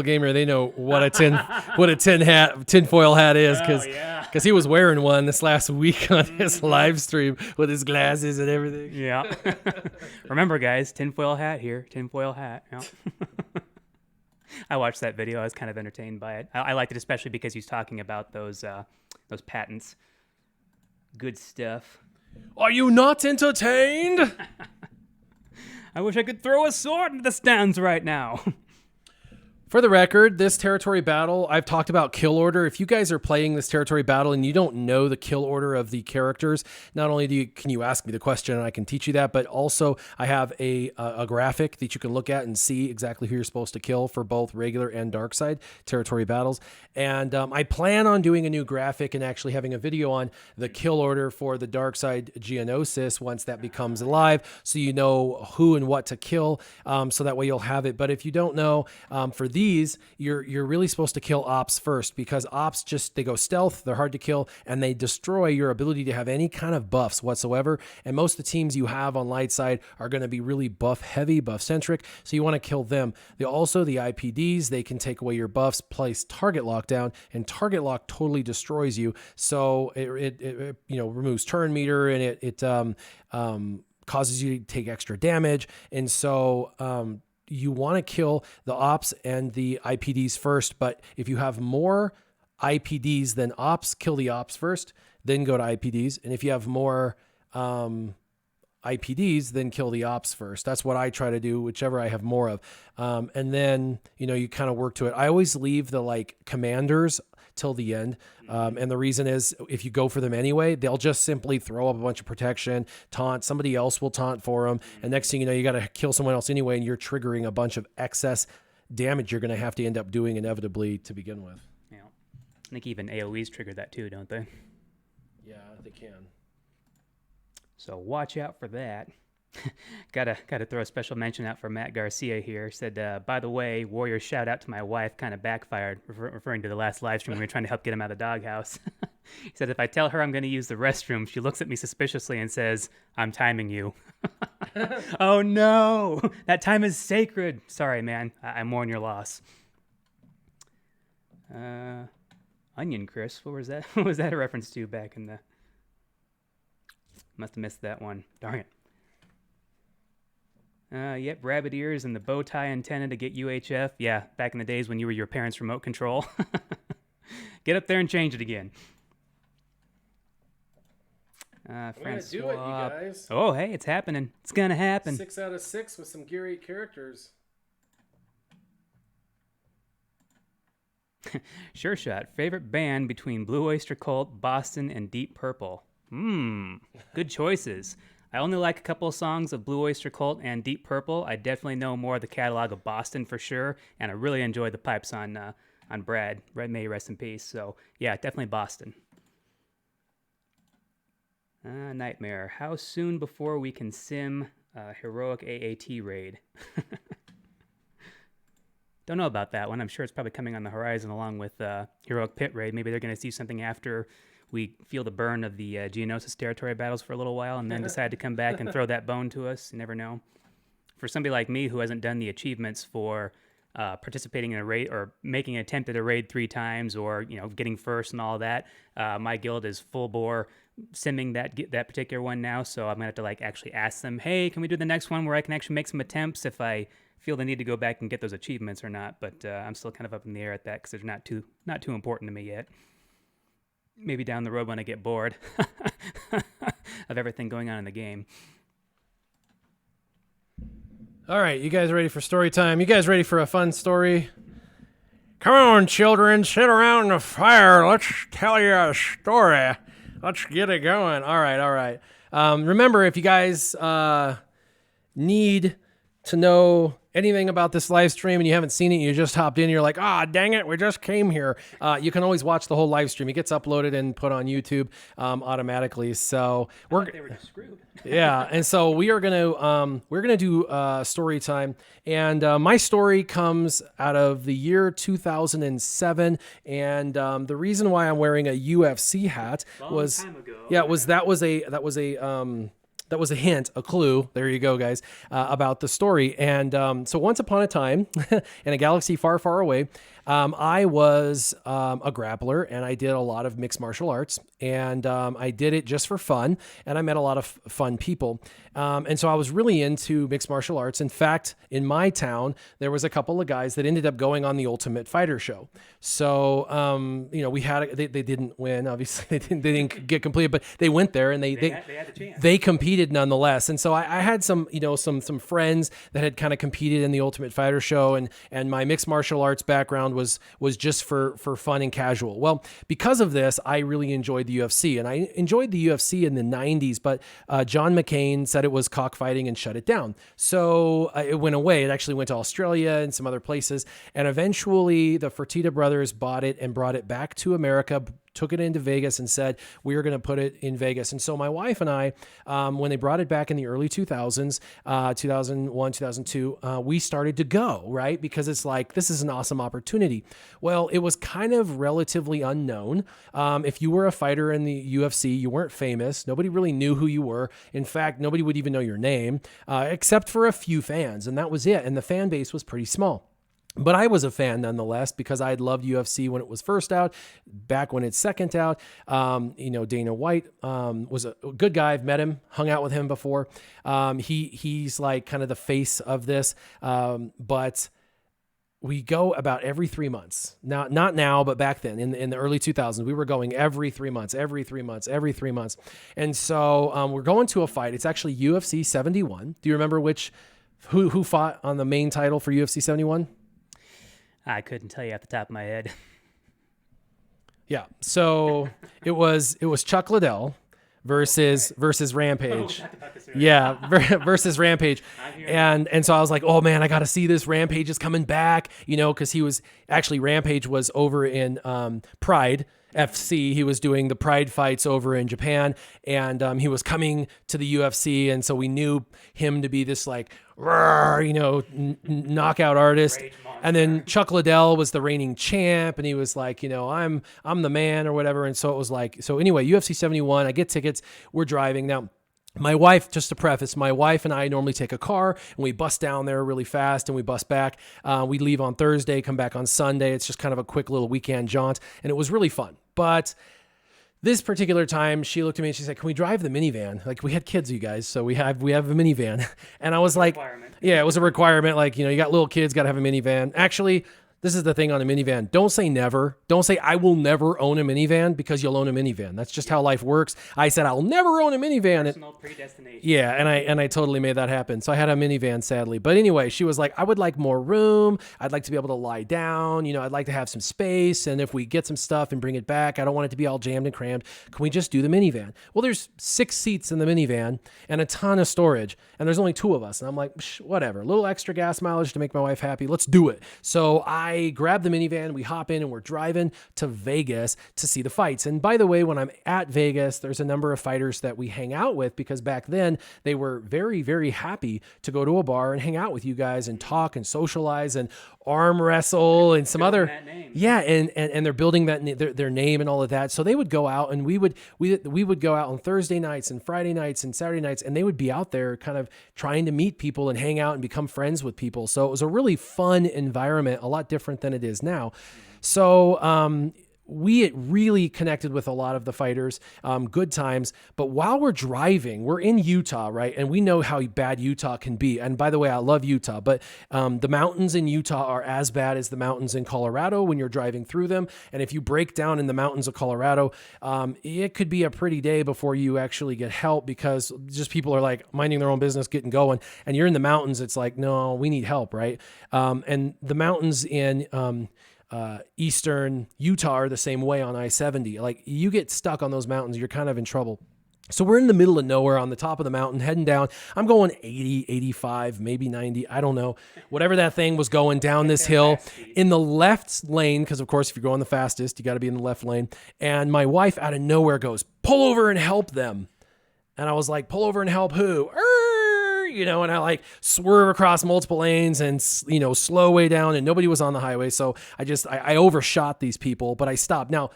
Gamer, they know what a tinfoil hat is, because because he was wearing one this last week on his live stream with his glasses and everything. Yeah. Remember, guys, tinfoil hat here. Tinfoil hat. Yeah. I watched that video. I was kind of entertained by it. I liked it especially because he's talking about those patents. Good stuff. Are you not entertained? I wish I could throw a sword into the stands right now. For the record, this territory battle, I've talked about kill order. If you guys are playing this territory battle and you don't know the kill order of the characters, not only can you ask me the question and I can teach you that, but also I have a graphic that you can look at and see exactly who you're supposed to kill for both regular and dark side territory battles. And I plan on doing a new graphic and actually having a video on the kill order for the dark side Geonosis once that becomes alive, so you know who and what to kill, so that way you'll have it. But if you don't know, for these, you're really supposed to kill ops first, because ops they go stealth, they're hard to kill, and they destroy your ability to have any kind of buffs whatsoever. And most of the teams you have on light side are going to be really buff heavy, buff centric, so you want to kill them. The IPDs, they can take away your buffs, place target lock down, and target lock totally destroys you. So it removes turn meter, and it causes you to take extra damage. And so you want to kill the ops and the IPDs first, but if you have more IPDs than ops, kill the ops first, then go to IPDs. And if you have more IPDs, then kill the ops first. That's what I try to do, whichever I have more of. And then, you kind of work to it. I always leave the commanders till the end. And the reason is, if you go for them anyway, they'll just simply throw up a bunch of protection, taunt, somebody else will taunt for them. And next thing you know, you got to kill someone else anyway, and you're triggering a bunch of excess damage you're going to have to end up doing inevitably to begin with. Yeah. I think even AoEs trigger that too, don't they? Yeah, they can. So watch out for that. Gotta throw a special mention out for Matt Garcia here. Said, by the way, Warrior shout out to my wife kind of backfired, referring to the last live stream. We were trying to help get him out of the doghouse. He said, if I tell her I'm going to use the restroom, she looks at me suspiciously and says, I'm timing you. Oh no, that time is sacred. Sorry, man. I mourn your loss. Onion Chris, what was that? What was that a reference to back in the... Must have missed that one. Darn it. Yep, rabbit ears and the bow tie antenna to get UHF. Yeah, back in the days when you were your parents' remote control. Get up there and change it again. I'm gonna do it, you guys. Oh, hey, it's happening. It's gonna happen. 6 out of 6 with some Gear 8 characters. SureShot, favorite band between Blue Oyster Cult, Boston, and Deep Purple. Good choices. I only like a couple of songs of Blue Oyster Cult and Deep Purple. I definitely know more of the catalog of Boston for sure, and I really enjoy the pipes on Brad. May he rest in peace. So yeah, definitely Boston. Nightmare. How soon before we can sim heroic AAT raid? Don't know about that one. I'm sure it's probably coming on the horizon along with heroic pit raid. Maybe they're going to see something after we feel the burn of the Geonosis territory battles for a little while and then decide to come back and throw that bone to us. You never know. For somebody like me who hasn't done the achievements for participating in a raid or making an attempt at a raid 3 times or, getting first and all that, my guild is full bore simming that particular one now. So I'm going to have to actually ask them, hey, can we do the next one where I can actually make some attempts if I feel the need to go back and get those achievements or not. But I'm still kind of up in the air at that because they're not too important to me yet. Maybe down the road when I get bored of everything going on in the game. All right, you guys ready for story time? You guys ready for a fun story? Come on, children, sit around the fire. Let's tell you a story. Let's get it going. All right. Remember, if you guys need to know anything about this live stream and you haven't seen it, you just hopped in, you're like, dang it, we just came here. You can always watch the whole live stream. It gets uploaded and put on YouTube automatically. So they were just screwed. Yeah, and so we're gonna do story time, and my story comes out of the year 2007, and the reason why I'm wearing a UFC hat was time ago. Yeah, that was a hint, a clue. There you go, guys, about the story. And so once upon a time, in a galaxy far, far away, I was a grappler, and I did a lot of mixed martial arts, and I did it just for fun, and I met a lot of fun people. And so I was really into mixed martial arts. In fact, in my town, there was a couple of guys that ended up going on the Ultimate Fighter show. So, we had, they didn't win, obviously they didn't get completed, but they went there and they had the chance. They competed nonetheless. And so I had some friends that had kind of competed in the Ultimate Fighter show, and my mixed martial arts background was just for fun and casual. Well, because of this, I really enjoyed the UFC, and I enjoyed the UFC in the 90s, but John McCain said it was cockfighting and shut it down. So it went away. It actually went to Australia and some other places. And eventually the Fertitta brothers bought it and brought it back to America, took it into Vegas and said, we are going to put it in Vegas. And so my wife and I, when they brought it back in the early 2000s, 2001, 2002, we started to go, right? Because it's like, this is an awesome opportunity. Well, it was kind of relatively unknown. If you were a fighter in the UFC, you weren't famous. Nobody really knew who you were. In fact, nobody would even know your name, except for a few fans. And that was it. And the fan base was pretty small. But I was a fan nonetheless, because I had loved UFC when it was first out, back when it's second out. Dana White was a good guy. I've met him, hung out with him before. He's like kind of the face of this. But we go about every 3 months. Not now, but back then in the early 2000s, we were going every 3 months. And so we're going to a fight. It's actually UFC 71. Do you remember who fought on the main title for UFC 71? I couldn't tell you at the top of my head. Yeah. So it was Chuck Liddell versus Rampage. Versus Rampage. And so I was like, oh man, I got to see this. Rampage is coming back, because Rampage was over in Pride FC. He was doing the Pride fights over in Japan, and he was coming to the UFC, and so we knew him to be this like knockout artist. And then Chuck Liddell was the reigning champ, and he was like, I'm the man or whatever. And so it was like, so anyway, UFC 71, I get tickets, we're driving. Now, my wife, just to preface, my wife and I normally take a car and we bus down there really fast and we bus back. We leave on Thursday, come back on Sunday. It's just kind of a quick little weekend jaunt, and it was really fun. But this particular time, she looked at me and she said, can we drive the minivan? Like, we had kids, you guys, so we have a minivan. And I was like, yeah, it was a requirement. Like, you got little kids, got to have a minivan. Actually, this is the thing on a minivan. Don't say never. Don't say I will never own a minivan, because you'll own a minivan. That's just how life works. I said I'll never own a minivan. Personal predestination. Yeah, and I totally made that happen. So I had a minivan, sadly. But anyway, she was like, I would like more room. I'd like to be able to lie down. I'd like to have some space. And if we get some stuff and bring it back, I don't want it to be all jammed and crammed. Can we just do the minivan? Well, there's 6 seats in the minivan and a ton of storage. And there's only 2 of us. And I'm like, whatever. A little extra gas mileage to make my wife happy. Let's do it. So I grab the minivan, we hop in, and we're driving to Vegas to see the fights. And by the way, when I'm at Vegas, there's a number of fighters that we hang out with, because back then they were very, very happy to go to a bar and hang out with you guys and talk and socialize and arm wrestle and some other, yeah. And they're building their name and all of that. So they would go out, and we would go out on Thursday nights and Friday nights and Saturday nights, and they would be out there kind of trying to meet people and hang out and become friends with people. So it was a really fun environment, a lot different than it is now. So, we really connected with a lot of the fighters, good times. But while we're driving, we're in Utah, right? And we know how bad Utah can be. And by the way, I love Utah, but the mountains in Utah are as bad as the mountains in Colorado when you're driving through them. And if you break down in the mountains of Colorado, it could be a pretty day before you actually get help, because just people are like minding their own business, getting going. And you're in the mountains, it's like, no, we need help, right? And the mountains in eastern Utah are the same way on I-70. Like, you get stuck on those mountains, you're kind of in trouble. So we're in the middle of nowhere on the top of the mountain, heading down. I'm going 80, 85, maybe 90. I don't know. Whatever that thing was going down this hill in the left lane, because of course, if you're going the fastest, you got to be in the left lane. And my wife out of nowhere goes, pull over and help them. And I was like, pull over and help who? and I like swerve across multiple lanes and, slow way down, and nobody was on the highway. So I overshot these people, but I stopped. Now,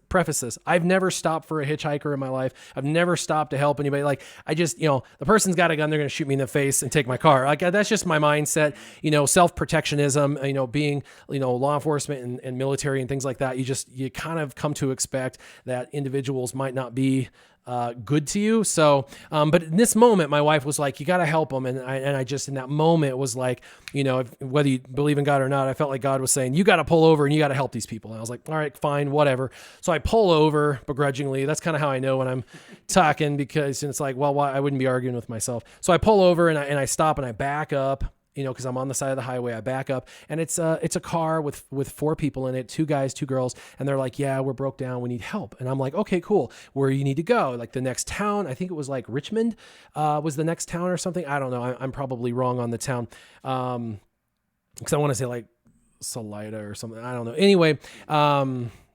preface this. I've never stopped for a hitchhiker in my life. I've never stopped to help anybody. Like the person's got a gun, they're going to shoot me in the face and take my car. Like that's just my mindset, self-protectionism, being, law enforcement and military and things like that. You kind of come to expect that individuals might not be good to you. So, but in this moment, my wife was like, you got to help them. And I just, in that moment was like, whether you believe in God or not, I felt like God was saying, you got to pull over and you got to help these people. And I was like, all right, fine, whatever. So I pull over begrudgingly. That's kind of how I know when I'm talking, because it's like, well, why? I wouldn't be arguing with myself. So I pull over and I stop and I back up, because I'm on the side of the highway. I back up, and it's a car with 4 people in it, 2 guys, 2 girls. And they're like, yeah, we're broke down. We need help. And I'm like, okay, cool. Where you need to go? Like the next town, I think it was like Richmond, was the next town or something. I don't know. I'm probably wrong on the town. Cause I want to say like Salida or something. I don't know. Anyway,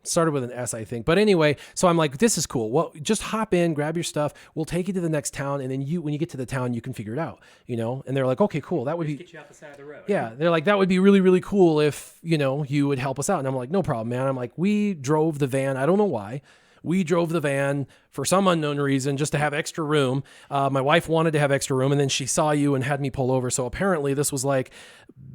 started with an S, I think. But anyway, so I'm like, this is cool. Well, just hop in, grab your stuff. We'll take you to the next town. And then when you get to the town, you can figure it out, and they're like, okay, cool. That would get you off the side of the road. Yeah. They're like, that would be really, really cool if, you would help us out. And I'm like, no problem, man. I'm like, we drove the van. I don't know why. We drove the van for some unknown reason, just to have extra room. My wife wanted to have extra room, and then she saw you and had me pull over. So apparently this was like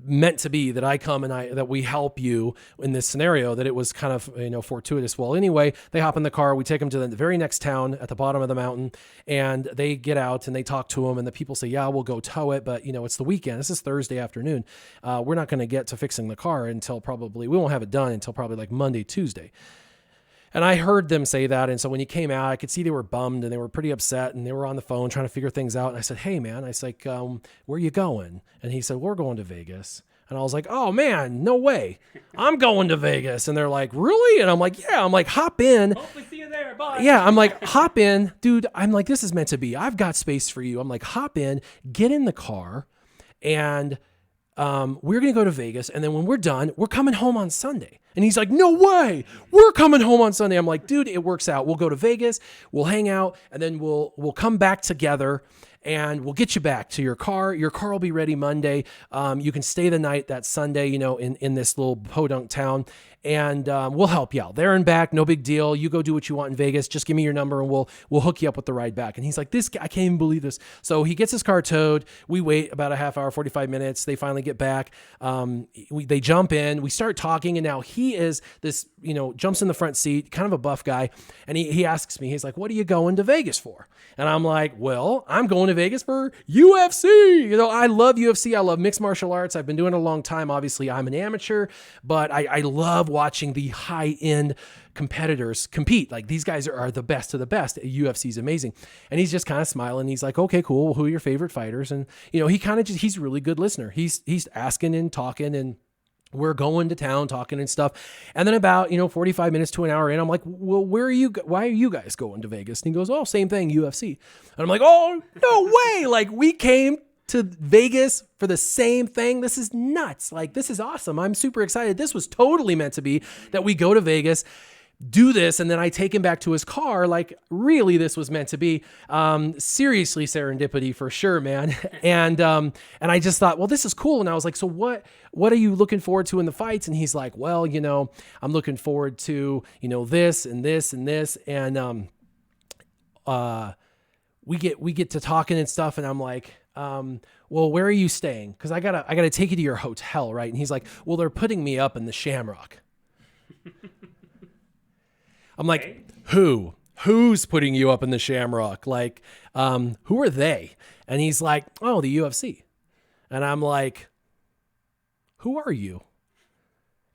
meant to be, that I come and that we help you in this scenario, that it was kind of, fortuitous. Well, anyway, they hop in the car. We take them to the very next town at the bottom of the mountain, and they get out and they talk to them. And the people say, yeah, we'll go tow it. But it's the weekend. This is Thursday afternoon. We're not going to get to fixing the car until we won't have it done until probably like Monday, Tuesday. And I heard them say that. And so when he came out, I could see they were bummed and they were pretty upset, and they were on the phone trying to figure things out. And I said, hey, man, I was like, where are you going? And he said, we're going to Vegas. And I was like, oh, man, no way. I'm going to Vegas. And they're like, really? And I'm like, yeah. I'm like, hop in. Hopefully see you there. Bye. Yeah. I'm like, hop in. Dude, I'm like, this is meant to be. I've got space for you. I'm like, hop in, get in the car, and we're going to go to Vegas. And then when we're done, we're coming home on Sunday. And he's like, no way, we're coming home on Sunday. I'm like, dude, it works out. We'll go to Vegas, we'll hang out, and then we'll come back together, and we'll get you back to your car. Your car will be ready Monday. You can stay the night that Sunday, in this little podunk town, and we'll help you out there and back. No big deal. You go do what you want in Vegas. Just give me your number and we'll hook you up with the ride back. And he's like, this guy, I can't even believe this. So he gets his car towed. We wait about a half hour, 45 minutes. They finally get back. They jump in, we start talking, and now he is this, jumps in the front seat, kind of a buff guy. And he asks me, he's like, what are you going to Vegas for? And I'm like, well, I'm going to Vegas for UFC. I love UFC. I love mixed martial arts. I've been doing it a long time. Obviously I'm an amateur, but I love watching the high-end competitors compete. Like, these guys are the best of the best. UFC is amazing. And he's just kind of smiling. He's like, okay, cool. Well, who are your favorite fighters? And, he kind of he's a really good listener. He's asking and talking, and we're going to town talking and stuff. And then about, 45 minutes to an hour in, I'm like, well, why are you guys going to Vegas? And he goes, oh, same thing, UFC. And I'm like, oh, no way. Like, we came to Vegas for the same thing. This is nuts. Like, this is awesome. I'm super excited. This was totally meant to be, that we go to Vegas, do this, and then I take him back to his car. Like, really, this was meant to be. Seriously, serendipity for sure, man. And I just thought, well, this is cool. And I was like, so what are you looking forward to in the fights? And he's like, well, I'm looking forward to, this and this and this. And we get to talking and stuff, and I'm like, well, where are you staying? Cause I gotta take you to your hotel. Right. And he's like, well, they're putting me up in the Shamrock. I'm like, who's putting you up in the Shamrock? Like, who are they? And he's like, oh, the UFC. And I'm like, who are you?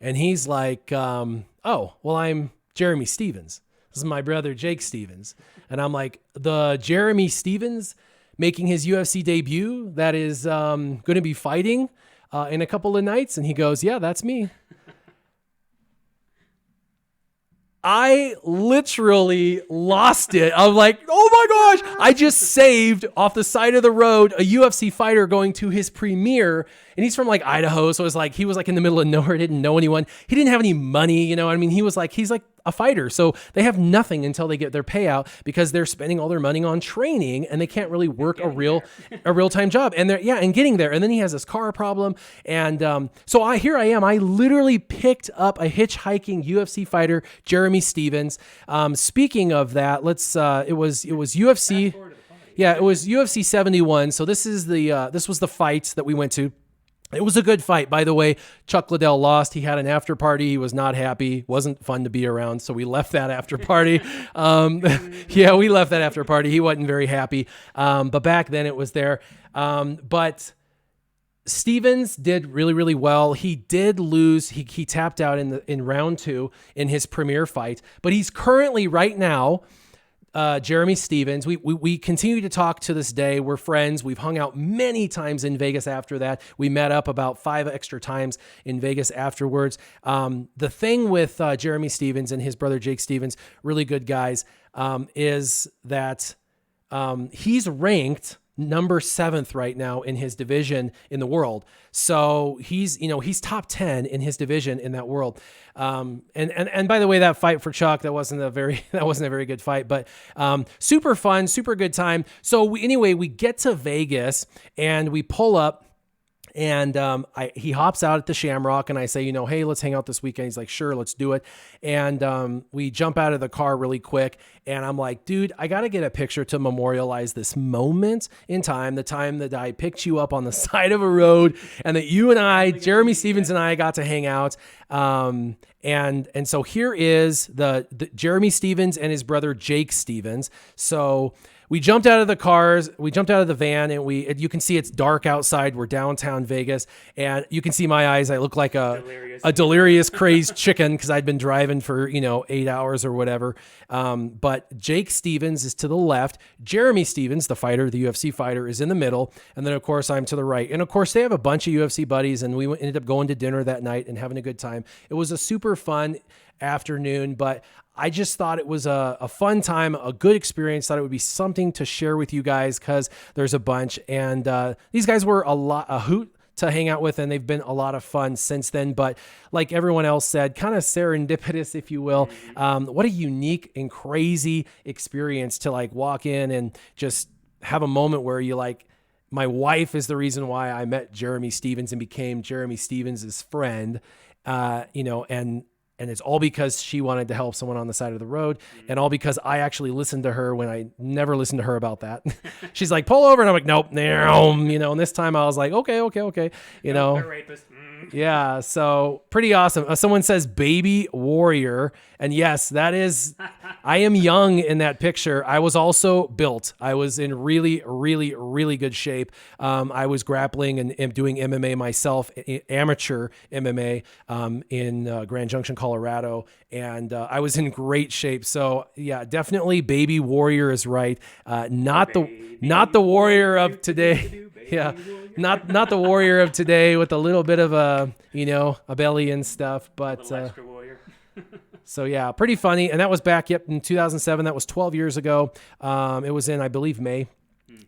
And he's like, oh, well, I'm Jeremy Stevens. This is my brother, Jake Stevens. And I'm like, the Jeremy Stevens making his UFC debut that is going to be fighting in a couple of nights? And he goes, yeah, that's me. I literally lost it. I'm like, oh my gosh, I just saved off the side of the road a UFC fighter going to his premiere and he's from like Idaho, so it was like he was like in the middle of nowhere, didn't know anyone. He didn't have any money, you know. I mean, he's like a fighter, so they have nothing until they get their payout because they're spending all their money on training and they can't really work a real-time job. And they're and getting there. And then he has this car problem, and so here I am. I literally picked up a hitchhiking UFC fighter, Jeremy Stevens. Speaking of that, it was UFC. Yeah, it was UFC 71. So this was the fight that we went to. It was a good fight, by the way. Chuck Liddell lost. He had an after party. He was not happy. Wasn't fun to be around, so we left that after party. Yeah, we left that after party. He wasn't very happy. But back then it was there. But Stevens did really, really well. He did lose. He tapped out in round 2 in his premier fight. But he's currently right now. Jeremy Stevens. We continue to talk to this day. We're friends. We've hung out many times in Vegas after that. We met up about 5 extra times in Vegas afterwards. The thing with Jeremy Stevens and his brother Jake Stevens, really good guys, is that he's ranked number 7th right now in his division in the world. So he's top 10 in his division in that world. And by the way, that fight for Chuck, that wasn't a very good fight, but super fun, super good time. So we get to Vegas and we pull up. And he hops out at the Shamrock, and I say, hey, let's hang out this weekend. He's like, sure, let's do it. And we jump out of the car really quick, and I'm like, dude, I got to get a picture to memorialize this moment in time, the time that I picked you up on the side of a road, and that you and I, Jeremy Stevens and I, got to hang out. And so here is the Jeremy Stevens and his brother Jake Stevens. So we jumped out of the cars, we jumped out of the van, and you can see it's dark outside. We're downtown Vegas, and you can see my eyes. I look like a delirious crazed chicken because I'd been driving for 8 hours or whatever. But Jake Stevens is to the left. Jeremy Stevens, the fighter, the UFC fighter, is in the middle, and then of course I'm to the right. And of course they have a bunch of UFC buddies, and we ended up going to dinner that night and having a good time. It was a super fun afternoon, but I just thought it was a fun time, a good experience. Thought it would be something to share with you guys because there's a bunch, and these guys were a hoot to hang out with, and they've been a lot of fun since then. But like everyone else said, kind of serendipitous, if you will. What a unique and crazy experience to like walk in and just have a moment where you like, my wife is the reason why I met Jeremy Stevens and became Jeremy Stevens' friend, and it's all because she wanted to help someone on the side of the road, and all because I actually listened to her when I never listened to her about that. She's like, pull over. And I'm like, nope. And this time I was like, okay. They're rapists. Yeah. So pretty awesome. Someone says baby warrior. And yes, that is, I am young in that picture. I was also built. I was in really, really, really good shape. I was grappling and doing MMA myself, amateur MMA, in Grand Junction, Colorado. And I was in great shape. So yeah, definitely baby warrior is right. Not the warrior of today. Yeah. Not the warrior of today with a little bit of a belly and stuff, but extra warrior. so yeah, pretty funny. And that was back in 2007. That was 12 years ago. It was in, I believe, May.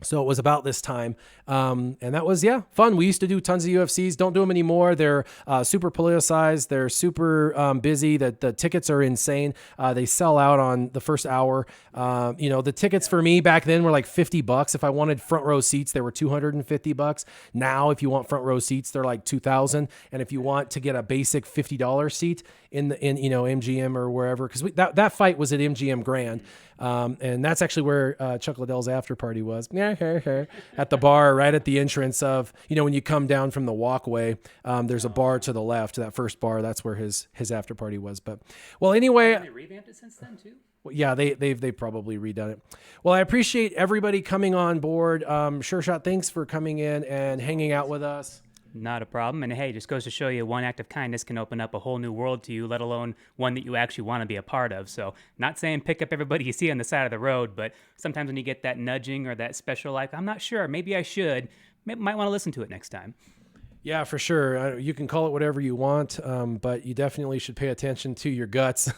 So it was about this time. And that was, fun. We used to do tons of UFCs. Don't do them anymore. They're super politicized. They're super busy. The tickets are insane. They sell out on the first hour. The tickets for me back then were like $50. If I wanted front row seats, they were $250. Now, if you want front row seats, they're like $2,000. And if you want to get a basic $50 seat in MGM or wherever, because that fight was at MGM Grand. And that's actually where Chuck Liddell's after party was. At the bar right at the entrance of, when you come down from the walkway, there's a bar to the left, that first bar. That's where his after party was. But well, anyway, have they revamped it since then too? Yeah, they've probably redone it. Well, I appreciate everybody coming on board. SureShot, thanks for coming in and hanging out with us. Not a problem. And hey, just goes to show you one act of kindness can open up a whole new world to you, let alone one that you actually want to be a part of. So not saying pick up everybody you see on the side of the road, but sometimes when you get that nudging or that special, like, I'm not sure, maybe I should, might want to listen to it next time. Yeah, for sure. You can call it whatever you want, but you definitely should pay attention to your guts,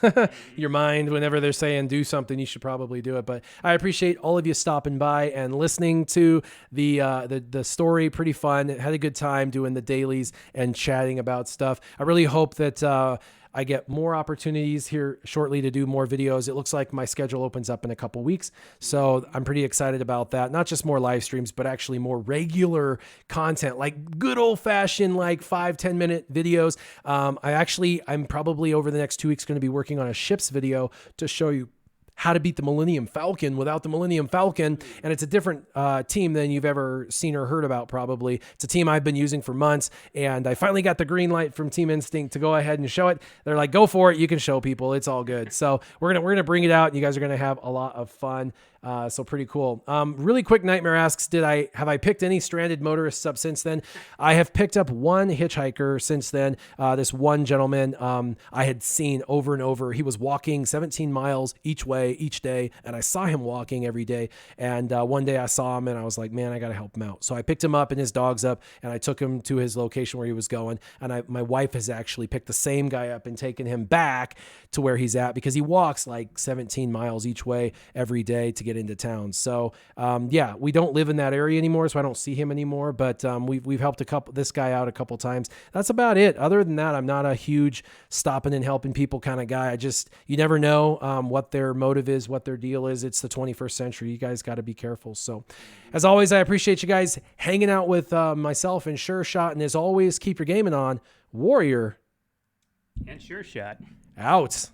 your mind. Whenever they're saying do something, you should probably do it. But I appreciate all of you stopping by and listening to the story. Pretty fun. Had a good time doing the dailies and chatting about stuff. I really hope that I get more opportunities here shortly to do more videos. It looks like my schedule opens up in a couple weeks. So I'm pretty excited about that. Not just more live streams, but actually more regular content, like good old fashioned, like 5-10 minute videos. I'm probably over the next 2 weeks going to be working on a ships video to show you how to beat the Millennium Falcon without the Millennium Falcon. And it's a different team than you've ever seen or heard about, probably. It's a team I've been using for months, and I finally got the green light from Team Instinct to go ahead and show it. They're like, go for it. You can show people. It's all good. So we're gonna bring it out, and you guys are going to have a lot of fun. So pretty cool. Really quick, Nightmare asks, have I picked any stranded motorists up since then? I have picked up one hitchhiker since then. This one gentleman I had seen over and over. He was walking 17 miles each way each day, and I saw him walking every day. And one day I saw him, and I was like, man, I got to help him out. So I picked him up and his dog's up, and I took him to his location where he was going. And my wife has actually picked the same guy up and taken him back to where he's at, because he walks like 17 miles each way every day to get into town. So yeah, we don't live in that area anymore, so I don't see him anymore, but we've helped this guy out a couple times. That's about it. Other than that, I'm not a huge stopping and helping people kind of guy. You never know what their motive is, what their deal is. It's the 21st century. You guys got to be careful. So as always, I appreciate you guys hanging out with myself and SureShot, and as always, keep your gaming on. Warrior and SureShot out.